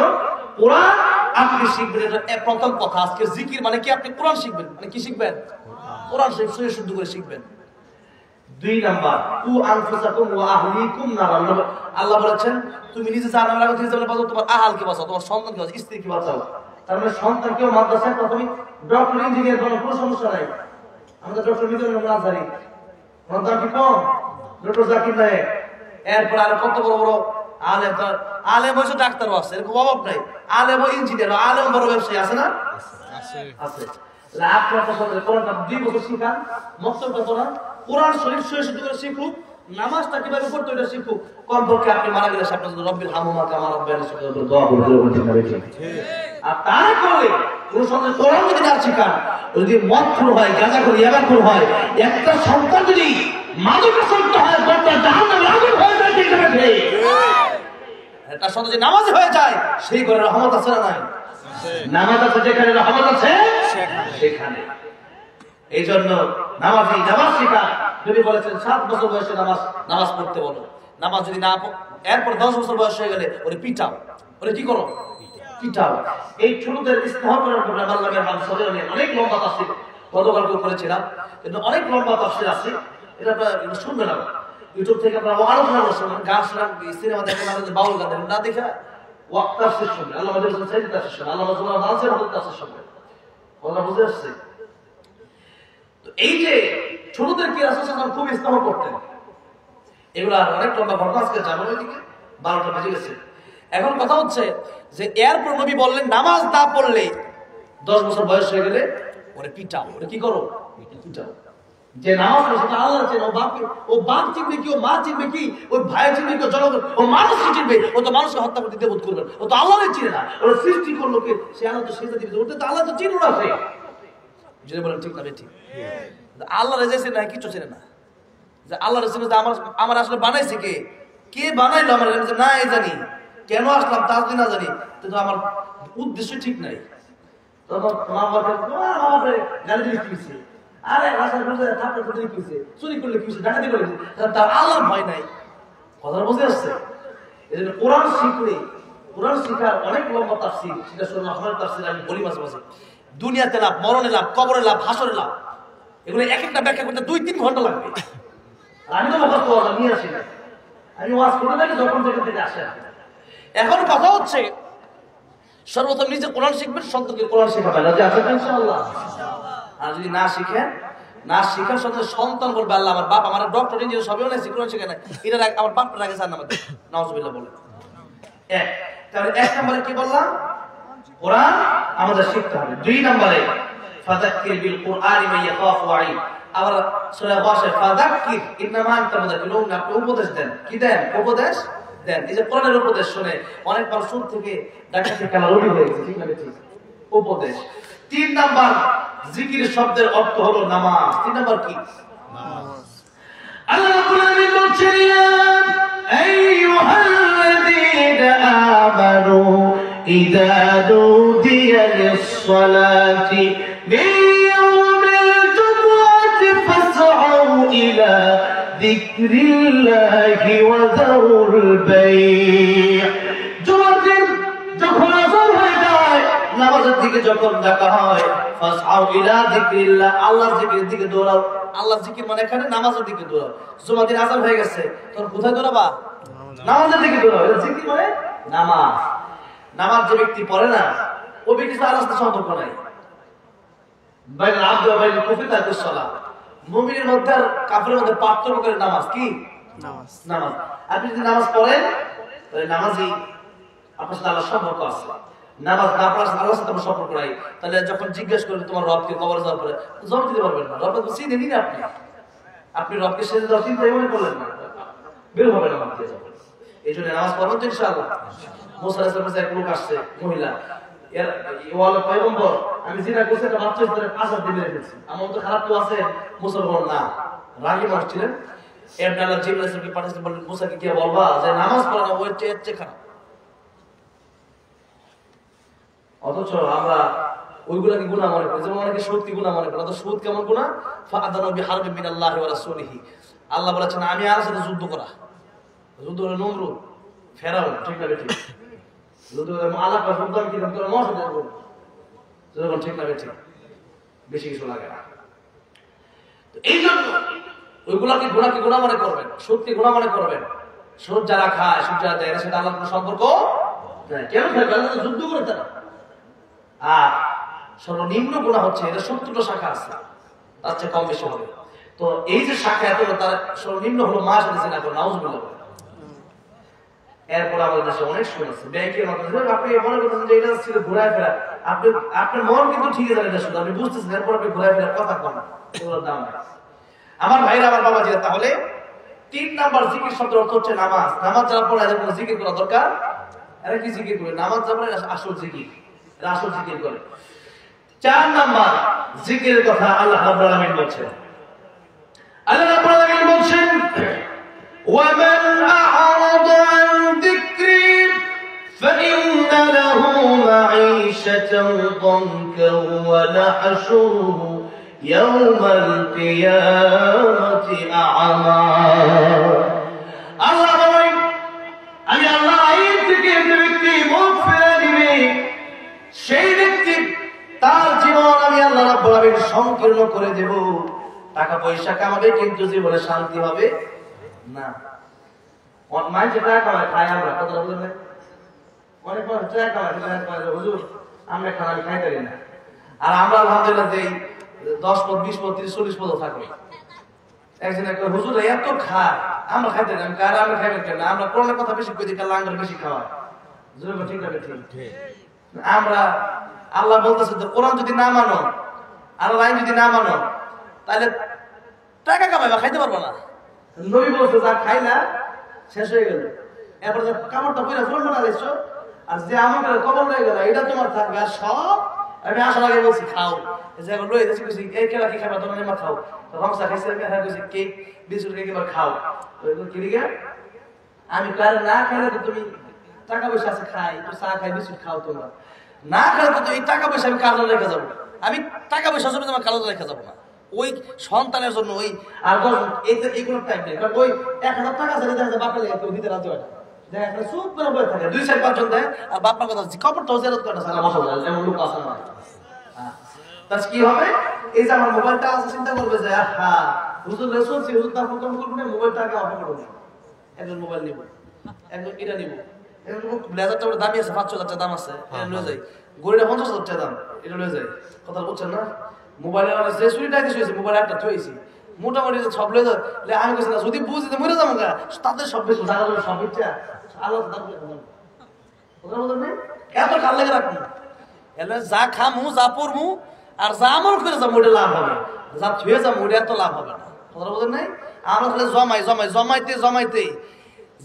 কোরআন আপনি শিখবেন, এটা প্রথম কথা। আজকে জিকির মানে কি? আপনি কোরআন শিখবেন। মানে কি শিখবেন? কোরআন শরীফ শুদ্ধ করে শিখবেন। 2 নাম্বার, কু আনফুসাকুম ওয়া আহলিকুম নারা। আল্লাহ বলেছেন তুমি নিজে জাহান্নামের আগুন থেকে বাঁচাও, তোমার আহলকে বাঁচাও, তোমার সন্তানকে বাঁচাও, স্ত্রীকে বাঁচাও। তার মানে সন্তানকেও মাদ্রাসায় প্রথমে ডক্টর ইঞ্জিনিয়ার বানানোর কোনো সমস্যা নাই। আমাদের ডক্টর মিজানুর রহমান আজহারি সন্তান কি কম? ডক্টর জাকির নায়েক, এরপর আর কত বড় বড় আলেম। আলেম হয়েছে ডাক্তারও আছে, এরকম অভাব নাই। আলেম ও ইঞ্জিনিয়ার, আলেম বড় ব্যবসায়ী আছে না? আছে। কোরআনটা 2 বছর শিখান, মক্তবটা পড়ান, কোরআন শরীফ শুদ্ধ করে শিখুক, নামাজটা কিভাবে পড়তে এটা শিখুক। কমপক্ষে আপনি মারা গেলে আপনার জন্য রব্বিল হামহুমা কামা রাব্বায়ানি সগীরা দোয়া করতে। আর তারা করলে কোন সন্তান কোরআন যদি না শিখান, যদি মদখোর হয়, গাঁজাখোর, ইয়াবাখোর হয়, একটা সন্তান যদি মাদকাসক্ত হয়, গোটা জাহান্নামে আগুন হয়ে যায়। ঠিক না? ঠিক। একটা সন্তান যদি নামাজি হয়ে যায়, সেই ঘরে রহমত আছে না নাই? নামাজ আছে যেখানে, রহমত আছে সেখানে। এই জন্য নামাজি নামাজ শিখা। যদি বলেছেন 7 বছর বয়সে নামাজ পড়তে বলো, নামাজ যদি না এরপর 10 বছর বয়স হয়ে গেলে ওরে পিটাও। ওরে কি করো? পিটাও। এই ছোটদের স্নেহ করার জন্য আল্লাহর নাম সদরে অনেক লম্বা তাফসীর গতকালকে করেছিলাম, কিন্তু অনেক লম্বা তাফসীর আছে, এটা আপনারা শুনবেন না। ইউটিউব থেকে আপনারা আলোচনা করছেন, গান শোনান, সিনেমা দেখেন, আমাদের বাউল গান দেখেন, না দেখে ওয়াক্ত তাফসীর শুনবেন, আল্লাহ আমাদের কাছে সাইদ তাফসীর শুনবেন, আল্লাহ রাসূলুল্লাহ নাসির হক তাফসীর শুনবেন। কথা বুঝে আসছে? তো এই যে ছোটদের কি রাসূল সাল্লাল্লাহু আলাইহি ওয়াসাল্লাম খুব স্নেহ করতেন, এগুলা অনেক লম্বা ঘটনা। আজকে যাবেন ওইদিকে, 12টা বেজে গেছে। এখন কথা হচ্ছে যে এরপর নবী বললেন নামাজ না পড়লে 10 বছর বয়স হয়ে গেলে ওরে পিটাও। ওরে কি করো? পিটাও। যে নামাজ পড়ে সেটা আল্লাহ চেনে। ও বাপ চিনবে কি? ও মা চিনবে কি? ওই ভাই চিনবে কি? জনগণ ও মানুষকে চিনবে? ও তো মানুষকে হত্যা করতে দ্বিধাবোধ করবে। ও তো আল্লাহরে চিনে না। ওর সৃষ্টি করলো কে? সে আল্লাহ তো সেজদা দিবে, ওটা তো আল্লাহ তো চিনো না। সে যদি বলেন ঠিক না? ঠিক। আল্লাহ রেজেছে না, কিছু চেনে না। যে আল্লাহ রেজেছে যে আমার আসলে বানাইছে কে? কে বানাইলো আমার? না এই জানি, কেন আসলাম তা যদি না জানি, কিন্তু আমার উদ্দেশ্য ঠিক নাই। তখন মা বাবা গালি দিলে কি হয়েছে? আরে রাস্তার মধ্যে থাকতে দিলে কি হয়েছে? চুরি করলে কি হয়েছে? ডাকাতি করলে কি হয়েছে? তার আল্লাহর ভয় নাই। কথা বুঝে আসছে? এই জন্য কোরআন শিখলে, কোরআন শিখার অনেক লম্বা তাফসীর, সেটা শুনে আমার তাফসীর আমি বলি মাঝে মাঝে। দুনিয়াতে লাভ, মরণে লাভ, কবরে লাভ, হাসরে লাভ, এগুলো এক একটা ব্যাখ্যা করতে 2-3 ঘন্টা লাগবে। আমি তো মুখস্থ নিয়ে আসি না, আমি ওয়াজ করে থাকি যখন থেকে আসে। এখন কথা হচ্ছে সর্বপ্রথম নিজে কোরআন শিখবেন, সন্তানকে কোরআন শেখাবেন। রাজি আছেন ইনশাআল্লাহ? আর যদি না শিখেন, সন্তান বলবে আল্লাহ আমার বাপ আমার ডক্টর ইঞ্জিনিয়ার সবই নাই, কোরআন শিখে নাই, এটা আমার বাপটা আগে জান্নাত দেবে। নাউজুবিল্লাহ বলে। তাহলে 1 নম্বরে কি বললাম? কোরআন আমাদের শিখতে হবে। 2 নম্বরে ফাযাক্কির বিল কুরআনি মান ইয়াখাফু ওয়াঈদ। আবার সূরা বাশার ফাযাক্কির ইন্নামা আনতা মুযাক্কির, আপনি উপদেশ দেন। কি দেন? উপদেশ দেন। এই যে কোরআনের উপদেশ শুনে অনেক মানুষ শুন থেকে ডাকাতি খেলা রুটি হয়ে গেছে। ঠিক না? ঠিক। উপদেশ। 3 নাম্বার জিকির শব্দের অর্থ হলো নামাজ। 3 নাম্বার কি? নামাজ। আল্লাহ রাব্বুল আলামিন বলছেন ইয়া আইয়ুহাল্লাযীনা আমানু ইযা নুদিয়া লিস-সালাতি মিন ইয়াউমিল জুমআতি ফাসআউ ইলা যিকরিল্লাহি ওয়া যারুল বাই'। জুমার দিন যখন আযান হয়ে যায়, নামাজের দিকে যখন ডাকা হয়, ফাসআউ ইলা যিকরিল্লাহ, আল্লাহর জিকিরের দিকে দৌড়াও। আল্লাহর জিকির মানে এখানে নামাজের দিকে দৌড়াও। জুমার দিন আযান হয়ে গেছে, তখন কোথায় দৌড়াবা? নামাজের দিকে দৌড়াও। এটা জিকির মানে নামাজ। নামাজ যে ব্যক্তি পড়ে না, ও ব্যক্তির সাথে আল্লাহর সাথে সম্পর্ক নাই। বাইনাল আবদি ওয়া বাইনাল কুফরি তারকুস সালাত। মুমিনের মধ্যে আর কাফিরের মধ্যে পার্থক্য করে নামাজ কি? নামাজ। আপনি যদি নামাজ পড়েন, তাহলে নামাজই আপনার সাথে আল্লাহর সম্পর্ক আছে। নামাজ না পড়ার সাথে আল্লাহর সাথে আমার সম্পর্ক নাই। তাহলে যখন জিজ্ঞেস করবে তোমার রবকে কবরে যাওয়ার পরে, জবাব দিতে পারবেন না। রবকে তো চিনেনই না আপনি। আপনি রবকে সেজদা দেওয়ার চিন্তাই মনে করলেন না, বের হবে না মাটিতে যাবেন। এই জন্য নামাজ পড়বেন তো ইনশাআল্লাহ। মুসা আলাইহিস সালামের এক লোক আসছে, মহিলা, এর ওয়ালা পয়গম্বর, আমি জিনা করছি, একটা বাচ্চা ধরে 5 হাত দিয়ে রেখেছি, আমার তো খারাপ তো আছে। মুসা বলল না, রাগী মানুষ ছিলেন। এমনি আল্লাহ জিবরাইল আলাইহিস সালামকে পাঠিয়েছেন, বললেন মুসাকে কি বলবা যে নামাজ পড়া না ওর চেয়ে খারাপ। অথচ আমরা ওইগুলাকে গুনাহ মনে করি, যেমন অনেকে সুদকে গুনাহ মনে করে। তো সুদ কেমন গুনাহ? ফাআদানু বিহারবিন মিনাল্লাহি ওয়া রাসূলিহি। আল্লাহ বলেছেন আমি আর সাথে যুদ্ধ করা। যুদ্ধ হলো নমরুদ, ফেরাউন, ঠিক না বেঠিক? যুদ্ধ হলো আলাপ বা যুদ্ধ কি করে মশা দেব, যখন ঠিক না বেঠিক, বেশি কিছু লাগে না। তো এই জন্য ওইগুলাকে গুনাহ মনে করবেন, সুদকে গুনাহ মনে করবেন। সুদ যারা খায়, সুদ যারা দেয়, সেটা আল্লাহর কোনো সম্পর্ক নাই। কেন খায়? আল্লাহ যুদ্ধ করে তারা। আর সর্বনিম্ন গুনাহ হচ্ছে, এটা 70টা শাখা আছে, তার চেয়ে কম বেশি হবে। তো এই যে শাখা, এত তার সর্বনিম্ন হলো মাস জিনা করে, নাউজুবিল্লাহ। এরপর আমাদের দেশে অনেক সুদ আছে, ব্যাংকের মাধ্যমে। আপনি মনে করতেছেন যে এটা ছিল ঘোরায় ফেরা, আপনার মন কিন্তু ঠিক আছে, এটা শুধু আপনি বুঝতেছেন। এরপর আপনি ঘোরায় ফেরার কথা কম, এগুলোর দাম নাই। আমার ভাইরা, আমার বাবা জিরা, তাহলে 3 নাম্বার জিকির শব্দের অর্থ হচ্ছে নামাজ। নামাজ যারা পড়ে এদের কোনো জিকির করা দরকার। এরা কি জিকির করে? নামাজ যারা পড়ে আসল জিকির, এরা আসল জিকির করে। 4 নাম্বার জিকিরের কথা আল্লাহ রাব্বুল আলামিন বলছেন। আল্লাহ রাব্বুল আলামিন বলছেন وَمَنْ أَعْرَضَ عَنْ ذِكْرِي فَإِنَّ لَهُ مَعِيشَةً ضَنكًا وَنَحْشُرُهُ يَوْمَ الْقِيَامَةِ أَعْمَى। আল্লাহ বলেন, আমি আল্লাহ আইন থেকে যে ব্যক্তি মুখ ফিরে দিবে, সেই ব্যক্তি তার জীবন আমি আল্লাহ রাব্বুল আলামিন সংকীর্ণ করে দেব। টাকা পয়সা কামাবে, কিন্তু জীবনে শান্তি হবে না। অনলাইন যে টাকা কামায় খাই আমরা, কত বলেন না? অনেক মানুষ টাকা কামায়, হুজুর আমরা খানা খাইতে পারি না। আর আমরা আলহামদুলিল্লাহ যে 10 পদ 20 পদ 30 40 পদ থাকবে। একজন একটা হুজুর এত খায়, আমরা খাইতে পারি না। কার আমরা খাইতে পারি না? আমরা কোরআনের কথা বেশি কই, দিকে লাঙ্গর বেশি খাওয়া, জোরে ঠিক না ঠিক? আমরা আল্লাহ বলতেছে যে কোরআন যদি না মানো, আল্লাহ আইন যদি না মানো, তাহলে টাকা কামাইবা, খাইতে পারবো না। নবী বলছে যা খাইলা শেষ হয়ে গেল, এরপর কামড়টা পয়লা ফোন না দিছো, আর যে আমার কবর হয়ে গেল, এটা তোমার থাকবে। আর সব আমি আসার আগে বলছি খাও, যে এখন লই দিছি, কইছি এই কেলা কি খাবা, তোমরা মা খাও। রংসা খাইছে, আমি হ্যাঁ কইছি কেক বিস্কুট কেক এবার খাও। তো এগুলো কি লিগা? আমি কারে না খাইলে তো তুমি টাকা পয়সা আছে খাই, তো চা খাই বিস্কুট খাও, তোমরা না খাইলে তো এই টাকা পয়সা আমি কাজে রেখে যাবো। আমি টাকা পয়সার জন্য তোমার কাজে রেখে যাবো না, ওই সন্তানের জন্য। ওই আর এইগুলো টাইপ নেই, কারণ ওই 1000 টাকা ছেড়ে দেখা যায় বাপের লেগে কেউ দিতে রাজি হয় না। দেখা যায় চুপ করে বসে থাকে, 2-4-5 জন দেয়, আর বাপমার কথা খবরটাও জেরত করে না, সারা বসা যায়, এমন লোক আছে না। তার কি হবে? এই যে আমার মোবাইলটা আছে, চিন্তা করবে যে হ্যাঁ হুজুর চলছি, হুজুর তার ফোন করবো না, মোবাইলটা আগে অফ করবো। একজন মোবাইল নিব, একজন এটা নিব, ব্লেজারটা ওর দামি আছে, 5-6 হাজার দাম আছে, এটা লয়ে যাই। গড়িটা 50,000 টাকা দাম, এটা লয়ে যাই। কথা বলছেন না? মোবাইলে যে চুরিটা দিয়েছি, মোবাইল একটা থইছি, মোটামুটি সব লয়ে যাবে। আমি কিছু না, যদি বুঝি যে মরে যাবো গা, তাদের সব বেশি জানা যাবে, সব ইচ্ছা আল্লাহ কথা বলবেন না। এত কাল লেগে রাখবো, এলে যা খামু, যা পড়মু, আর যা আমল করে যাবো, ওটা লাভ হবে। যা থুয়ে যাবো, ওটা এত লাভ হবে না। কথা বলেন নাই? আমরা খালি জমাইতে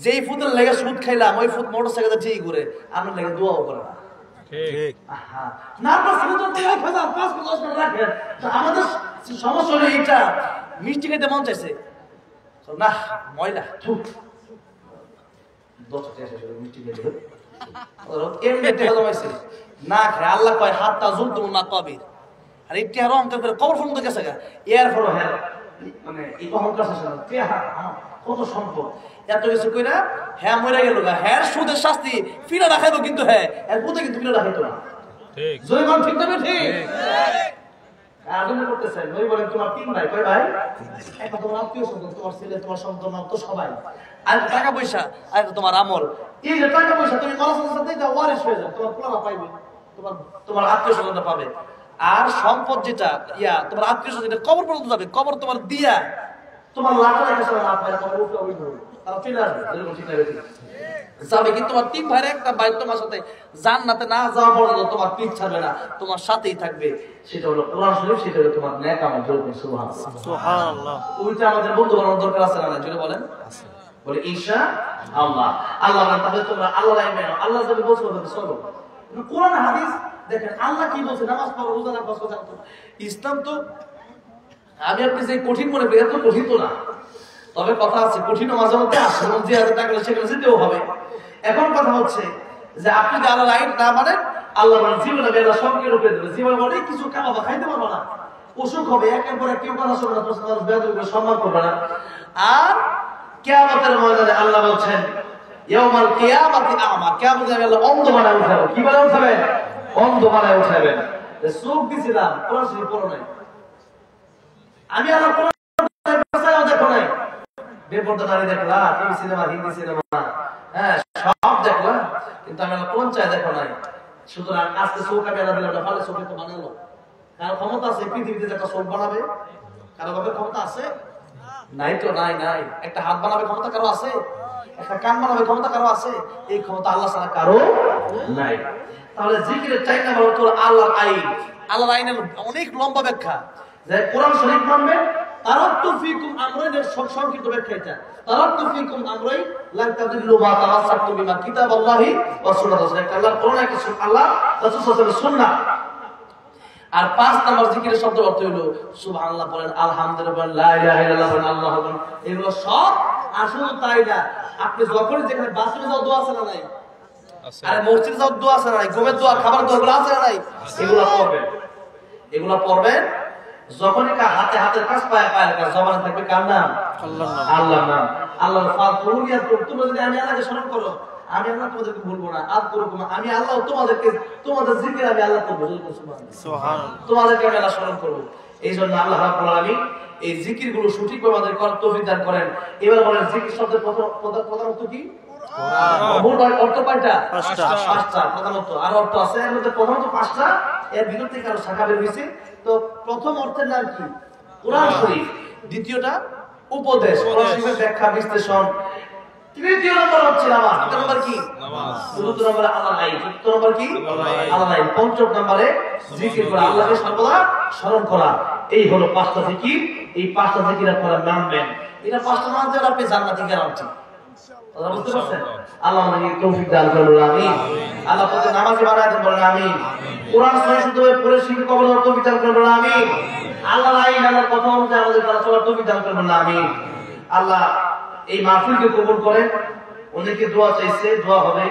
যেই ফুটের লেগে সুদ খাইলাম, ওই ফুট মোটর সাইকেল ঠিক ঘুরে, আপনার লেগে দোয়াও করে না। আমাদের সমস্যা হলো এইটা, মিষ্টি খাইতে মন চাইছে, না ময়লা মিষ্টি খেয়ে এমনি জমাইছে না খায় আল্লাহ কয় হাতটা জুলতুম না কবির আর একটি আরো অঙ্ক করে কবর পর্যন্ত গেছে গা এর ফলে হ্যাঁ মানে এই অহংকার কত সম্পদ এত কিছু কইরা হ্যাঁ মরে গেল গা হ্যাঁ সুদের শাস্তি ফিরে রাখাইবো কিন্তু হ্যাঁ এর পুঁতে কিন্তু ফিরে রাখাইতো না ঠিক জয়মান ঠিক না ঠিক আগুনে করতেছেন ওই বলেন তোমার তিন ভাই কয় ভাই একটা তোমার আত্মীয় স্বজন তোমার ছেলে তোমার সন্তান তো সবাই আর টাকা পয়সা আর তোমার আমল এই যে টাকা পয়সা তুমি মরার সাথে দাও ওয়ারিশ হয়ে যাও তোমার পোলারা পাইবে তোমার আত্মীয় স্বজনটা পাবে আর সম্পদ যেটা তোমার আত্মীয় স্বজন কবর পর্যন্ত যাবে কবর তোমার দিয়া তোমার লাখা লাখা সারা লাভ হয় তোমার উপরে ওই তারা চলে আসবে যেরকম ঠিক লাগে যাবে কিন্তু তোমার তিন ভাইয়ের একটা ভাই তোমার সাথে জান্নাতে না যাওয়া পর্যন্ত তোমার পিছ ছাড়বে না তোমার সাথেই থাকবে সেটা হলো কোরআন শরীফ সেটা হলো তোমার নেক আমল জোরে সুবহানাল্লাহ সুবহানাল্লাহ ওইটা আমাদের বন্ধু বানানোর দরকার আছে না জোরে বলেন বলে ইনশাআল্লাহ আল্লাহ তাহলে তোমরা আল্লাহ মেনো আল্লাহ যদি বলছো চলো কোরআন হাদিস দেখেন আল্লাহ কি বলছে নামাজ পড়ো রোজা রাখো জানো ইসলাম তো আমি আপনি যে কঠিন মনে করি এত কঠিন তো না তবে কথা আছে কঠিন মাঝে মধ্যে আসে এবং যে হাতে টাকা সেখানে যেতেও হবে এখন কথা হচ্ছে যে আপনি যে আল্লাহর আইন না মানেন আল্লাহ মানে জীবনে বেলা সবকে রুখে দেবে জীবনে মানে কিছু খাওয়া খাইতে পারবো না অসুখ হবে একের পর এক কেউ কথা শুনবে না তোমার বেয়াদবি করে সম্মান করবে না আর কিয়ামতের ময়দানে আল্লাহ বলছেন ইয়াউমাল কিয়ামাতি আমা কিয়ামতের দিনে আল্লাহ অন্ধ বানায় উঠাবে কি বানায় উঠাবে অন্ধ বানায় উঠাবেন চোখ দিছিলাম কোরআন শরীফ পড়ো নাই আমি আল্লাহ কোরআন ভাষাও দেখো নাই বেপরদা নারী দেখলা টিভি সিনেমা হিন্দি সিনেমা হ্যাঁ সব দেখলা কিন্তু আমি কোন চাই দেখো নাই সুতরাং আজকে চোখ আমি আল্লাহ দিলাম ফলে চোখে তো বানালো কারো ক্ষমতা আছে পৃথিবীতে একটা চোখ বানাবে কারো বাপের ক্ষমতা আছে নাই তো নাই নাই একটা হাত বানাবে ক্ষমতা কারো আছে একটা কান বানাবে ক্ষমতা কারো আছে এই ক্ষমতা আল্লাহ ছাড়া কারো নাই তাহলে জিকিরের চাইনা বড় তো আল্লাহর আইন আল্লাহর আইনের অনেক লম্বা ব্যাখ্যা যে কোরআন শরীফ মানবে তারাক্তু ফিকুম আমরাইনের সংক্ষিপ্ত ব্যাখ্যা এটা তারাক্তু ফিকুম আমরাই লান তাদিল্লু মা তামাসসাকতু বিমা কিতাবাল্লাহি ওয়া সুন্নাত রাসূলিল্লাহ আল্লাহর কোরআন কি আল্লাহ রাসূল সাল্লাল্লাহু আলাইহি সুন্নাহ আর পাঁচ নাম্বার জিকিরের শব্দ অর্থ হলো সুবহানাল্লাহ বলেন আলহামদুলিল্লাহ লা ইলাহা ইল্লাল্লাহ বলেন আল্লাহু আকবার এগুলো সব আসলে তাই না আপনি যখন যেখানে বাথরুমে যাও দোয়া আছে না নাই আর মসজিদে যাও দোয়া আছে না নাই ঘুমের দোয়া খাবার দোয়া এগুলো আছে না নাই এগুলো পড়বেন যখনই হাতে হাতের কাজ পায় পায়ের কাজ জবানে থাকবে কার নাম আল্লাহর নাম আল্লাহর ফাতহুরিয়া তোমরা যদি আমি আল্লাহকে স্মরণ করো আমি আল্লাহ তোমাদেরকে ভুলবো না আদ করবো আমি আল্লাহ তোমাদের জিকির আমি আল্লাহ করবো সুবহানাল্লাহ তোমাদেরকে আমি আল্লাহ স্মরণ করবো এই জন্য আল্লাহ রাব্বুল আলামিন এই জিকির গুলো সঠিকভাবে আমাদের তৌফিক দান করেন এবার বলেন জিকির শব্দের প্রধান অর্থ কি কোরআন অর্থ কয়টা পাঁচটা প্রধানত আর অর্থ আছে এর মধ্যে প্রধানত পাঁচটা এর ভিতর থেকে আরো শাখা বের হয়েছে তো প্রথম অর্থের নাম কি কোরআন শরীফ দ্বিতীয়টা উপদেশ কোরআন শরীফের ব্যাখ্যা বিশ্লেষণ তৃতীয় নম্বর হচ্ছে নামাজ কত নম্বর কি নামাজ চতুর্থ নম্বরে আল্লাহর আইন চতুর্থ নম্বর কি আল্লাহর আইন পঞ্চম নম্বরে জিকির করা আল্লাহকে সর্বদা স্মরণ করা এই হলো পাঁচটা জিকির এই পাঁচটা জিকির আপনারা মানবেন এটা পাঁচটা মানতে হলে আপনি জান্নাতি গ্যারান্টি কথা বুঝতে পারছেন আল্লাহ আমাদেরকে তৌফিক দান করুন আমিন আল্লাহ প্রত্যেক নামাজি বানায় দেন বলেন আমিন কোরআন শুদ্ধভাবে পড়ে শিখে কবর তৌফিক দান করুন আমিন আল্লাহর আইন আল্লাহর কথা অনুযায়ী আমাদের কাছে চলার তৌফিক দান করুন আমিন আল্লাহ এই মাহফিলকে কবুল করেন অনেকে দোয়া চাইছে দোয়া হবে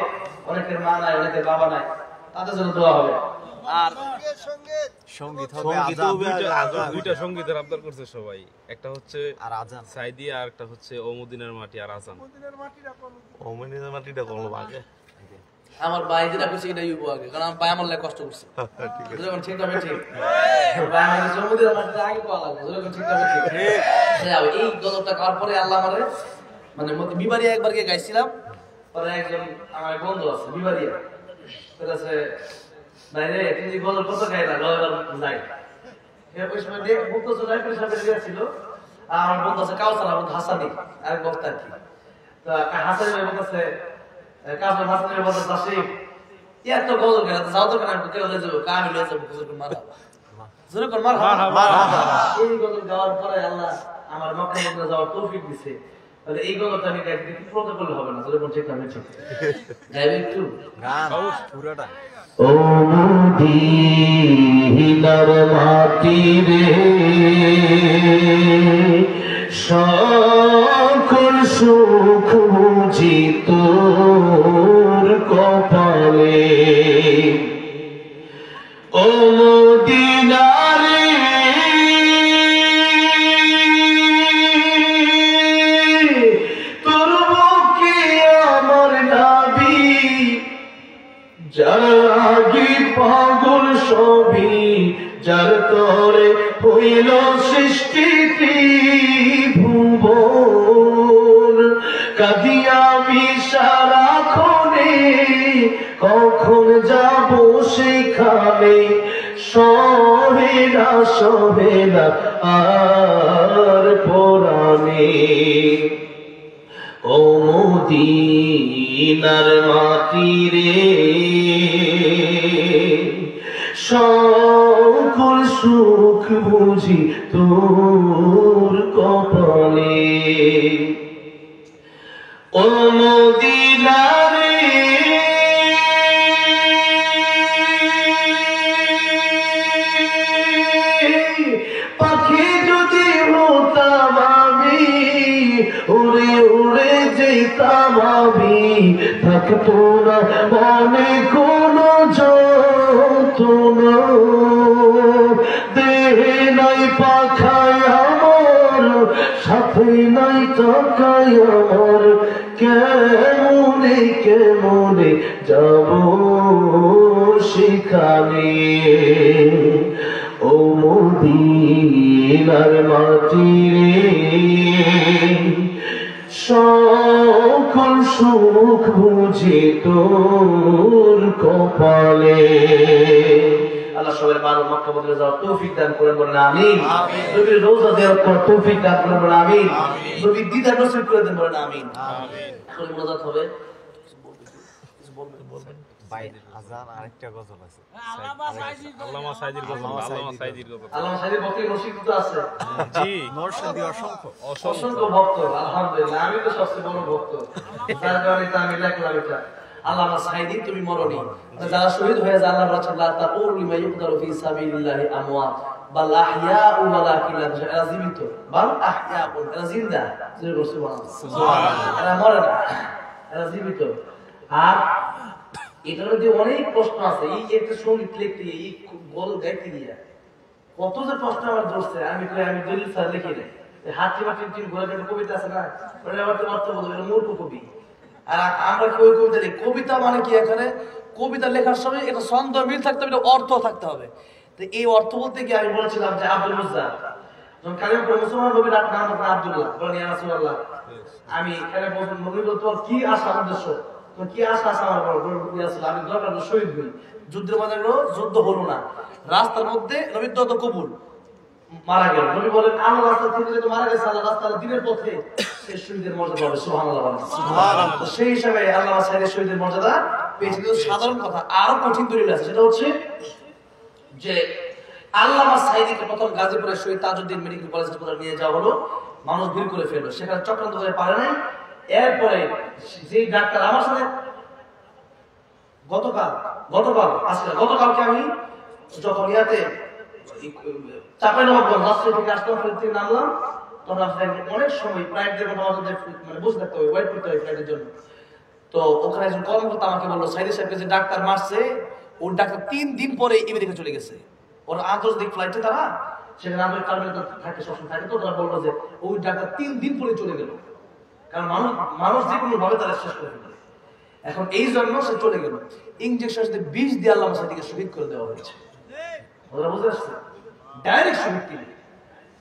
অনেকের মা নাই অনেকের বাবা নাই তাদের জন্য দোয়া হবে আর সঙ্গীত হবে দুইটা সঙ্গীতের আবদার করছে সবাই একটা হচ্ছে আর আজান সাইদি আর একটা হচ্ছে ওমদিনের মাটি আর আজান ওমদিনের মাটিটা করলো আগে আমার ভাই যেটা কইছে এটাই হইব আগে কারণ আমার ভাই আমার লাই কষ্ট করছে ঠিক আছে ঠিক আছে ঠিক ভাই আমার ওমদিনের মাটিটা আগে কোয়া লাগবে ঠিক আছে ঠিক হ্যাঁ এই গজবটা করার পরে আল্লাহ আমারে মানে বিবারিয়া একবার গিয়ে গাইছিলাম পরে একজন আমার বন্ধু আছে বিবারিয়া বলেছে বাইরে তুমি গজল কত গাইলা গজল নাই ওই সময় দেখ বলতো জয় করে সামনে ছিল আমার বন্ধু আছে কাউসার আহমদ হাসানি আরেক বক্তা কি তো হাসানি ভাই বলতেছে কাউসার হাসানি ভাই বলতেছে তাসিফ এত গজল গাইলা তো যাও তো কেন কেউ লয়ে যাবো কামি লয়ে যাবো গজল মারা জোরে কর মারহাবা এই গজল গাওয়ার পরে আল্লাহ আমার মক্কা মদিনা যাওয়ার তৌফিক দিয়েছে তাহলে এই গজলটা আমি গাইতে কি প্রয়োজন করলে হবে না জোরে বল ঠিক না ঠিক গাইবে একটু গান পুরোটা ও মদিনার মাটি রে সকল সুখ বুঝি তোর কপালে ও মদিনারে তোর বুকে আমার নাবি যার লাগি পাগল সবই যার তরে হইল সৃষ্টি ত্রিভুবন কাঁদি আমি সারাক্ষণে কখন যাব সেখানে সহে না আর পরাণে ও মদিনার মাটি রে সকল সুখ বুঝি তোর কপালে ও মদিনা রে পাখি যদি হতাম আমি উড়ে উড়ে যেতাম আমি থাকতো না মনে কোনো যন্ত্রণা দেহে নাই পাখায় আমার সাথে নাই টাকায় আমার কেমনে যাব সেখানে ও মদিনার মাটি রে সকল সুখ বুঝি তোর কপালে আল্লাহ সবাই বারো মক্কা মদিনা যাওয়ার তৌফিক দান করেন বলেন আমিন নবীর রওজা জিয়ারত করার তৌফিক দান করেন বলেন আমিন নবীর দিদার নসিব করে দেন বলেন আমিন এখন মোনাজাত হবে ভাই আজান আরেকটা গজল আছে আল্লামা সাইদির গজল আল্লামা সাইদির ভক্তের নসিব তো আছে জি নরসিংদী অসংখ্য ভক্ত আলহামদুলিল্লাহ আমি তো সবচেয়ে বড় ভক্ত যার কারণে আমি লিখলাম এটা আল্লামা সাইদি তুমি মরনি যারা শহীদ হয়ে যায় আল্লাহ বলেছেন লা তাকুলু মা ইউকতারু ফি সাবিলিল্লাহি আমওয়াত বাল আহইয়াউ ওয়ালাকিন লা তাশউরুন জীবিত বাল আহইয়াউ এরা জিন্দা যে সুবহানাল্লাহ এরা মরে না এরা জীবিত আর এটার যে অনেক প্রশ্ন আছে এই একটা সঙ্গীত লিখতে এই গল গাইতে দিয়া কত যে প্রশ্ন আমার ধরছে আমি দলিল স্যার লিখি নাই হাতি মাটি তিন ঘোরা একটা কবিতা আছে না ওটা আবার অর্থ বলবো এটা মূর্খ কবি আর আমরা কই কবিতা লিখি কবিতা মানে কি এখানে কবিতা লেখার সময় এটা ছন্দ মিল থাকতে হবে অর্থ থাকতে হবে তো এই অর্থ বলতে কি আমি বলেছিলাম যে আব্দুল মুজ্জাদ যখন কালিমা পড়ে মুসলমান নবীর নাম আব্দুল্লাহ বলেন ইয়া রাসূলুল্লাহ আমি এখানে বলবো নবী বলতো কি আশা উদ্দেশ্য তো কি আশা আমার বড় আমি দরকার শহীদ হই যুদ্ধের ময়দানে যুদ্ধ হলো না রাস্তার মধ্যে নবীর দোয়া কবুল মারা গেল নবী বলেন আল্লাহ রাস্তা থেকে যে মারা গেছে আল্লাহ রাস্তার দিনের পথে সে শহীদের মর্যাদা পাবে সুবহানাল্লাহ সুবহানাল্লাহ তো সেই হিসাবে আল্লাহ সাইদের শহীদের মর্যাদা পেয়েছে কিন্তু সাধারণ কথা আরো কঠিন দলিল আছে সেটা হচ্ছে যে আল্লামা সাইদিকে প্রথম গাজীপুরের শহীদ তাজউদ্দিন মেডিকেল কলেজ হাসপাতালে নিয়ে যাওয়া হলো মানুষ ভিড় করে ফেললো সেখানে চক্রান্ত করে পারে নাই এরপরে যে ডাক্তার আমার সাথে গতকালকে আমি যখন ইয়াতে চাঁপাইনবাবগঞ্জ রাজশাহী থেকে আসলাম ফ্লাইট থেকে নামলাম তখন অনেক সময় ফ্লাইট দিয়ে মানে বসে থাকতে হবে ওয়েট করতে হবে ফ্লাইটের জন্য তো ওখানে একজন কর্মকর্তা আমাকে বললো সাইদি সাহেবকে যে ডাক্তার মারছে ওর ডাক্তার 3 দিন পরে আমেরিকা চলে গেছে ওর আন্তর্জাতিক ফ্লাইটে তারা সেখানে আমাদের টার্মিনাল থাকে সবসময় থাকে তো তারা বললো যে ওই ডাক্তার 3 দিন পরে চলে গেল কারণ মানুষ যে কোনো ভাবে তারা শেষ করে ফেলে এখন এই জন্য সে চলে গেল ইনজেকশন দিয়ে বিষ দিয়ে আল্লাহ সাইদিকে শহীদ করে দেওয়া হয়েছে ওরা বুঝে আসছে ডাইরেক্ট শহীদ তিনি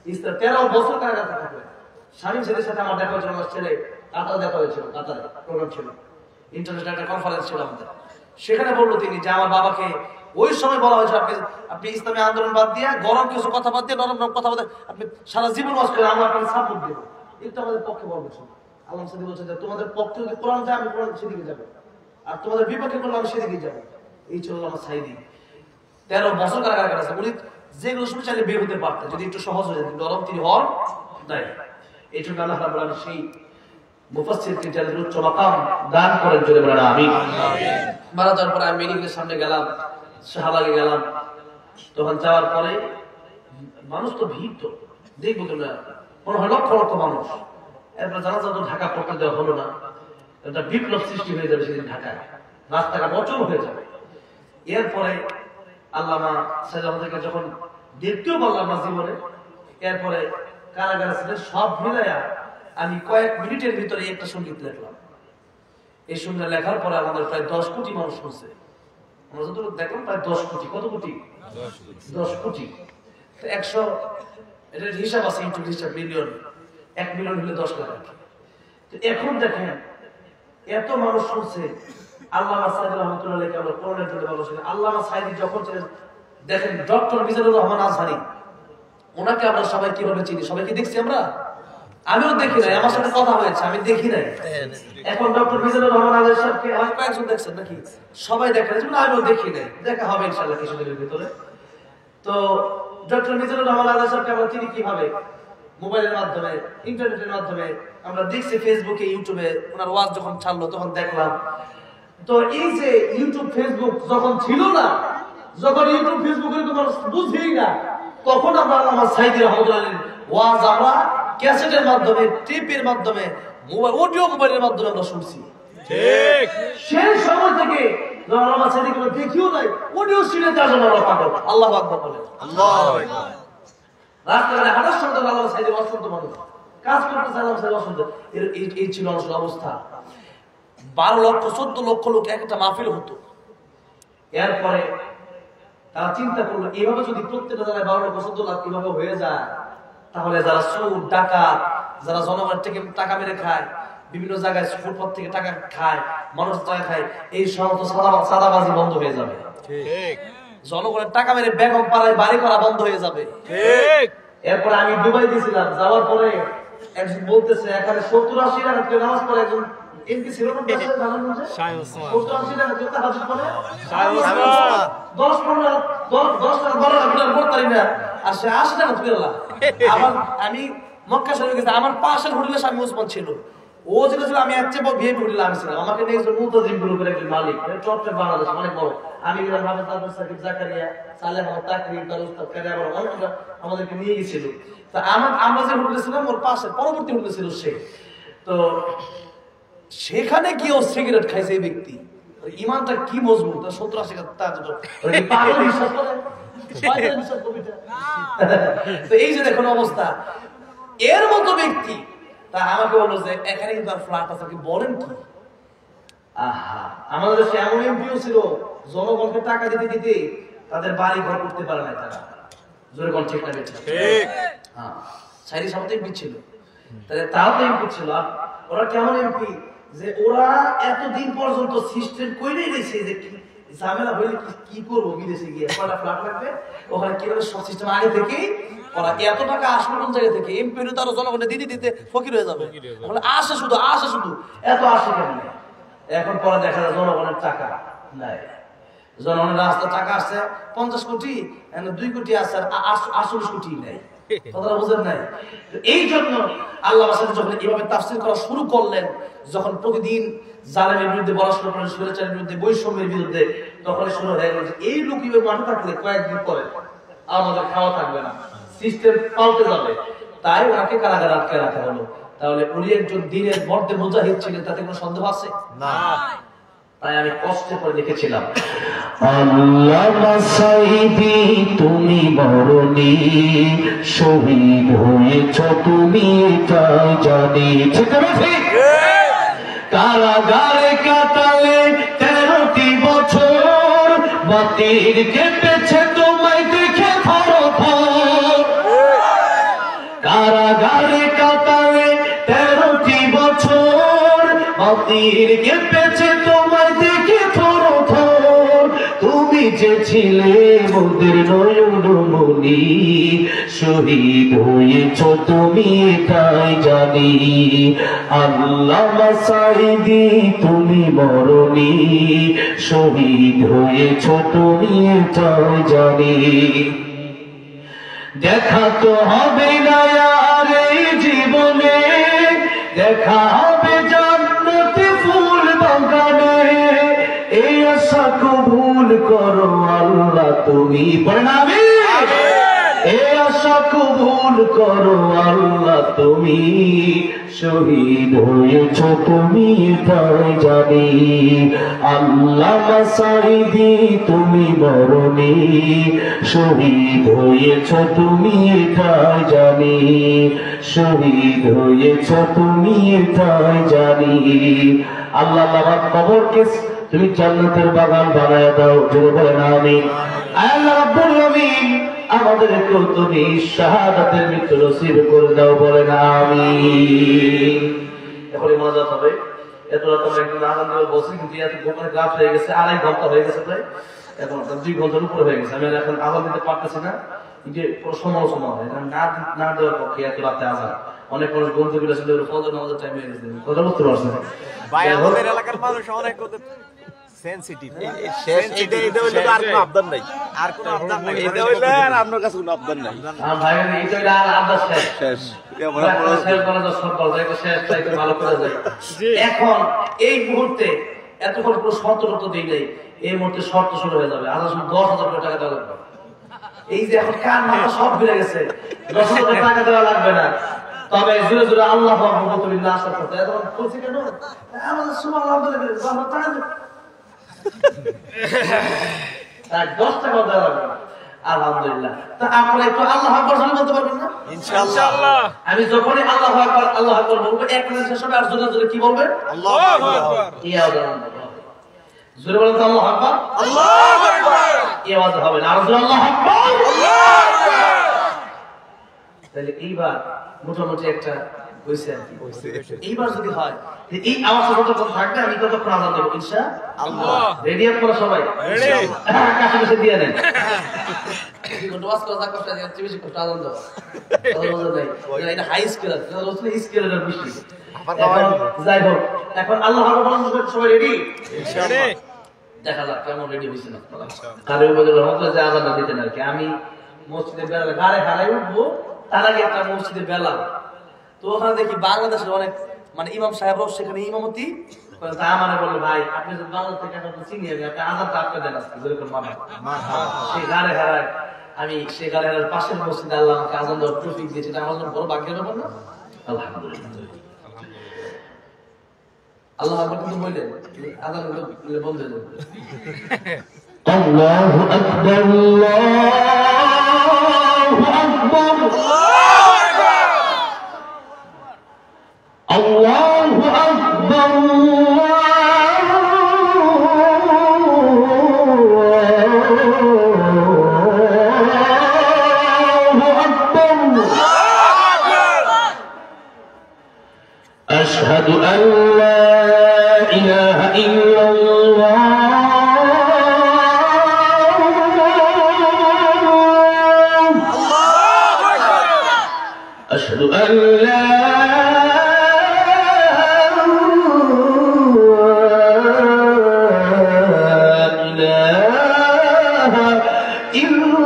13 বছর কারাগারে থাকবে স্বামী ছেলের সাথে আমার দেখা হয়েছিল আমার ছেলে কাতারে দেখা হয়েছিল কাতারে প্রোগ্রাম ছিল ইন্টারন্যাশনাল একটা কনফারেন্স ছিল আমাদের সেখানে বললো তিনি যে আমার বাবাকে ওই সময় বলা হয়েছে আপনি ইসলামী আন্দোলন বাদ দিয়ে গরম কিছু কথা বাদ দিয়ে নরম কথা বাদ আপনি সারা জীবন ওয়াজ করে আমরা আপনাকে সাপোর্ট দেবো এটা আমাদের পক্ষে বলছেন আল্লাহ সাদি বলছেন যে তোমাদের পক্ষে যদি কোরআন যায় আমি কোরআন সেদিকে যাবো আর তোমাদের বিপক্ষে করলে আমি সেদিকে যাবো এই ছিল আমার সাইদি 13 বছর কারাগারে কাটাছে উনি যেগুলো শুনে চাইলে বের হতে পারতেন যদি একটু সহজ হয়ে যেত নরম তিনি হন নাই এই জন্য আল্লাহ রাব্বুল আলামিন সেই মুফাসসিরকে যাদের উচ্চ মাকাম দান করেন জোরে বলেন আমিন মারা যাওয়ার পরে আমি মেডিকেলের সামনে গেলাম শাহবাগে গেলাম তখন যাওয়ার পরে মানুষ তো ভিড় তো দেখবো তোমরা মনে হয় লক্ষ লক্ষ মানুষ এরপর জানাজা তো ঢাকা পড়তে দেওয়া হলো না, একটা বিপ্লব সৃষ্টি হয়ে যাবে সেদিন ঢাকায়, রাস্তাঘাট অচল হয়ে যাবে। এরপরে আল্লামা সাইদুল্লাহকে যখন দেখতেও পারলাম না জীবনে, এরপরে কারাগারে ছিলেন, সব মিলাইয়া আমি কয়েক মিনিটের ভিতরে একটা সঙ্গীত লিখলাম। এই সঙ্গীত লেখার পরে আমাদের প্রায় 10 কোটি মানুষ শুনছে। আমরা যত দেখলাম প্রায় 10 কোটি। কত কোটি? 10 কোটি। 100 এটার হিসাব আছে, ইউটিউব হিসাব, মিলিয়ন। 1 মিলিয়ন হলে 10 লাখ। তো এখন দেখেন এত মানুষ শুনছে। আল্লামা সাইদি রহমাতুল্লাহ আলাইহি আমরা কোরআনের জন্য ভালো শুনি। আল্লামা সাইদি যখন ছিলেন, দেখেন ডক্টর মিজানুর রহমান আজহারি, ওনাকে আমরা সবাই কিভাবে চিনি? সবাইকে দেখছি আমরা? আমিও দেখি নাই, আমার সাথে কথা হয়েছে, আমি দেখি নাই। এখন ডক্টর মিজানুর রহমান আজহারি সাহেবকে আমার কয়েকজন দেখছেন নাকি? সবাই দেখেন, আমিও দেখি নাই। দেখা হবে ইনশাআল্লাহ কিছুদিনের ভিতরে। তো ডক্টর মিজানুর রহমান আজহারি সাহেবকে আমরা চিনি কিভাবে? মোবাইলের মাধ্যমে, ইন্টারনেটের মাধ্যমে আমরা দেখছি, ফেসবুকে, ইউটিউবে ওনার ওয়াজ যখন ছাড়লো তখন দেখলাম। তো এই যে ইউটিউব ফেসবুক যখন ছিল না, যখন ইউটিউব ফেসবুকের কোনো বুঝেই না, তখন আমরা আল্লামা সাইদি রহমাতুল্লাহ আলাইহির ওয়াজ আমরা ক্যাসেটের মাধ্যমে, টেপের মাধ্যমে, মোবাইল, অডিও মোবাইলের মাধ্যমে আমরা শুনছি। ঠিক সেই সময় থেকে আল্লামা সাইদিকে আমরা দেখিও নাই, অডিও শুনে তার জন্য আমরা পাগল। আল্লাহু আকবার বলেন। আল্লাহু আকবার। রাস্তাঘাটে হাঁটার সময় আল্লামা সাইদির অসন্ত মানুষ, কাজ করতে আল্লামা সাইদির অসন্ত। এই ছিল আসলে অবস্থা। 12 লক্ষ 14 লক্ষ লোক একটা মাহফিল হতো। এরপরে তারা চিন্তা করলো, এইভাবে যদি প্রত্যেকটা জায়গায় 12 লক্ষ 14 লাখ কিভাবে হয়ে যায়, তাহলে যারা চোর ডাকাত, যারা জনগণের থেকে টাকা মেরে খায়, বিভিন্ন জায়গায় ফুটপাত থেকে টাকা খায়, মানুষ টাকা খায়, এই সমস্ত সাদাবাজি বন্ধ হয়ে যাবে। ঠিক। জনগণের টাকা মেরে বেগম পাড়ায় বাড়ি করা বন্ধ হয়ে যাবে। ঠিক। এরপরে আমি দুবাই গেছিলাম, যাওয়ার পরে একজন বলতেছে এখানে 70-80 টাকা কেউ নামাজ পড়ে, একজন এমপি ছিল না দেশে, জানেন না? 70-80 টাকা কেউ তাহাজ্জুদ পড়ে, 10 টাকা 12 টাকা পড়তারি না, আর সে 80 টাকা তুলে আল্লাহ। আবার আমি মক্কা শরীফে গেছি, আমার পাশের হোটেলে স্বামী ওসমান ছিল, ও যেটা ছিল আমি একচেয়ে বড় ভিআইপি হোটেলে আমি ছিলাম। আমাকে নিয়ে গেছিল মুতাজিম গ্রুপের একজন মালিক, চট্টগ্রাম বাংলাদেশ অনেক বড়। আমি গেলাম হাফেজ আব্দুল সাকিব জাকারিয়া, সালেহ আহমদ তাকরিম, তার উস্তাদ কারি, আবার অনেকটা আমাদেরকে নিয়ে গেছিল। তা আমরা যে হোটেলে ছিলাম ওর পাশে পরবর্তী হোটেলে ছিল সে। তো সেখানে কি ও সিগারেট খাইছে এই ব্যক্তি, ইমানটা কি মজবুত, 70-80 তার পাগল বিশ্বাস করে। তো এই যে দেখুন অবস্থা, এর মতো ব্যক্তি তা আমাকে বললো যে এখানে কিন্তু আর ফ্ল্যাট আছে, বলেন কি? আহা, আমাদের দেশে এমন এমপিও ছিল, জনগণকে টাকা দিতে দিতে তাদের বাড়ি ঘর করতে পারে না তারা। জোরে কোন ঠিক না? ঠিক। হ্যাঁ, সাইদি সাহেব এমপি ছিল, তাহলে তাও তো এমপি ছিল। ওরা কেমন এমপি যে ওরা এতদিন পর্যন্ত সিস্টেম কইরেই দিয়েছে যে ঝামেলা হইলে কি করবো, বিদেশে গিয়ে কয়টা ফ্ল্যাট লাগবে, ওখানে কিভাবে সব সিস্টেম আগে থেকেই ওরা এত টাকা আসবে কোন জায়গা থেকে, এমপি হলে তারা জনগণের দিতে দিতে ফকির হয়ে যাবে। আসে শুধু এত আসে কেন? এখন পরে দেখা যায় জনগণের টাকা নাই, জনগণের রাস্তা টাকা আসছে 50 কোটি, 2 কোটি আছে, 48 কোটি নাই। কথাটা বুঝেন নাই? এই জন্য আল্লাহ যখন এইভাবে তাফসীর করা শুরু করলেন, যখন প্রতিদিন জালেমের বিরুদ্ধে বলা শুরু করলেন, স্বৈরাচারের বিরুদ্ধে, বৈষম্যের বিরুদ্ধে, তখন শুরু হয়ে গেল এই লোক ইবে মাঠে থাকলে কয়েকদিন পরে আমাদের খাওয়া থাকবে না, সিস্টেম পাল্টে যাবে। তাই ওনাকে কারাগারে আটকে রাখা হলো। তাহলে উনি একজন দিনের মধ্যে মুজাহিদ ছিলেন, তাতে কোনো সন্দেহ আছে না। তাই আমি কষ্ট করে লিখেছিলাম, আল্লামা সাইদি তুমি মরণি, শহীদ হয়েছ তুমি তাই জানি। ঠিক আছে? কারাগারে কাটালে 13টি বছর, বাতিল কেটেছে তোমায় দেখে থরথর। কারাগারে কাটালে 13টি বছর, বাতিল কেটেছে তোমায় দেখে থরথর। তুমি যে ছিলে মোদের নয়নমণি, শহীদ হয়েছ তুমি তাই জানি। আল্লামা সাইদি তুমি মরণি, শহীদ হয়েছ তুমি তাই জানি। দেখা তো হবে না আর এই জীবনে, দেখা হবে জান্নাতে ফুল বাগানে। এই আশা কবুল করো আল্লাহ তুমি, পড়াবে এ আশা কবুল করো আল্লাহ তুমি শহীদ হয়েছ তুমি তাই জানি আল্লামা সাঈদী তুমি মরণি শহীদ হয়েছ তুমি তাই জানি শহীদ হয়েছ তুমি তাই জানি আল্লাহ আমার কবরকে তুমি জান্নাতের বাগান বানায় দাও জোরে বলেন আমিন আল্লাহ রাব্বুল আলামিন আমাদেরকেও তুমি শাহাদাতের মৃত্যু নসিব করে দাও বলেন আমিন এখনই মোনাজাত হবে এত রাত আমরা একটু আগাম করে বসি কিন্তু এত গোপনে রাত হয়ে গেছে 2.5 ঘন্টা হয়ে গেছে প্রায় এখন 2 ঘন্টার উপরে হয়ে গেছে আমি এখন আগাম দিতে পারতেছি না যে পুরো সমালোচনা হয় না দেওয়ার পক্ষে এত রাতে আজান অনেক মানুষ বলতে গেছিল ফজর নামাজের টাইম হয়ে গেছে কথা বুঝতে পারছেন ভাই আমাদের এলাকার মানুষ অনেক সেনসিটিভ এটা হইলো আর কোনো আবদার নাই আর কোনো আবদার নাই এটা হইলো আর আপনার কাছে কোনো আবদার নাই ভাই এটা হইলো আর আবদার শেষ এখন এই মুহূর্তে এতক্ষণ পুরো শর্ত দিই নেই এই মুহূর্তে শর্ত শুরু হয়ে যাবে আজ 10,000 টাকা দেওয়া লাগবে এই যে এখন কান মাথা সব ফিরে গেছে 10,000 টাকা দেওয়া লাগবে না তবে জোরে জোরে আল্লাহ তুমি না আসা করতে এখন বলছি কেন আমাদের সুবহান আলহামদুলিল্লাহ টাকা 10 টাকা দেওয়া লাগবে আলহামদুলিল্লাহ তা আপনারা একটু আল্লাহু আকবার বলতে পারবেন না ইনশাআল্লাহ আমি যখনই আল্লাহু আকবার বলবো এক মিনিট শেষ হবে আর জোরে কি বলবেন আল্লাহু আকবার ইয়া জোরে বলেন আল্লাহু আকবার এই আওয়াজ হবে না আর জোরে আল্লাহু আকবার তাহলে এইবার মোটামুটি একটা হইছে আর কি এইবার যদি হয় এই আওয়াজটা যতক্ষণ থাকবে আমি ততক্ষণ আজান দেব ইনশাআল্লাহ রেডি আপনারা সবাই রেডি কাছে কাছে দিয়ে দেন ওয়াজ করা কষ্ট আছে বেশি কষ্ট আজান দেব এটা হাই স্কেল আছে স্কেলের বেশি যাই হোক এখন আল্লাহ আকবার সবাই রেডি ইনশাআল্লাহ দেখা যাক কেমন রেডি হয়েছেন আপনারা কারো বলে রহমতুল্লাহ যে আজানটা দিতেন আর কি আমি মসজিদে বেলা গাড়ি হারাই উঠবো তার আগে একটা মসজিদে বেলা তো ওখানে দেখি বাংলাদেশের অনেক মানে ইমাম সাহেবরাও সেখানে ইমামতি তা আমারে বললো ভাই আপনি যদি বাংলাদেশ থেকে আপনার চিনি আমি আপনি আজানটা আপনি দেন আসতে যেরকম মামা সেই গাড়ি হারায় আমি সেই গাড়ি হারার পাশের মসজিদে আল্লাহ আমাকে আজান দেওয়ার তৌফিক দিয়েছে এটা আমার জন্য বড় ভাগ্যের ব্যাপার না আলহামদুলিল্লাহ আল্লাহ আকবার কিন্তু বললেন আজান বন্ধ হয়ে যাবে আল্লাহু আকবার আল্লাহু আকবার আল্লাহু আকবার أشهد أن لا إله إلا الله أشهد أن لا إله إلا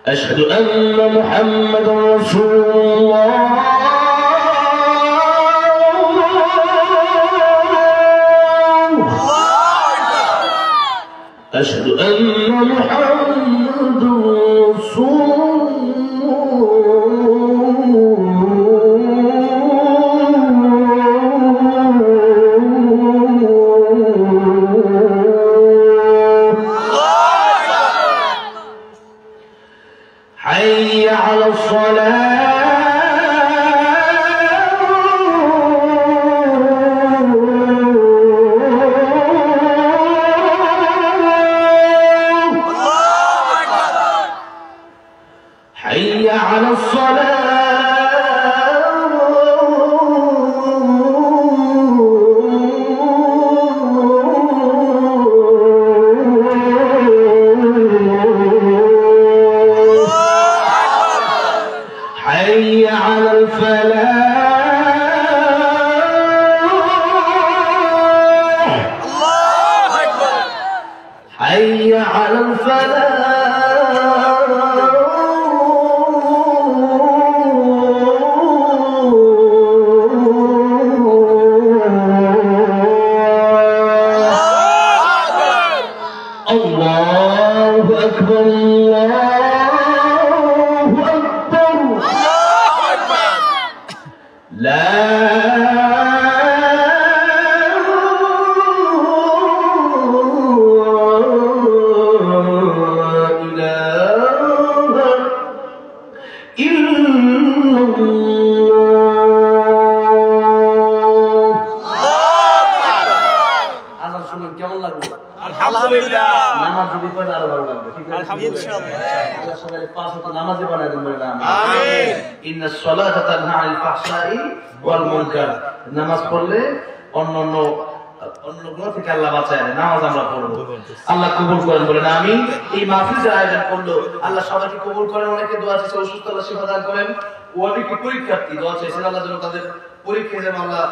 أشهد أن محمدا رسول الله أشهد أن محمدا رسول حي على الصلاة حي على حي على الفلاح الله أكبر حي على الفلاح আজান শুনলেন কেমন লাগলো? আলহামদুলিল্লাহ। নামাজ যদি পড়েন আরো ভালো লাগবে। ঠিক আছে? আল্লাহ সবাই পাঁচ ওয়াক্ত নামাজি বানায় দেন, বলেন আমিন। ইন্নাস সালাতা তানহা আনিল ফাহশাই ওয়াল মুনকার। নামাজ পড়লে অন্য গুনাহ থেকে আল্লাহ বাঁচায়। নামাজ আমরা পড়ব, আল্লাহ কবুল করেন, বলেন আমিন। এই মাহফিলের আয়োজন করলো, আল্লাহ সবাইকে কবুল করেন। অনেকে দোয়া চাইছে অসুস্থ, আল্লাহ শিফা দান করেন। অনেকে পরীক্ষার্থী দোয়া চাইছেন, আল্লাহ যেন তাদের পরীক্ষায় যেন আল্লাহ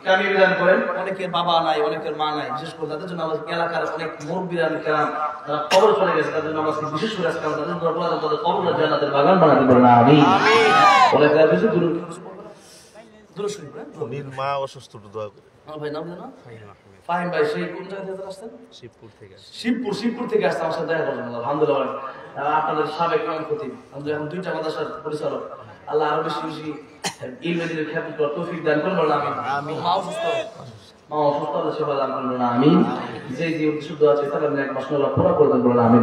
কামিল দান করেন। অনেকের বাবা নাই, অনেকের মা নাই, বিশেষ করে তাদের জন্য আমাদের এলাকার অনেক মুরব্বীরা কেরাম তারা কবর চলে গেছে, তাদের জন্য আমাদের বিশেষ করে আজকে আমরা তাদের দরবারে তাদের কবর জান্নাতের বাগান বানাতে পারেন আমিন। অনেকে বেশি দূর নীল মা অসুস্থ দোয়া করে। ভাই নাম জানো? ফাহিম ভাই, সেই কোন জায়গা থেকে আসছেন? শিবপুর থেকে। শিবপুর থেকে আসছে আমার সাথে দেখা করলেন, আলহামদুলিল্লাহ। আপনাদের সাবেক ইমাম খতিব, আমাদের এখন 2টা মাদ্রাসার পরিচালক। আল্লাহ আরো বেশি বেশি ইলমের খ্যাতি করার তৌফিক দান করুন, বলেন আমিন। মা অসুস্থ, আল্লাহ সেবা দান করুন, আমিন। যে উদ্দেশ্য আছে তাহলে এক মাস পুরা করে দেন, বলেন আমিন।